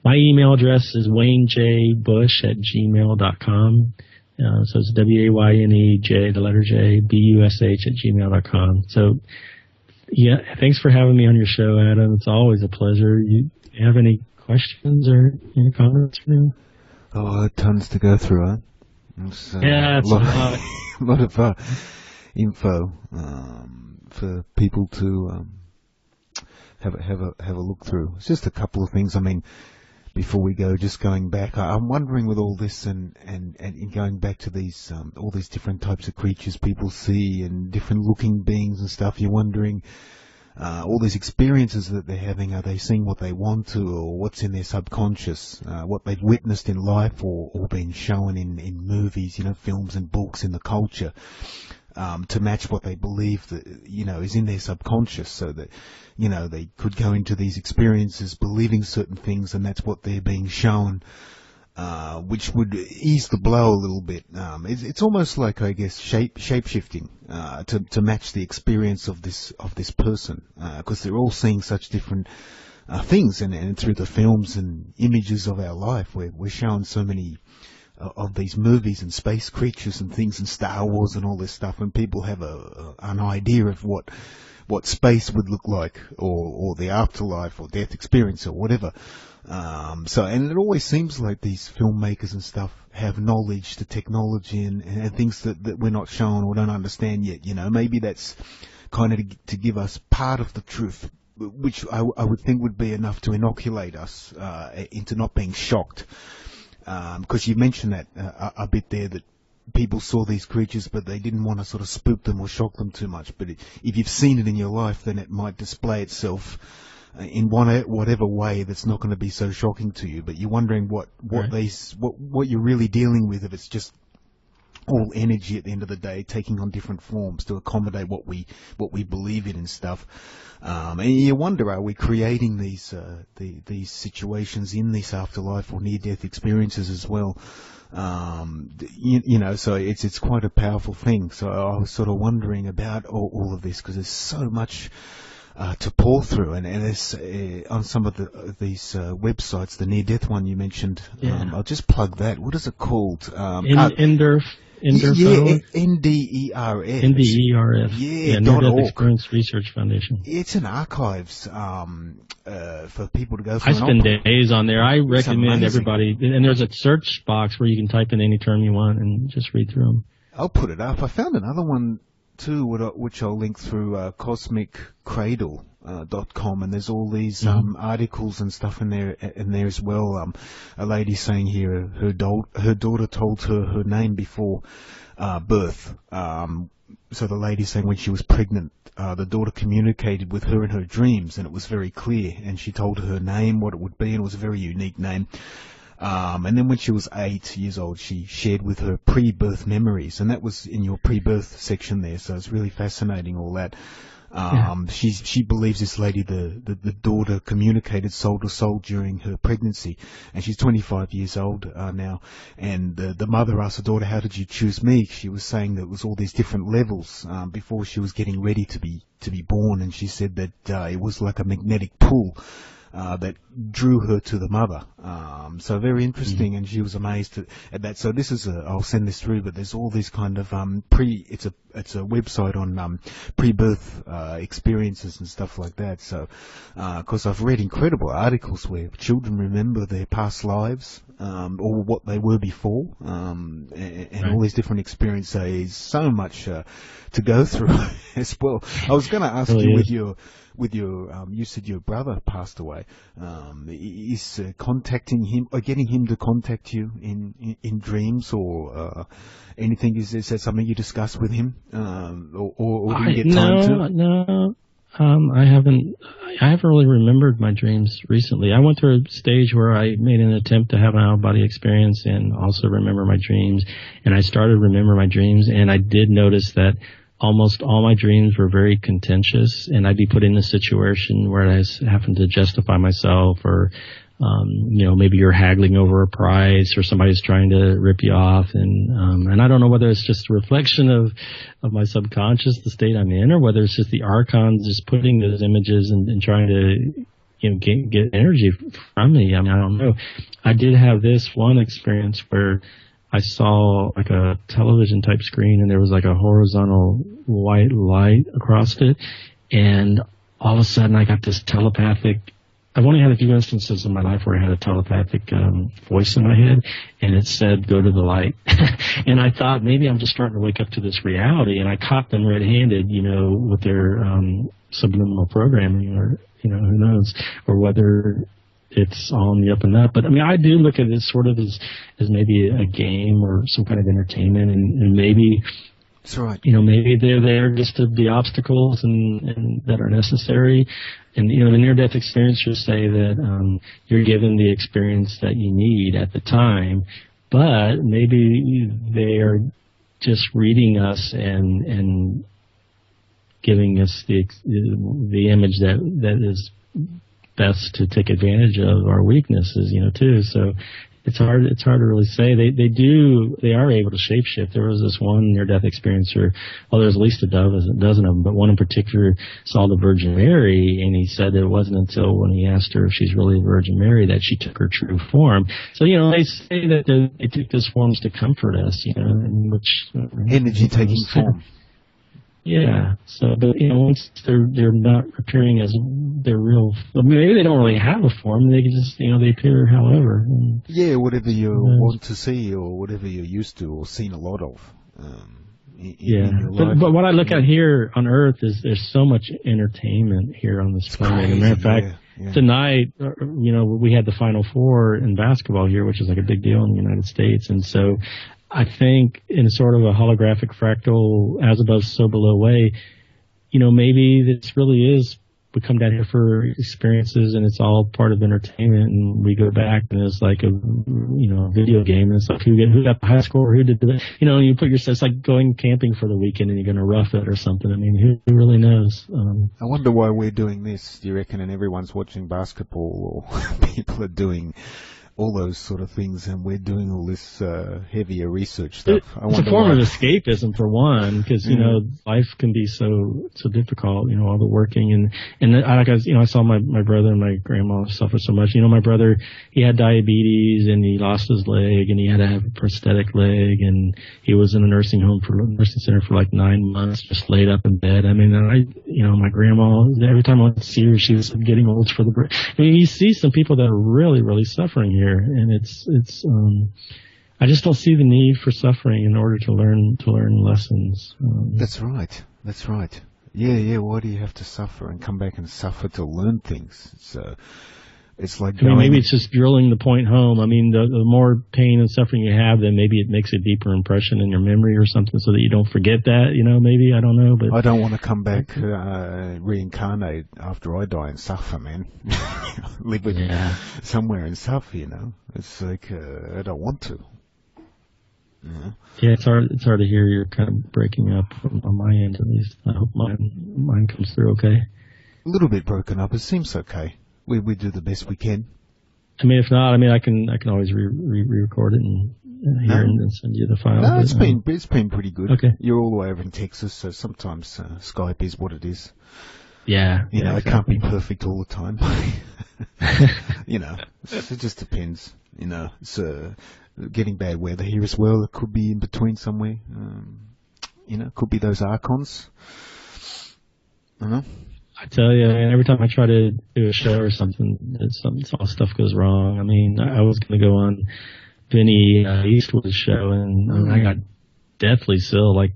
my email address is wayneJbush@gmail.com. So it's WAYNEJ, the letter J, BUSH@gmail.com. So, yeah, thanks for having me on your show, Adam. It's always a pleasure. You have any questions or any comments for me? Oh, tons to go through, huh? It's, yeah, it's a lot. A lot of info for people to have a look through. It's just a couple of things. I mean, before we go, just going back, I'm wondering with all this and going back to these all these different types of creatures people see and different looking beings and stuff. You're wondering. All these experiences that they're having, are they seeing what they want to, or what's in their subconscious, what they've witnessed in life or been shown in movies, films and books in the culture, to match what they believe that, is in their subconscious, so that, they could go into these experiences believing certain things and that's what they're being shown, which would ease the blow a little bit. It's almost like, I guess, shape-shifting to match the experience of this person, because they're all seeing such different things, and through the films and images of our life, we're shown so many of these movies and space creatures and things and Star Wars and all this stuff, and people have an idea of what space would look like, or the afterlife or death experience or whatever. And it always seems like these filmmakers and stuff have knowledge to technology and things that we're not shown or don't understand yet. Maybe that's kind of to give us part of the truth, which I would think would be enough to inoculate us into not being shocked. Because you mentioned that a bit there, that people saw these creatures, but they didn't want to sort of spook them or shock them too much. But if you've seen it in your life, then it might display itself in whatever way that's not going to be so shocking to you. But you're wondering what you're really dealing with, if it's just all energy at the end of the day, taking on different forms to accommodate what we believe in and stuff. And you wonder, are we creating these situations in this afterlife or near-death experiences as well? So it's quite a powerful thing. So I was sort of wondering about all of this, because there's so much to pour through, and it's on some of these websites, the near-death one you mentioned. Yeah. I'll just plug that. What is it called? NDERF. NDERF. NDERF. Yeah, Near-Death Experience Research Foundation. It's an archives for people to go through. I spend days on there. I recommend everybody, and there's a search box where you can type in any term you want and just read through them. I'll put it up. I found another one too, which I'll link through cosmiccradle.com, and there's all these articles and stuff in there as well. A lady saying here her daughter told her name before birth. So the lady saying when she was pregnant, the daughter communicated with her in her dreams, and it was very clear, and she told her name, what it would be, and it was a very unique name. And then when she was 8 years old, she shared with her pre-birth memories, and that was in your pre-birth section there. So it's really fascinating, all that. She believes this lady, the daughter, communicated soul to soul during her pregnancy, and she's 25 years old now. And the mother asked the daughter, "How did you choose me?" She was saying that it was all these different levels before she was getting ready to be born, and she said that it was like a magnetic pull that drew her to the mother. So very interesting, and she was amazed at that. So this is I'll send this through, but there's all these kind of it's a website on pre-birth experiences and stuff like that. So because I've read incredible articles where children remember their past lives or what they were before, and all these different experiences. So there's so much to go through as well. I was going to ask you with your you said your brother passed away. Is contacting him or getting him to contact you in dreams or anything? Is that something you discuss with him, or do you get time to? No. I haven't really remembered my dreams recently. I went through a stage where I made an attempt to have an out-of-body experience and also remember my dreams, and I started to remember my dreams, and I did notice that almost all my dreams were very contentious, and I'd be put in a situation where I was having to justify myself, or maybe you're haggling over a price, or somebody's trying to rip you off, and I don't know whether it's just a reflection of my subconscious, the state I'm in, or whether it's just the archons just putting those images and trying to get energy from me. I mean, I don't know. I did have this one experience where I saw like a television type screen, and there was like a horizontal white light across it, and all of a sudden I got this telepathic. I've only had a few instances in my life where I had a telepathic voice in my head, and it said, "Go to the light." And I thought maybe I'm just starting to wake up to this reality, and I caught them red-handed, with their subliminal programming, or who knows, or whether it's all on the up and up. But I mean, I do look at it sort of as maybe a game or some kind of entertainment, and maybe, that's right. Maybe they're there just to be obstacles and that are necessary. And the near-death experiencers say that you're given the experience that you need at the time, but maybe they are just reading us and giving us the image that is best to take advantage of our weaknesses, too. So it's hard to really say. They are able to shapeshift. There was this one near-death experiencer, there's at least a dozen of them, but one in particular saw the Virgin Mary, and he said it wasn't until when he asked her if she's really the Virgin Mary that she took her true form. So, they say that they took these forms to comfort us, in which energy taking form. Yeah. So, but once they're not appearing as their real, maybe they don't really have a form. They can just, they appear however. Yeah, whatever you want to see, or whatever you're used to, or seen a lot of. In your life. But what I look at here on Earth is there's so much entertainment here on this planet. As a matter of fact, tonight, we had the Final Four in basketball here, which is like a big deal in the United States, and so I think in sort of a holographic fractal, as above, so below way, maybe this really is we come down here for experiences, and it's all part of entertainment. And we go back, and it's like a video game. And it's like who got the high score, who did the you put yourself. It's like going camping for the weekend, and you're going to rough it or something. I mean, who really knows? I wonder why we're doing this. Do you reckon? And everyone's watching basketball, or people are doing all those sort of things, and we're doing all this heavier research stuff. It's a form of escapism, for one, because life can be so difficult. All the working and I saw my brother and my grandma suffer so much. My brother, he had diabetes and he lost his leg and he had to have a prosthetic leg, and he was in a nursing center for like 9 months, just laid up in bed. I mean, my grandma, every time I went to see her, she was getting old for the break. I mean, you see some people that are really, really suffering here. And it's I just don't see the need for suffering in order to learn lessons. That's right. Yeah. Why do you have to suffer and come back and suffer to learn things? It's like maybe it's just drilling the point home. I mean, the more pain and suffering you have, then maybe it makes a deeper impression in your memory or something, so that you don't forget that. Maybe, I don't know, but I don't want to come back reincarnate after I die and suffer, man. Live with somewhere and suffer. It's like I don't want to. Yeah, it's hard to hear. You're kind of breaking up on my end, at least. I hope mine comes through okay. A little bit broken up. It seems okay. We do the best we can. I mean, if not, I can always re-record it and hear and send you the file. No, it's been pretty good. Okay. You're all the way over in Texas, so sometimes Skype is what it is. Yeah. It can't be perfect all the time. It just depends. It's getting bad weather here as well. It could be in between somewhere. Could be those Archons. I don't know. I tell you, every time I try to do a show or something, all stuff goes wrong. I mean, I was going to go on Vinny Eastwood's show, and I got deathly ill, like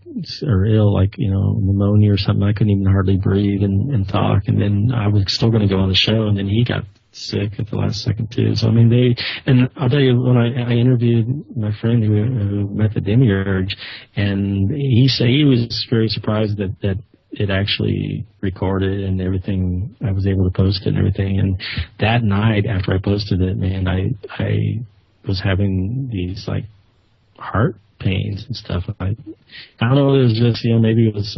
pneumonia or something. I couldn't even hardly breathe and talk. And then I was still going to go on the show, and then he got sick at the last second too. So I mean, and I'll tell you, when I interviewed my friend who met the Demiurge, and he said he was very surprised that it actually recorded and everything. I was able to post it and everything. And that night after I posted it, man, I was having these like heart pains and stuff. I don't know if it was just, maybe it was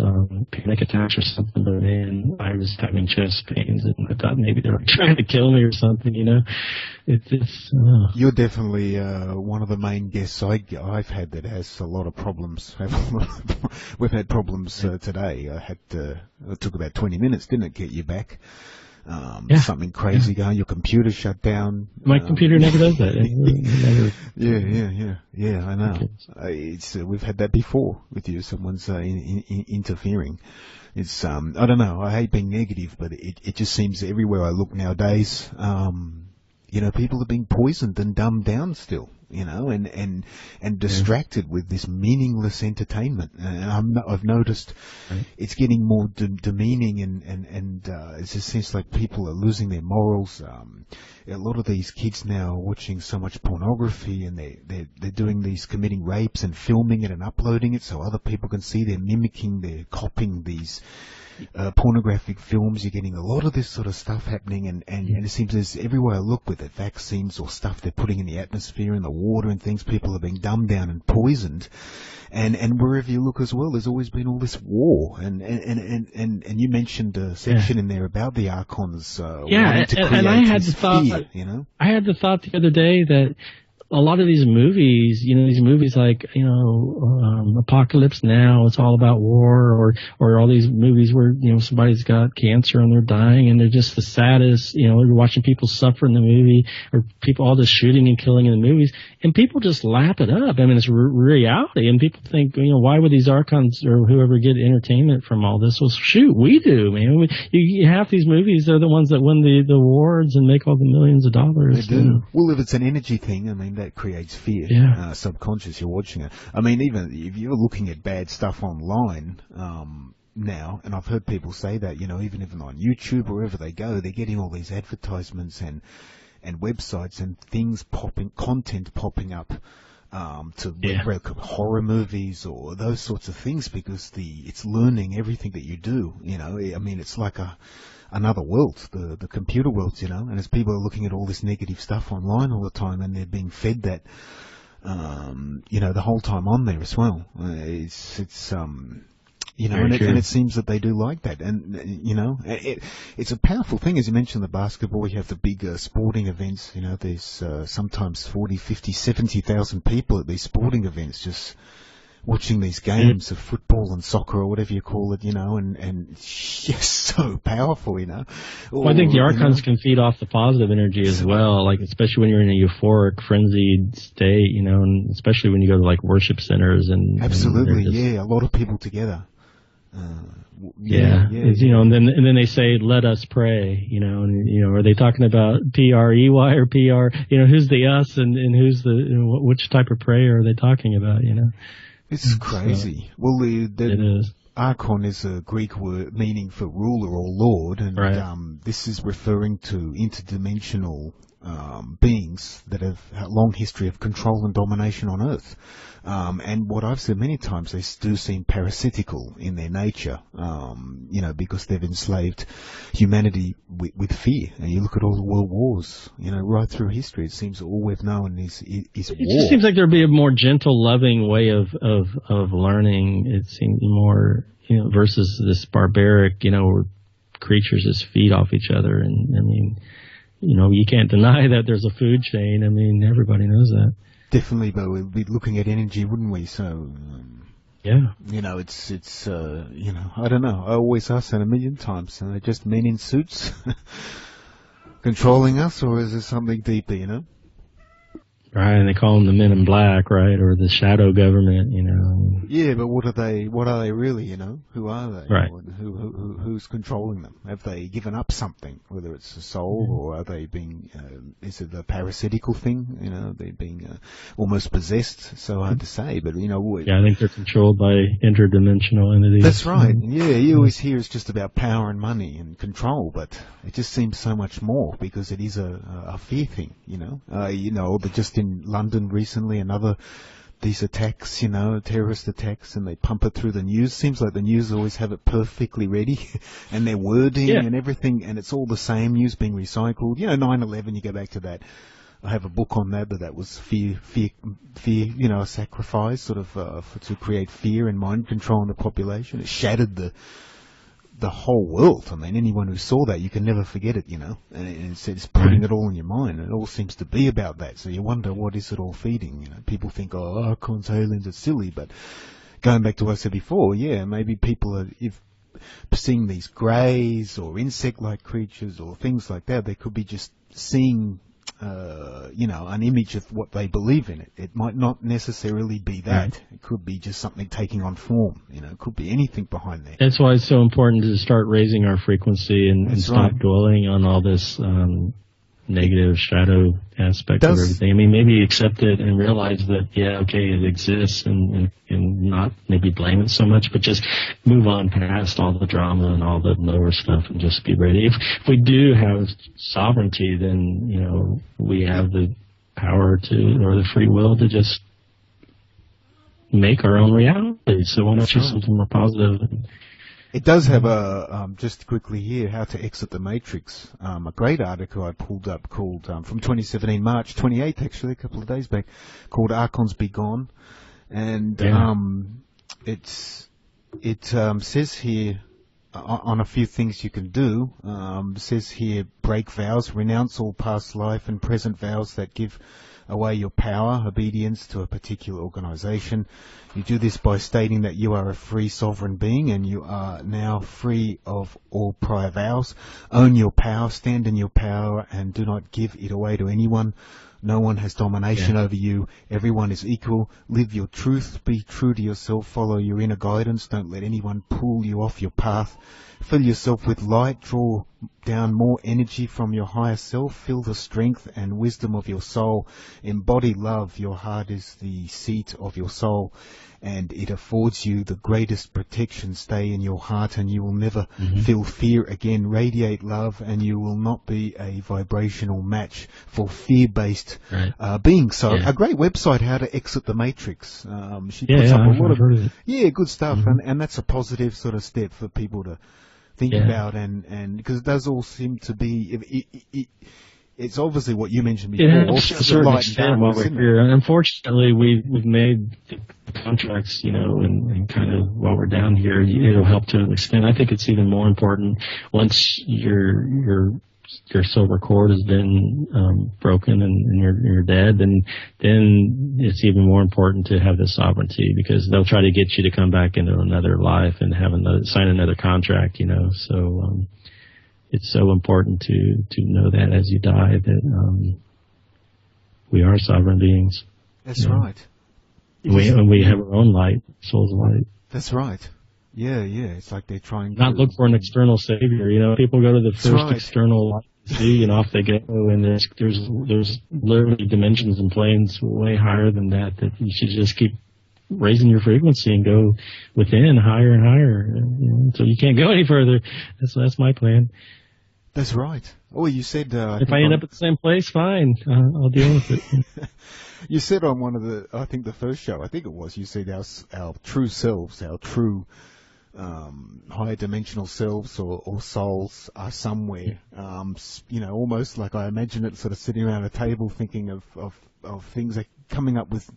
panic attacks or something, but man, I was having chest pains and I thought maybe they were trying to kill me or something, It's You're definitely one of the main guests I've had that has a lot of problems. We've had problems today. It took about 20 minutes, didn't it, get you back? Something crazy going. Your computer shut down. My computer never does that. Yeah. I know. We've had that before with you. Someone's interfering. It's I don't know. I hate being negative, but it just seems everywhere I look nowadays. People are being poisoned and dumbed down still. And distracted with this meaningless entertainment. And I've noticed it's getting more demeaning, and it just seems like people are losing their morals. A lot of these kids now are watching so much pornography, and they're doing these, committing rapes and filming it and uploading it so other people can see. They're copying these pornographic films. You're getting a lot of this sort of stuff happening, and it seems there's everywhere I look with it, vaccines or stuff they're putting in the atmosphere, in the water and things. People are being dumbed down and poisoned, and wherever you look as well, there's always been all this war, and you mentioned a section in there about the Archons. And I had the thought, I had the thought the other day that a lot of these movies, like, Apocalypse Now, it's all about war, or all these movies where, somebody's got cancer and they're dying and they're just the saddest, you're watching people suffer in the movie, or people, all this shooting and killing in the movies, and people just lap it up. I mean, it's reality, and people think, why would these Archons or whoever get entertainment from all this? Well, shoot, we do, man. Half these movies are the ones that win the awards and make all the millions of dollars. They do. Well, if it's an energy thing, I mean, that creates fear. Subconscious, you're watching it. I mean, even if you're looking at bad stuff online now, and I've heard people say that, even on YouTube or wherever they go, they're getting all these advertisements and websites and things content popping up to horror movies or those sorts of things, because it's learning everything that you do. I mean, it's like a another world, the computer world, and as people are looking at all this negative stuff online all the time, and they're being fed that, the whole time on there as well. And it seems that they do like that. And, it's a powerful thing. As you mentioned, the basketball, you have the big sporting events. There's sometimes 40, 50, 70,000 people at these sporting events just watching these games of football and soccer or whatever you call it, and it's just so powerful, Well, I think the archons can feed off the positive energy as well, like especially when you're in a euphoric, frenzied state, and especially when you go to like worship centers and absolutely, a lot of people together. And then they say, "Let us pray," are they talking about PREY or PR? Who's the us and who's the which type of prayer are they talking about? It's crazy. So, well, it is. Archon is a Greek word meaning for ruler or lord, and this is referring to interdimensional beings that have a long history of control and domination on Earth. And what I've said many times, they do seem parasitical in their nature, because they've enslaved humanity with fear. And you look at all the world wars, right through history, it seems all we've known is war. It just seems like there'd be a more gentle, loving way of learning. It seems more, versus this barbaric, where creatures just feed off each other. And I mean, you can't deny that there's a food chain. I mean, everybody knows that. Definitely, but we'd be looking at energy, wouldn't we? So, it's I don't know. I always ask that a million times. Are they just men in suits controlling us, or is there something deeper, Right, and they call them the Men in Black, right, or the Shadow Government, Yeah, but what are they really, Who are they? Right. Who's controlling them? Have they given up something, whether it's a soul, or are they being, is it a parasitical thing? They're being almost possessed, so hard to say, but, Yeah, I think they're controlled by interdimensional entities. That's right, yeah, you always hear it's just about power and money and control, but it just seems so much more, because it is a fear thing, just in London recently, these attacks, terrorist attacks, and they pump it through the news. Seems like the news always have it perfectly ready, and their wording and everything, and it's all the same news being recycled. 9/11, you go back to that. I have a book on that was fear, a sacrifice, sort of, to create fear and mind control in the population. It shattered the whole world. I mean, anyone who saw that, you can never forget it, and it's putting it all in your mind. And it all seems to be about that. So you wonder, what is it all feeding? People think, archons, aliens are silly, but going back to what I said before, maybe people are seeing these greys or insect-like creatures or things like that. They could be just seeing an image of what they believe in. It might not necessarily be that. Right. It could be just something taking on form. It could be anything behind there. That's why it's so important to start raising our frequency and stop dwelling on all this negative shadow aspect of everything. I mean, maybe accept it and realize that, it exists, and not maybe blame it so much, but just move on past all the drama and all the lower stuff and just be ready. If we do have sovereignty, then, we have the power or the free will to just make our own reality. So why not choose something more positive? It does have just quickly here, How to Exit the Matrix, a great article I pulled up called, from 2017, March 28th actually, a couple of days back, called Archons Be Gone. And it says here, on a few things you can do, says here, break vows, renounce all past life and present vows that give away your power, obedience to a particular organization. You do this by stating that you are a free sovereign being and you are now free of all prior vows. Own your power, stand in your power, and do not give it away to anyone. No one has domination over you. Everyone is equal. Live your truth. Be true to yourself. Follow your inner guidance. Don't let anyone pull you off your path. Fill yourself with light. Draw down more energy from your higher self. Feel the strength and wisdom of your soul. Embody love. Your heart is the seat of your soul, and it affords you the greatest protection. Stay in your heart and you will never feel fear again. Radiate love and you will not be a vibrational match for fear-based beings. So a great website, How to Exit the Matrix. She puts up a lot of good stuff, and that's a positive sort of step for people to think about, and because it does all seem to be, it's obviously what you mentioned before. It helps to a certain extent while we're here. Unfortunately, we've made the contracts, and kind of while we're down here, it'll help to an extent. I think it's even more important once your silver cord has been broken and you're dead, then it's even more important to have this sovereignty, because they'll try to get you to come back into another life and sign another contract. So it's so important to know that as you die, that we are sovereign beings. That's right. We have our own light, soul's light. That's right. Yeah. It's like they're trying not look for an external savior. People go to the first external light to see, and off they go. And there's literally dimensions and planes way higher than that you should just keep raising your frequency and go within higher and higher. So you can't go any further. That's my plan. That's right. Oh, you said if I end up at the same place, fine. I'll deal with it. You said on one of the first show, I think it was, you said our true selves, our true higher dimensional selves or souls are somewhere. Almost like I imagine it sort of sitting around a table thinking of things, like coming up with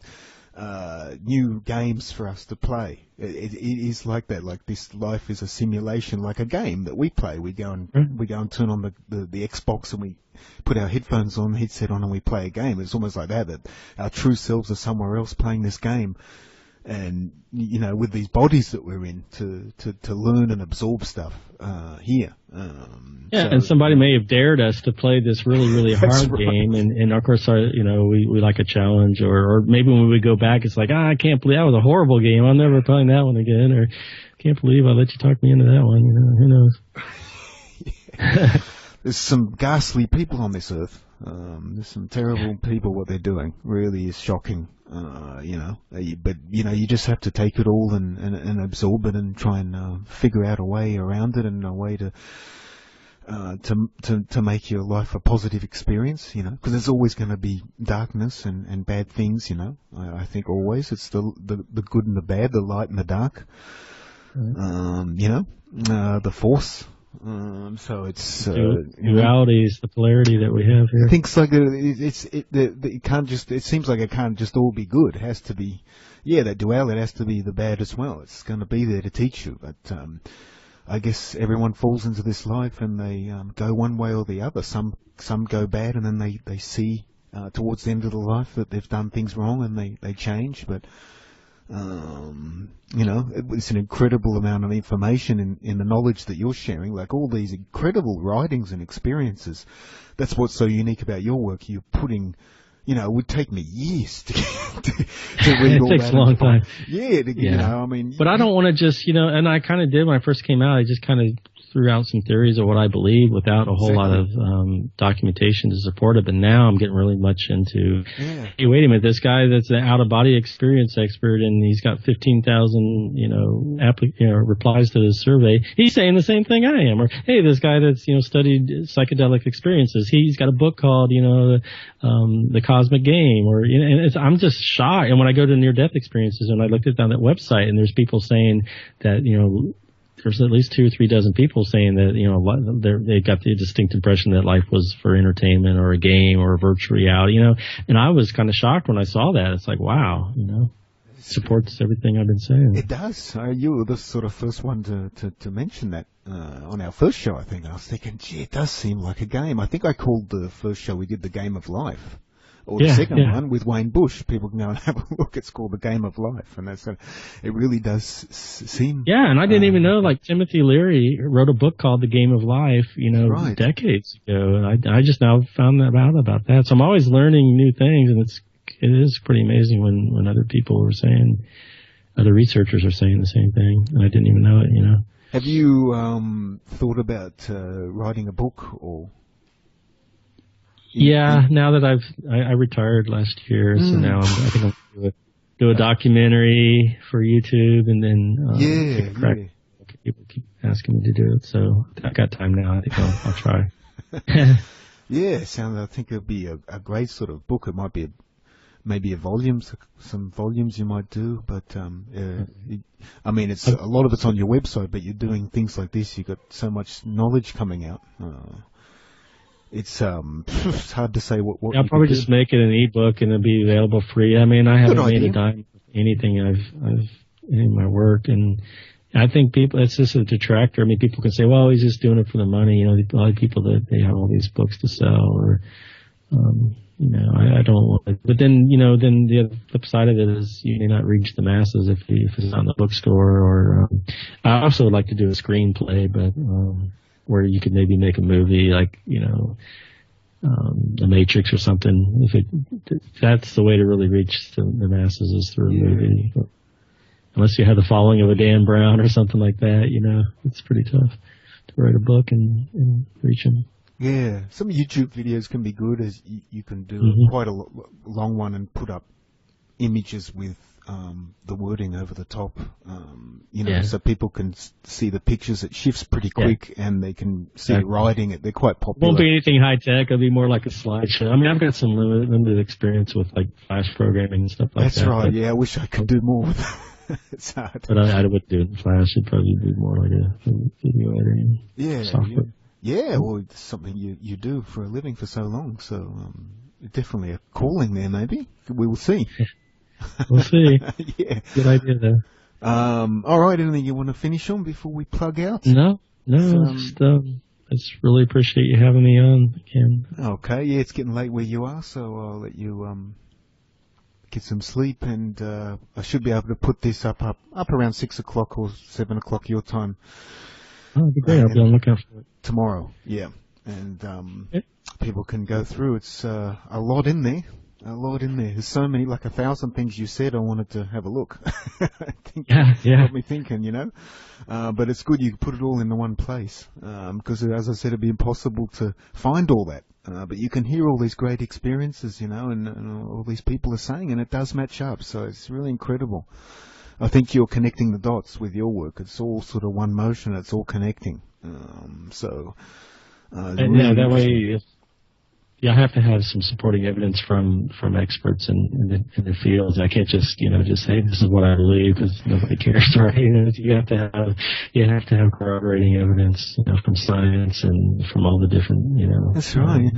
new games for us to play. It is like that. Like this life is a simulation, like a game that we play. We go and turn on the Xbox and we put our headset on and we play a game. It's almost like that our true selves are somewhere else playing this game. And, with these bodies that we're in to learn and absorb stuff here. And somebody may have dared us to play this really, really hard game. And of course, we like a challenge. Or maybe when we go back, it's like, I can't believe that was a horrible game. I'm never playing that one again. Or can't believe I let you talk me into that one. Who knows? There's some ghastly people on this earth. There's some terrible people. What they're doing really is shocking. But you just have to take it all and absorb it and try and figure out a way around it and a way to make your life a positive experience. Because there's always going to be darkness and bad things. I think always it's the good and the bad, the light and the dark. The force. So it's duality is the polarity that we have here. Things like it can't just. It seems like it can't just all be good. It has to be, that duality has to be the bad as well. It's going to be there to teach you. But I guess everyone falls into this life and they go one way or the other. Some go bad, and then they see towards the end of the life that they've done things wrong and they change. But it's an incredible amount of information in the knowledge that you're sharing, like all these incredible writings and experiences. That's what's so unique about your work. You're putting, it would take me years to read all that. It takes a long time. Yeah. But I don't want to just, and I kind of did when I first came out. I just kind of threw out some theories of what I believe without a whole lot of documentation to support it. But now I'm getting really much into, hey, wait a minute, this guy that's an out-of-body experience expert and he's got 15,000, replies to his survey. He's saying the same thing I am. Or, hey, this guy that's, studied psychedelic experiences, he's got a book called, The Cosmic Game. Or, and I'm just shocked. And when I go to near-death experiences and I looked at that website and there's people saying that, there's at least 2 or 3 dozen people saying that, they got the distinct impression that life was for entertainment or a game or a virtual reality, and I was kind of shocked when I saw that. It's like, wow, supports everything I've been saying. It does. You were the sort of first one to mention that on our first show, I think. I was thinking, gee, it does seem like a game. I think I called the first show we did The Game of Life. Or the second one with Wayne Bush. People can go and have a look. It's called The Game of Life. And it really does seem... Yeah, and I didn't even know, like, Timothy Leary wrote a book called The Game of Life, decades ago. And I just now found out about that. So I'm always learning new things, and it is pretty amazing when other people were saying, other researchers are saying the same thing, and I didn't even know it, Have you thought about writing a book or... Yeah, now that I retired last year, so now I think I'm going to do a documentary for YouTube, and then people keep asking me to do it. So I got time now. I think I'll try. I think it'd be a great sort of book. It might be maybe some volumes you might do, but I mean, it's a lot of it's on your website, but you're doing things like this. You've got so much knowledge coming out. It's hard to say what. I'll probably just make it an ebook and it'll be available free. I mean, I haven't made a dime of anything I've in my work, and I think it's just a detractor. I mean, people can say, well, he's just doing it for the money. You know, a lot of people that they have all these books to sell, or you know, I don't want it. But then, you know, then the other flip side of it is you may not reach the masses if it's not in the bookstore. Or I also would like to do a screenplay, but where you could maybe make a movie like, you know, The Matrix or something. That's the way to really reach the masses is through a movie. Unless you have the following of a Dan Brown or something like that, you know, it's pretty tough to write a book and reach them. Yeah, some YouTube videos can be good, as you can do quite a long one and put up images with the wording over the top, you know, so people can see the pictures. It shifts pretty quick, and they can see writing it. They're quite popular. Won't be anything high tech. It'll be more like a slideshow. I mean, I've got some limited experience with like Flash programming and stuff like that. That's right. Yeah, I wish I could do more with that. It's hard. But I would do it in Flash. It'd probably be more like a video editing software. Yeah, well, it's something you do for a living for so long. So definitely a calling there, maybe. We will see. We'll see. Yeah. Good idea, though. All right, anything you want to finish on before we plug out? No. I just really appreciate you having me on again. Okay, yeah, it's getting late where you are, so I'll let you get some sleep, and I should be able to put this up around 6 o'clock or 7 o'clock your time. Oh, that'd be great. I'll be on the lookout for it. Tomorrow, yeah. And people can go through. It's a lot in there. There's so many, like 1,000 things you said. I wanted to have a look. I think got me thinking, you know. But it's good you can put it all into one place. Because, as I said, it'd be impossible to find all that. But you can hear all these great experiences, you know, and all these people are saying, and it does match up. So it's really incredible. I think you're connecting the dots with your work. It's all sort of one motion. It's all connecting. That way, I have to have some supporting evidence from experts in the field. I can't just say this is what I believe because nobody cares, right? You have to have corroborating evidence, you know, from science and from all the different, you know. That's right.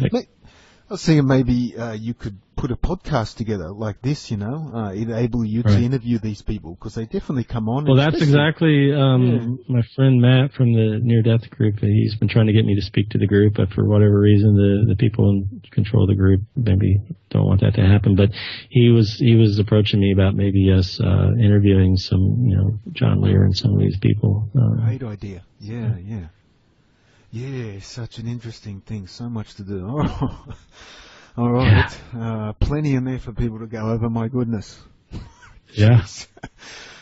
I was thinking maybe you could put a podcast together like this, you know, enable you to interview these people, because they definitely come on. Well, that's exactly my friend Matt from the Near Death group. He's been trying to get me to speak to the group, but for whatever reason, the people in control of the group maybe don't want that to happen. But he was approaching me about maybe us interviewing some, you know, John Lear and some of these people. Great idea. Yeah, such an interesting thing. So much to do. All right. Yeah. Plenty in there for people to go over. My goodness. Yeah.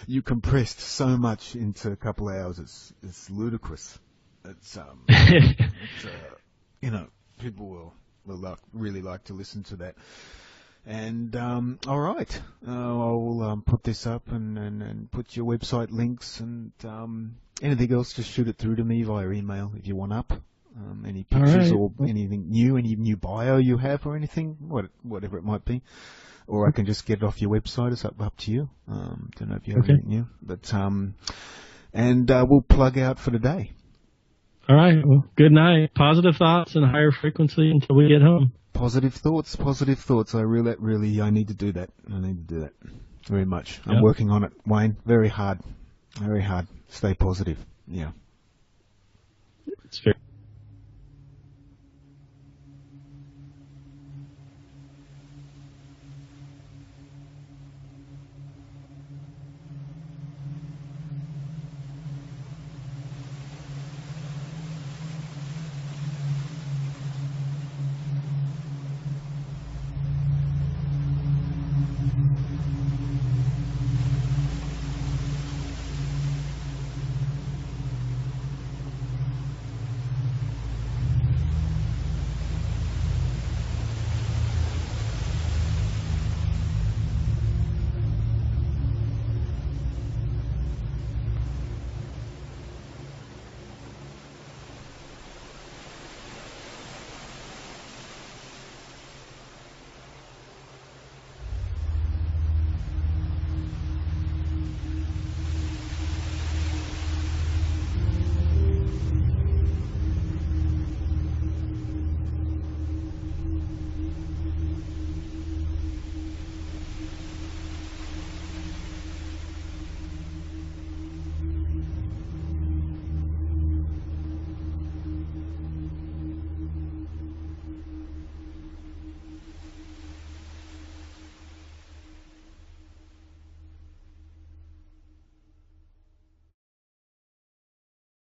You compressed so much into a couple of hours. It's ludicrous. It's you know, people will really like to listen to that. And all right, I'll put this up and put your website links and anything else. Just shoot it through to me via email if you want up. Any pictures or anything new, any new bio you have or anything, whatever it might be. Or I can just get it off your website. It's up to you. Don't know if you have anything new, but and we'll plug out for today. All right. Well, good night. Positive thoughts and higher frequency until we get home. Positive thoughts. I need to do that. Very much. I'm working on it, Wayne. Very hard. Stay positive. Yeah. It's fair.